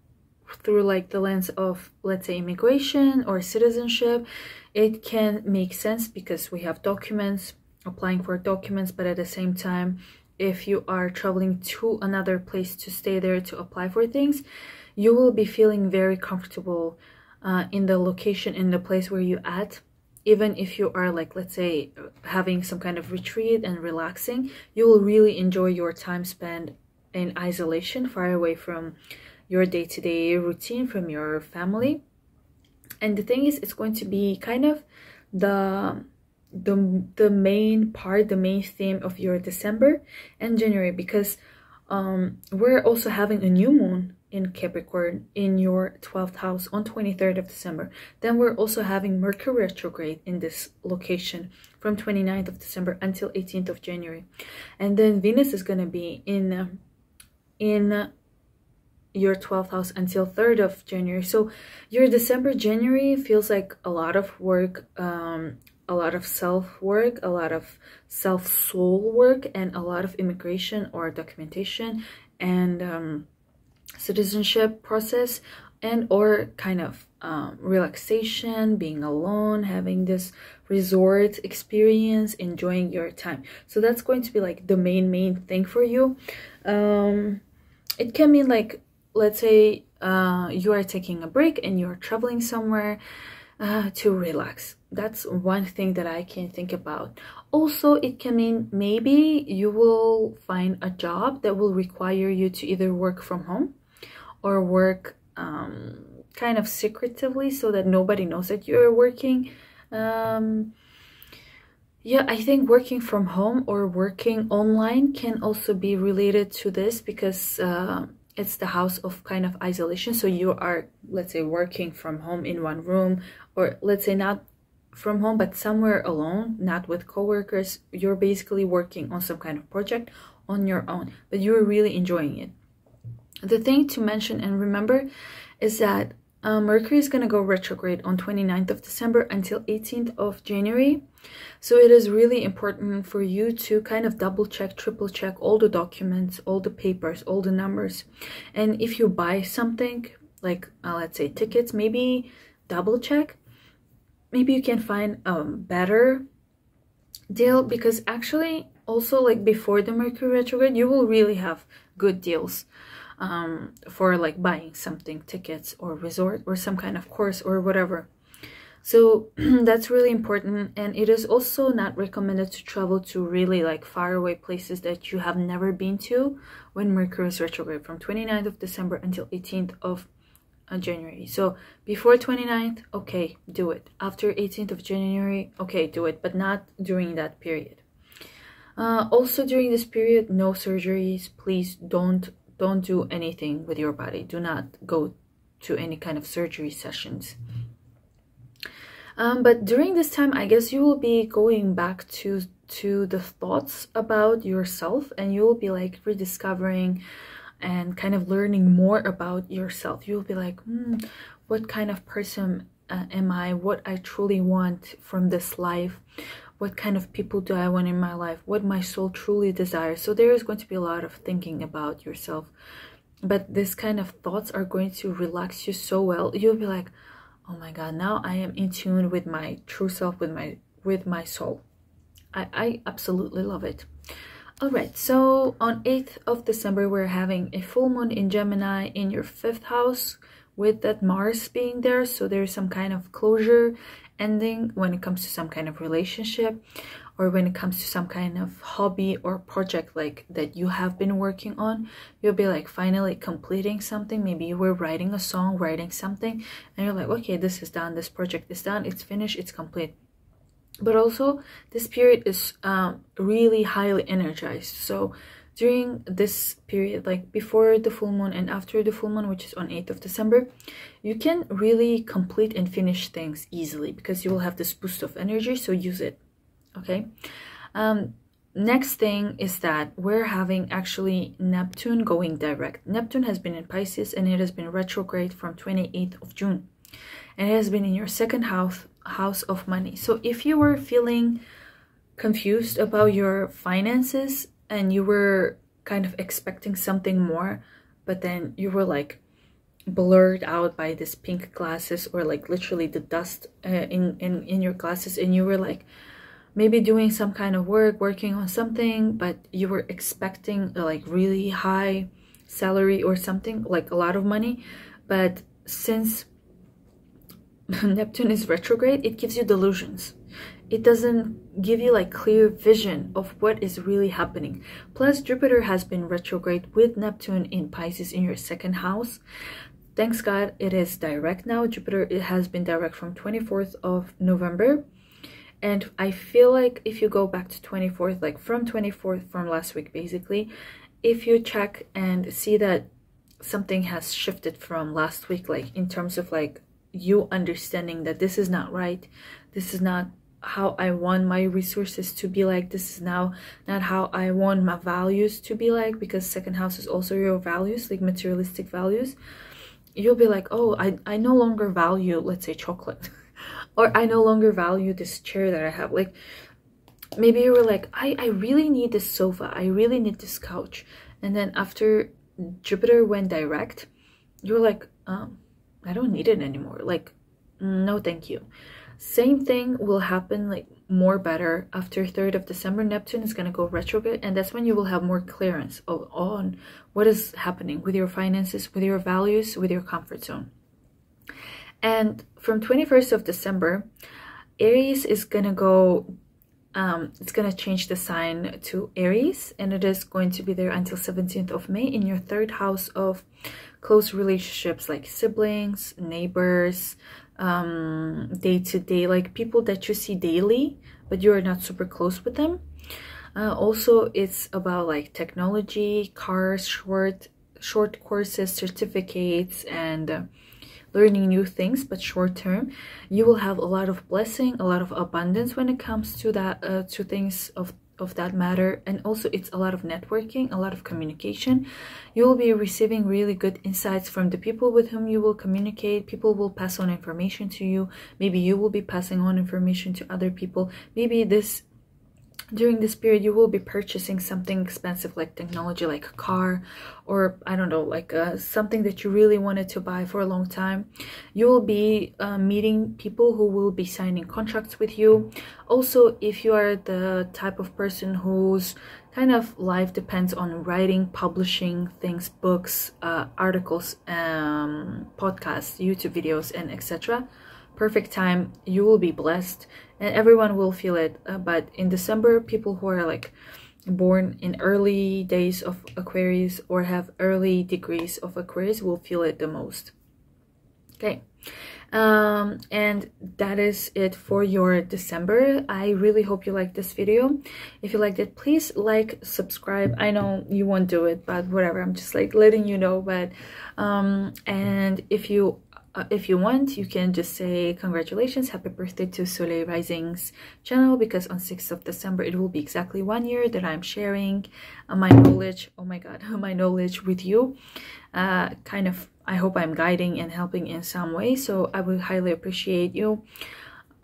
through like the lens of, let's say, immigration or citizenship, it can make sense because we have documents, applying for documents, but at the same time, if you are traveling to another place to stay there to apply for things, you will be feeling very comfortable in the location, in the place where you at. Even if you are like, let's say, having some kind of retreat and relaxing, you will really enjoy your time spent in isolation, far away from your day-to-day routine, from your family. And the thing is, it's going to be kind of the main part, the main theme of your December and January, because we're also having a new moon in Capricorn in your 12th house on 23rd of December. Then we're also having Mercury retrograde in this location from 29th of December until 18th of January. And then Venus is going to be in your 12th house until 3rd of January. So your December, January feels like a lot of work, a lot of self-work, a lot of self-soul work, and a lot of immigration or documentation and citizenship process, and or kind of relaxation, being alone, having this resort experience, enjoying your time. So that's going to be like the main thing for you. It can mean like, let's say you are taking a break and you're traveling somewhere to relax. That's one thing that I can think about. Also, it can mean maybe you will find a job that will require you to either work from home or work kind of secretively so that nobody knows that you're working. Yeah, I think working from home or working online can also be related to this, because it's the house of kind of isolation. So you are, let's say, working from home in one room, or let's say not from home but somewhere alone, not with coworkers. You're basically working on some kind of project on your own, but you're really enjoying it. The thing to mention and remember is that Mercury is going to go retrograde on 29th of December until 18th of January. So it is really important for you to kind of double check, triple check all the documents, all the papers, all the numbers. And if you buy something like, let's say tickets, maybe double check. Maybe you can find a better deal, because actually also like before the Mercury retrograde, you will really have good deals for like buying something, tickets or resort or some kind of course or whatever. So that's really important. And it is also not recommended to travel to really like far away places that you have never been to when Mercury is retrograde from 29th of December until 18th of January. So before 29th, okay, do it. After 18th of January, okay, do it, but not during that period. Also during this period, no surgeries. Please don't do anything with your body. Do not go to any kind of surgery sessions. But during this time, I guess you will be going back to the thoughts about yourself, and you will be like rediscovering and kind of learning more about yourself. You'll be like, what kind of person am I? What I truly want from this life? What kind of people do I want in my life? What my soul truly desires? So there is going to be a lot of thinking about yourself, but this kind of thoughts are going to relax you so well. You'll be like, oh my god, now I am in tune with my true self, with my soul. I absolutely love it. All right, so on 8th of December, we're having a full moon in Gemini in your 5th house, with that Mars being there. So there's some kind of closure, ending when it comes to some kind of relationship, or when it comes to some kind of hobby or project like that you have been working on. You'll be like finally completing something. Maybe you were writing a song, writing something, and you're like, okay, this is done, this project is done, it's finished, it's complete. But also this period is really highly energized. So during this period, like before the full moon and after the full moon, which is on 8th of December, you can really complete and finish things easily, because you will have this boost of energy. So use it. Okay. Next thing is that we're having actually Neptune going direct. Neptune has been in Pisces, and it has been retrograde from 28th of June, and it has been in your 2nd house of money. So if you were feeling confused about your finances and you were kind of expecting something more, but then you were like blurred out by this pink glasses, or like literally the dust in your glasses, and you were like maybe doing some kind of working on something, but you were expecting a like really high salary or something, like a lot of money, but since Neptune is retrograde, it gives you delusions. It doesn't give you like clear vision of what is really happening. Plus Jupiter has been retrograde with Neptune in Pisces in your 2nd house. thanks God it is direct now. Jupiter, it has been direct from 24th of November. And I feel like if you go back to 24th, like from 24th, from last week basically, if you check and see that something has shifted from last week, like in terms of like you understanding that this is not right, this is not how I want my resources to be like, this is now not how I want my values to be like, because second house is also your values, like materialistic values. You'll be like, oh, I no longer value, let's say, chocolate. Or I no longer value this chair that I have. Like, maybe you were like, I really need this sofa. I really need this couch. And then after Jupiter went direct, you were like, I don't need it anymore. Like, no, thank you. Same thing will happen, like more better after 3rd of December. Neptune is going to go retrograde, and that's when you will have more clearance on what is happening with your finances, with your values, with your comfort zone. And from 21st of December, Aries is going to go, it's going to change the sign to Aries, and it is going to be there until 17th of May in your 3rd house of close relationships, like siblings, neighbors, day-to-day, like people that you see daily, but you are not super close with them. Also, it's about like technology, cars, short courses, certificates, and learning new things, but short term. You will have a lot of blessing, a lot of abundance when it comes to that, to things of that matter. And also it's a lot of networking, a lot of communication. You will be receiving really good insights from the people with whom you will communicate. People will pass on information to you. Maybe you will be passing on information to other people. Maybe during this period you will be purchasing something expensive, like technology, like a car, or I don't know, like something that you really wanted to buy for a long time. You will be meeting people who will be signing contracts with you. Also, if you are the type of person whose kind of life depends on writing, publishing things, books, articles, podcasts, YouTube videos, and etc., perfect time. You will be blessed and everyone will feel it. But in December, people who are like born in early days of Aquarius or have early degrees of Aquarius will feel it the most. Okay, and that is it for your December. I really hope you liked this video. If you liked it, please like, subscribe. I know you won't do it, but whatever, I'm just like letting you know. But and if you want, you can just say congratulations, happy birthday to Soleil Rising's channel, because on 6th of December it will be exactly 1 year that I'm sharing my knowledge, oh my god, my knowledge with you. Kind of, I hope I'm guiding and helping in some way. So I would highly appreciate you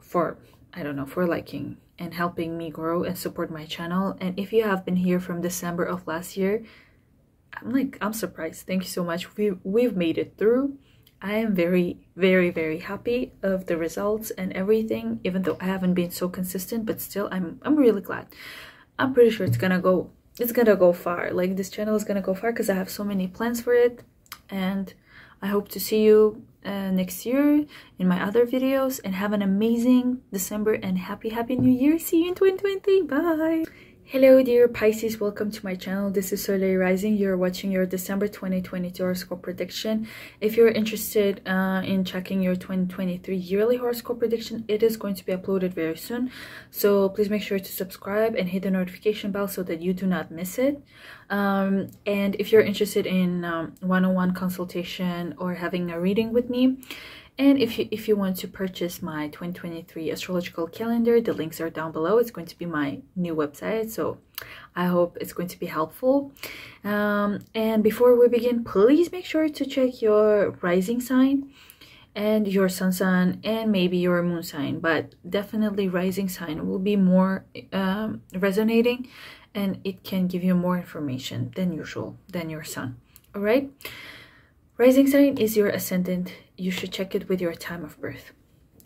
for, I don't know, for liking and helping me grow and support my channel. And if you have been here from December of last year, I'm surprised. Thank you so much. We've made it through. I am very, very, very happy of the results and everything, even though I haven't been so consistent, but still I'm really glad. I'm pretty sure it's gonna go far. Like, this channel is gonna go far because I have so many plans for it. And I hope to see you next year in my other videos, and have an amazing December and happy new year. See you in 2020. Bye. Hello dear Pisces, welcome to my channel. This is Soleil Rising. You're watching your December 2022 horoscope prediction. If you're interested in checking your 2023 yearly horoscope prediction, it is going to be uploaded very soon. So please make sure to subscribe and hit the notification bell so that you do not miss it. And if you're interested in one-on-one consultation or having a reading with me, and if you want to purchase my 2023 astrological calendar, the links are down below. It's going to be my new website, so I hope it's going to be helpful. And before we begin, please make sure to check your rising sign and your sun sign and maybe your moon sign, but definitely rising sign will be more resonating, and it can give you more information than usual than your sun. All right, rising sign is your ascendant. You should check it with your time of birth.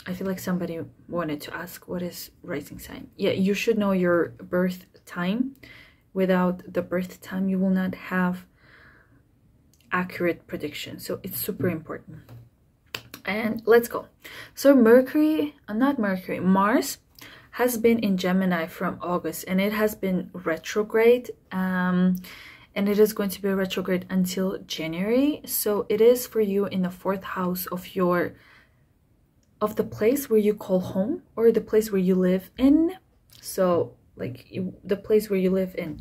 I feel like somebody wanted to ask, what is rising sign? Yeah, you should know your birth time. Without the birth time, you will not have accurate prediction. So it's super important. And let's go. So Mars has been in Gemini from August, and it has been retrograde. and it is going to be a retrograde until January. So it is for you in the 4th house of the place where you call home, or the place where you live in. So like the place where you live in.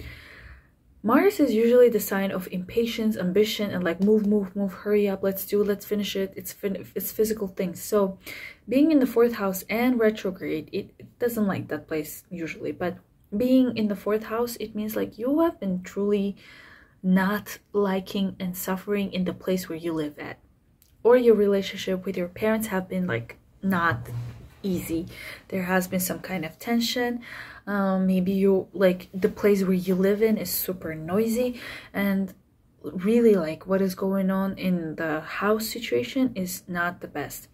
Mars is usually the sign of impatience, ambition, and like move, hurry up, let's finish it. It's physical things. So being in the 4th house and retrograde, it doesn't like that place usually, but being in the 4th house, it means like you have been truly not liking and suffering in the place where you live at, or your relationship with your parents have been like not easy. There has been some kind of tension. Maybe you like the place where you live in is super noisy, and really like what is going on in the house situation is not the best.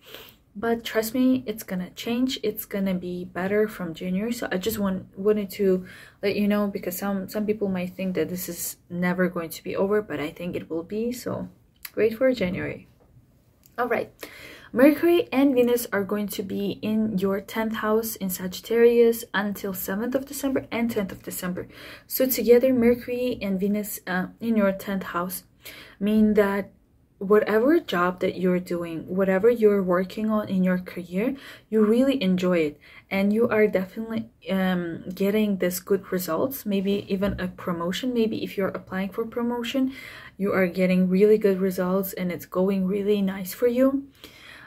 But trust me, it's gonna change. It's gonna be better from January. So I just wanted to let you know, because some people might think that this is never going to be over, but I think it will be. So wait for January. All right. Mercury and Venus are going to be in your 10th house in Sagittarius until 7th of December and 10th of December. So together, Mercury and Venus in your 10th house mean that whatever job that you're doing, whatever you're working on in your career, you really enjoy it, and you are definitely getting this good results, maybe even a promotion. Maybe if you're applying for promotion, you are getting really good results and it's going really nice for you.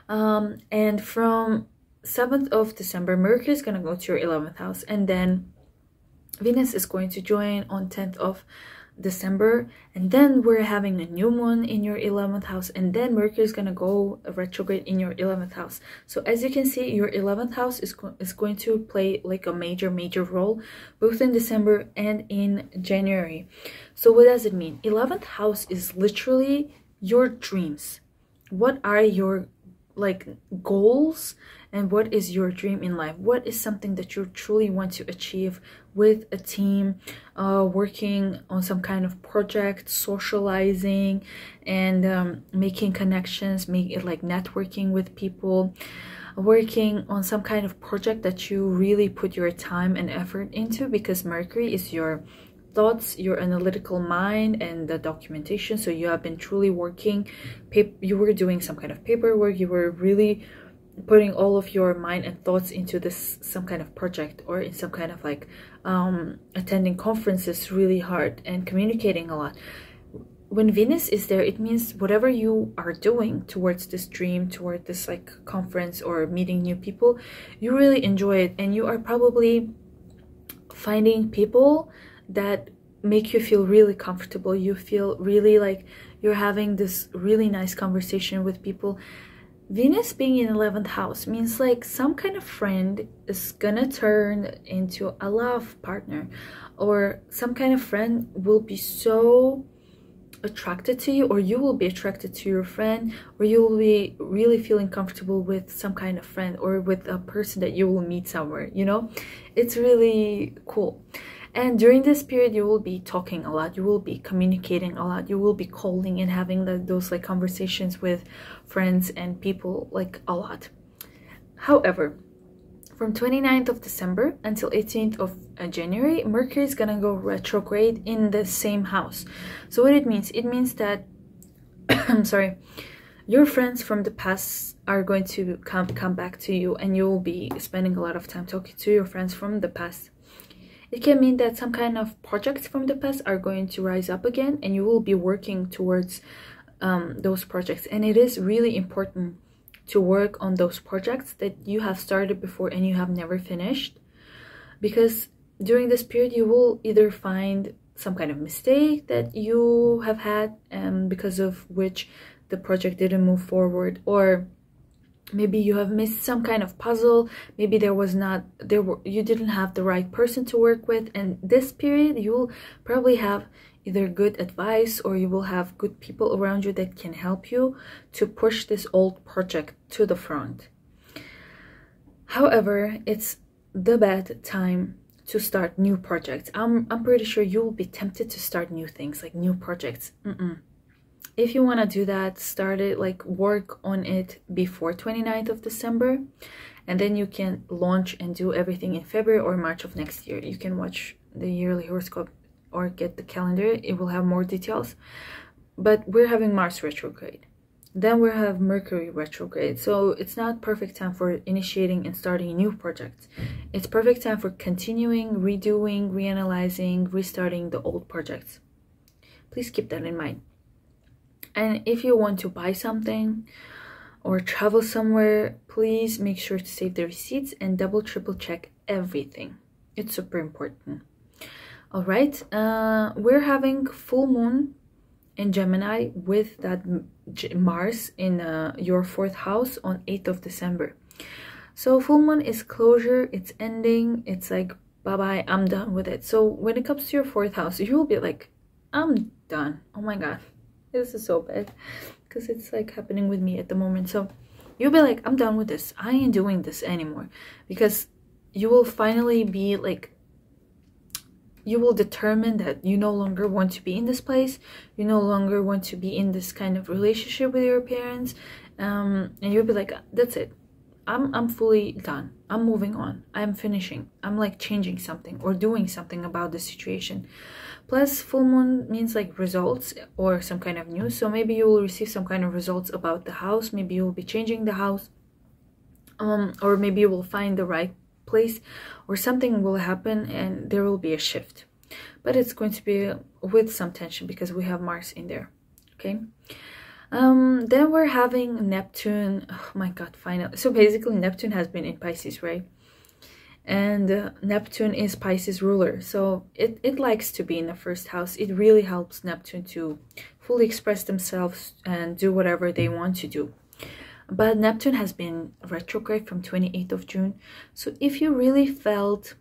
And from 7th of December, Mercury is going to go to your 11th house, and then Venus is going to join on 10th of December, and then we're having a new moon in your 11th house, and then Mercury is going to go retrograde in your 11th house. So as you can see, your 11th house is going to play like a major role both in December and in January. So what does it mean? 11th house is literally your dreams. What are your like goals, and what is your dream in life? What is something that you truly want to achieve with a team, working on some kind of project, socializing, and making connections, like networking with people, working on some kind of project that you really put your time and effort into, because Mercury is your thoughts, your analytical mind, and the documentation. So you have been truly working, you were doing some kind of paperwork, you were really putting all of your mind and thoughts into this some kind of project, or in some kind of like attending conferences really hard and communicating a lot. When Venus is there, it means whatever you are doing towards this dream, toward this like conference or meeting new people, you really enjoy it, and you are probably finding people that make you feel really comfortable. You feel really like you're having this really nice conversation with people. Venus being in 11th house means like some kind of friend is gonna turn into a love partner, or some kind of friend will be so attracted to you, or you will be attracted to your friend, or you will be really feeling comfortable with some kind of friend, or with a person that you will meet somewhere, you know. It's really cool. And during this period, you will be talking a lot, you will be communicating a lot, you will be calling and having those like conversations with friends and people like a lot. However, from 29th of December until 18th of January, Mercury is gonna go retrograde in the same house. So what it means that I'm sorry, your friends from the past are going to come back to you, and you will be spending a lot of time talking to your friends from the past. It can mean that some kind of projects from the past are going to rise up again, and you will be working towards those projects. And it is really important to work on those projects that you have started before and you have never finished, because during this period you will either find some kind of mistake that you have had, because of which the project didn't move forward, or maybe you have missed some kind of puzzle, maybe you didn't have the right person to work with. And this period you will probably have either good advice, or you will have good people around you that can help you to push this old project to the front. However, it's the bad time to start new projects. I'm pretty sure you will be tempted to start new things, like new projects. If you want to do that, start it, like work on it before 29th of December, and then you can launch and do everything in February or March of next year. You can watch the yearly horoscope or get the calendar, it will have more details. But we're having Mars retrograde. Then we have Mercury retrograde. So it's not perfect time for initiating and starting new projects. It's perfect time for continuing, redoing, reanalyzing, restarting the old projects. Please keep that in mind. And if you want to buy something or travel somewhere, please make sure to save the receipts and double, triple check everything. It's super important. All right, we're having full moon in Gemini with that Mars in your 4th house on 8th of December. So full moon is closure, it's ending, it's like bye-bye, I'm done with it. So when it comes to your 4th house, you will be like, I'm done. Oh my god, this is so bad, because it's like happening with me at the moment. So you'll be like, I'm done with this, I ain't doing this anymore, because you will finally be like, you will determine that you no longer want to be in this place, you no longer want to be in this kind of relationship with your parents, and you'll be like, that's it, I'm fully done, I'm moving on, I'm finishing, I'm like changing something or doing something about the situation. Plus full moon means like results or some kind of news, so maybe you will receive some kind of results about the house, maybe you will be changing the house, or maybe you will find the right place, or something will happen and there will be a shift, but it's going to be with some tension because we have Mars in there. Okay, then we're having Neptune. Oh my god, finally. So basically Neptune has been in Pisces, right? And Neptune is Pisces ruler, so it likes to be in the 1st house. It really helps Neptune to fully express themselves and do whatever they want to do. But Neptune has been retrograde from 28th of June. So if you really felt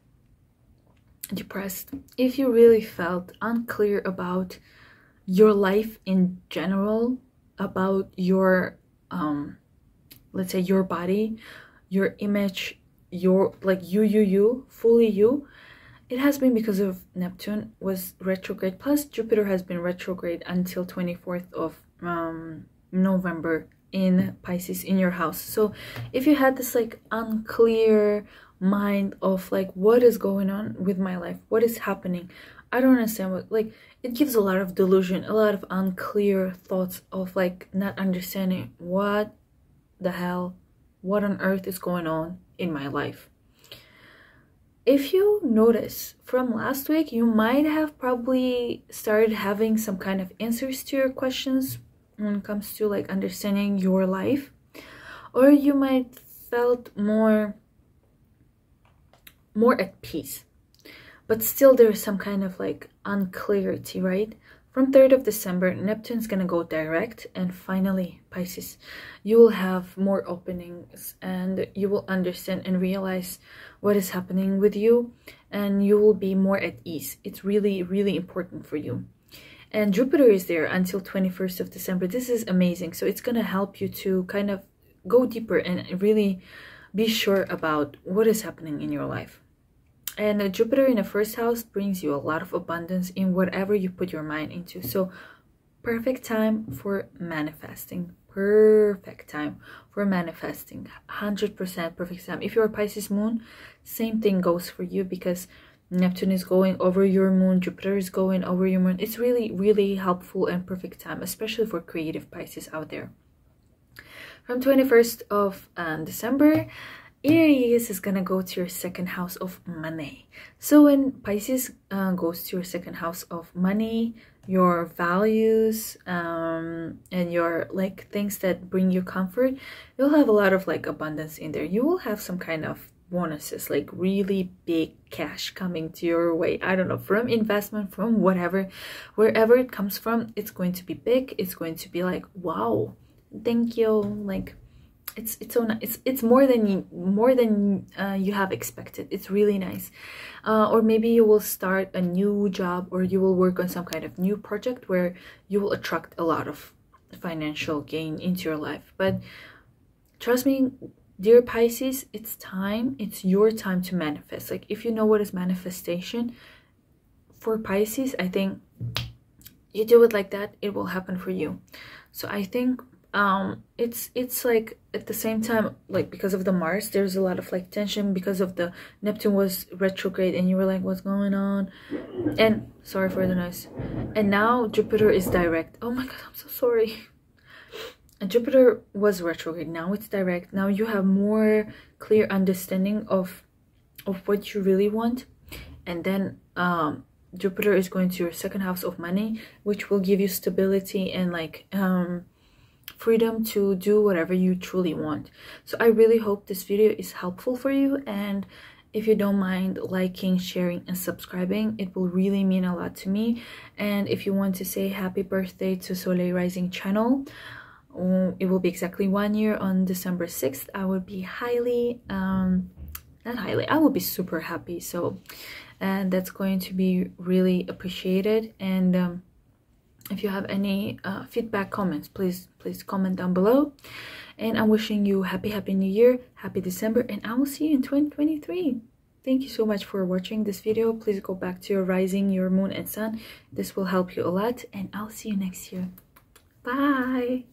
depressed, if you really felt unclear about your life in general, about your, let's say your body, your image, your like you, fully you, it has been because of Neptune was retrograde. Plus Jupiter has been retrograde until 24th of November in Pisces in your house. So if you had this like unclear mind of like, what is going on with my life, what is happening, I don't understand what, like, it gives a lot of delusion, a lot of unclear thoughts of like not understanding what the hell, what on earth is going on in my life. If you notice from last week, you might have probably started having some kind of answers to your questions when it comes to like understanding your life, or you might felt more at peace, but still there's some kind of like unclarity, right? From 3rd of December, Neptune's gonna go direct, and finally, Pisces, you will have more openings and you will understand and realize what is happening with you, and you will be more at ease. It's really, really important for you. And Jupiter is there until 21st of December. This is amazing. So it's gonna help you to kind of go deeper and really be sure about what is happening in your life. And Jupiter in the 1st house brings you a lot of abundance in whatever you put your mind into. So perfect time for manifesting. Perfect time for manifesting. 100% perfect time. If you're a Pisces moon, same thing goes for you, because Neptune is going over your moon, Jupiter is going over your moon. It's really, really helpful and perfect time, especially for creative Pisces out there. From 21st of December, Aries is gonna go to your 2nd house of money. So when Pisces goes to your 2nd house of money, your values and your like things that bring you comfort, you'll have a lot of like abundance in there. You will have some kind of bonuses, like really big cash coming to your way. I don't know, from investment, from whatever, wherever it comes from, it's going to be big. It's going to be like, wow, thank you, like it's so nice. It's more than you have expected. It's really nice. Or maybe you will start a new job, or you will work on some kind of new project where you will attract a lot of financial gain into your life. But trust me, dear Pisces, it's time, it's your time to manifest. Like, if you know what is manifestation for Pisces, I think you do it like that, it will happen for you. So I think it's like at the same time, like because of the Mars, there's a lot of like tension because of the Neptune was retrograde, and you were like, what's going on? And sorry for the noise. And now Jupiter is direct. Oh my god, I'm so sorry. And Jupiter was retrograde, now it's direct. Now you have more clear understanding of what you really want. And then Jupiter is going to your second house of money, which will give you stability and like freedom to do whatever you truly want. So I really hope this video is helpful for you, and if you don't mind liking, sharing, and subscribing, it will really mean a lot to me. And if you want to say happy birthday to Soleil Rising channel, it will be exactly 1 year on December 6th. I would be highly not highly, I will be super happy. So and that's going to be really appreciated. And if you have any feedback, comments, please comment down below. And I'm wishing you happy new year, happy December, and I will see you in 2023. Thank you so much for watching this video. Please go back to your rising, your moon, and sun. This will help you a lot, and I'll see you next year. Bye.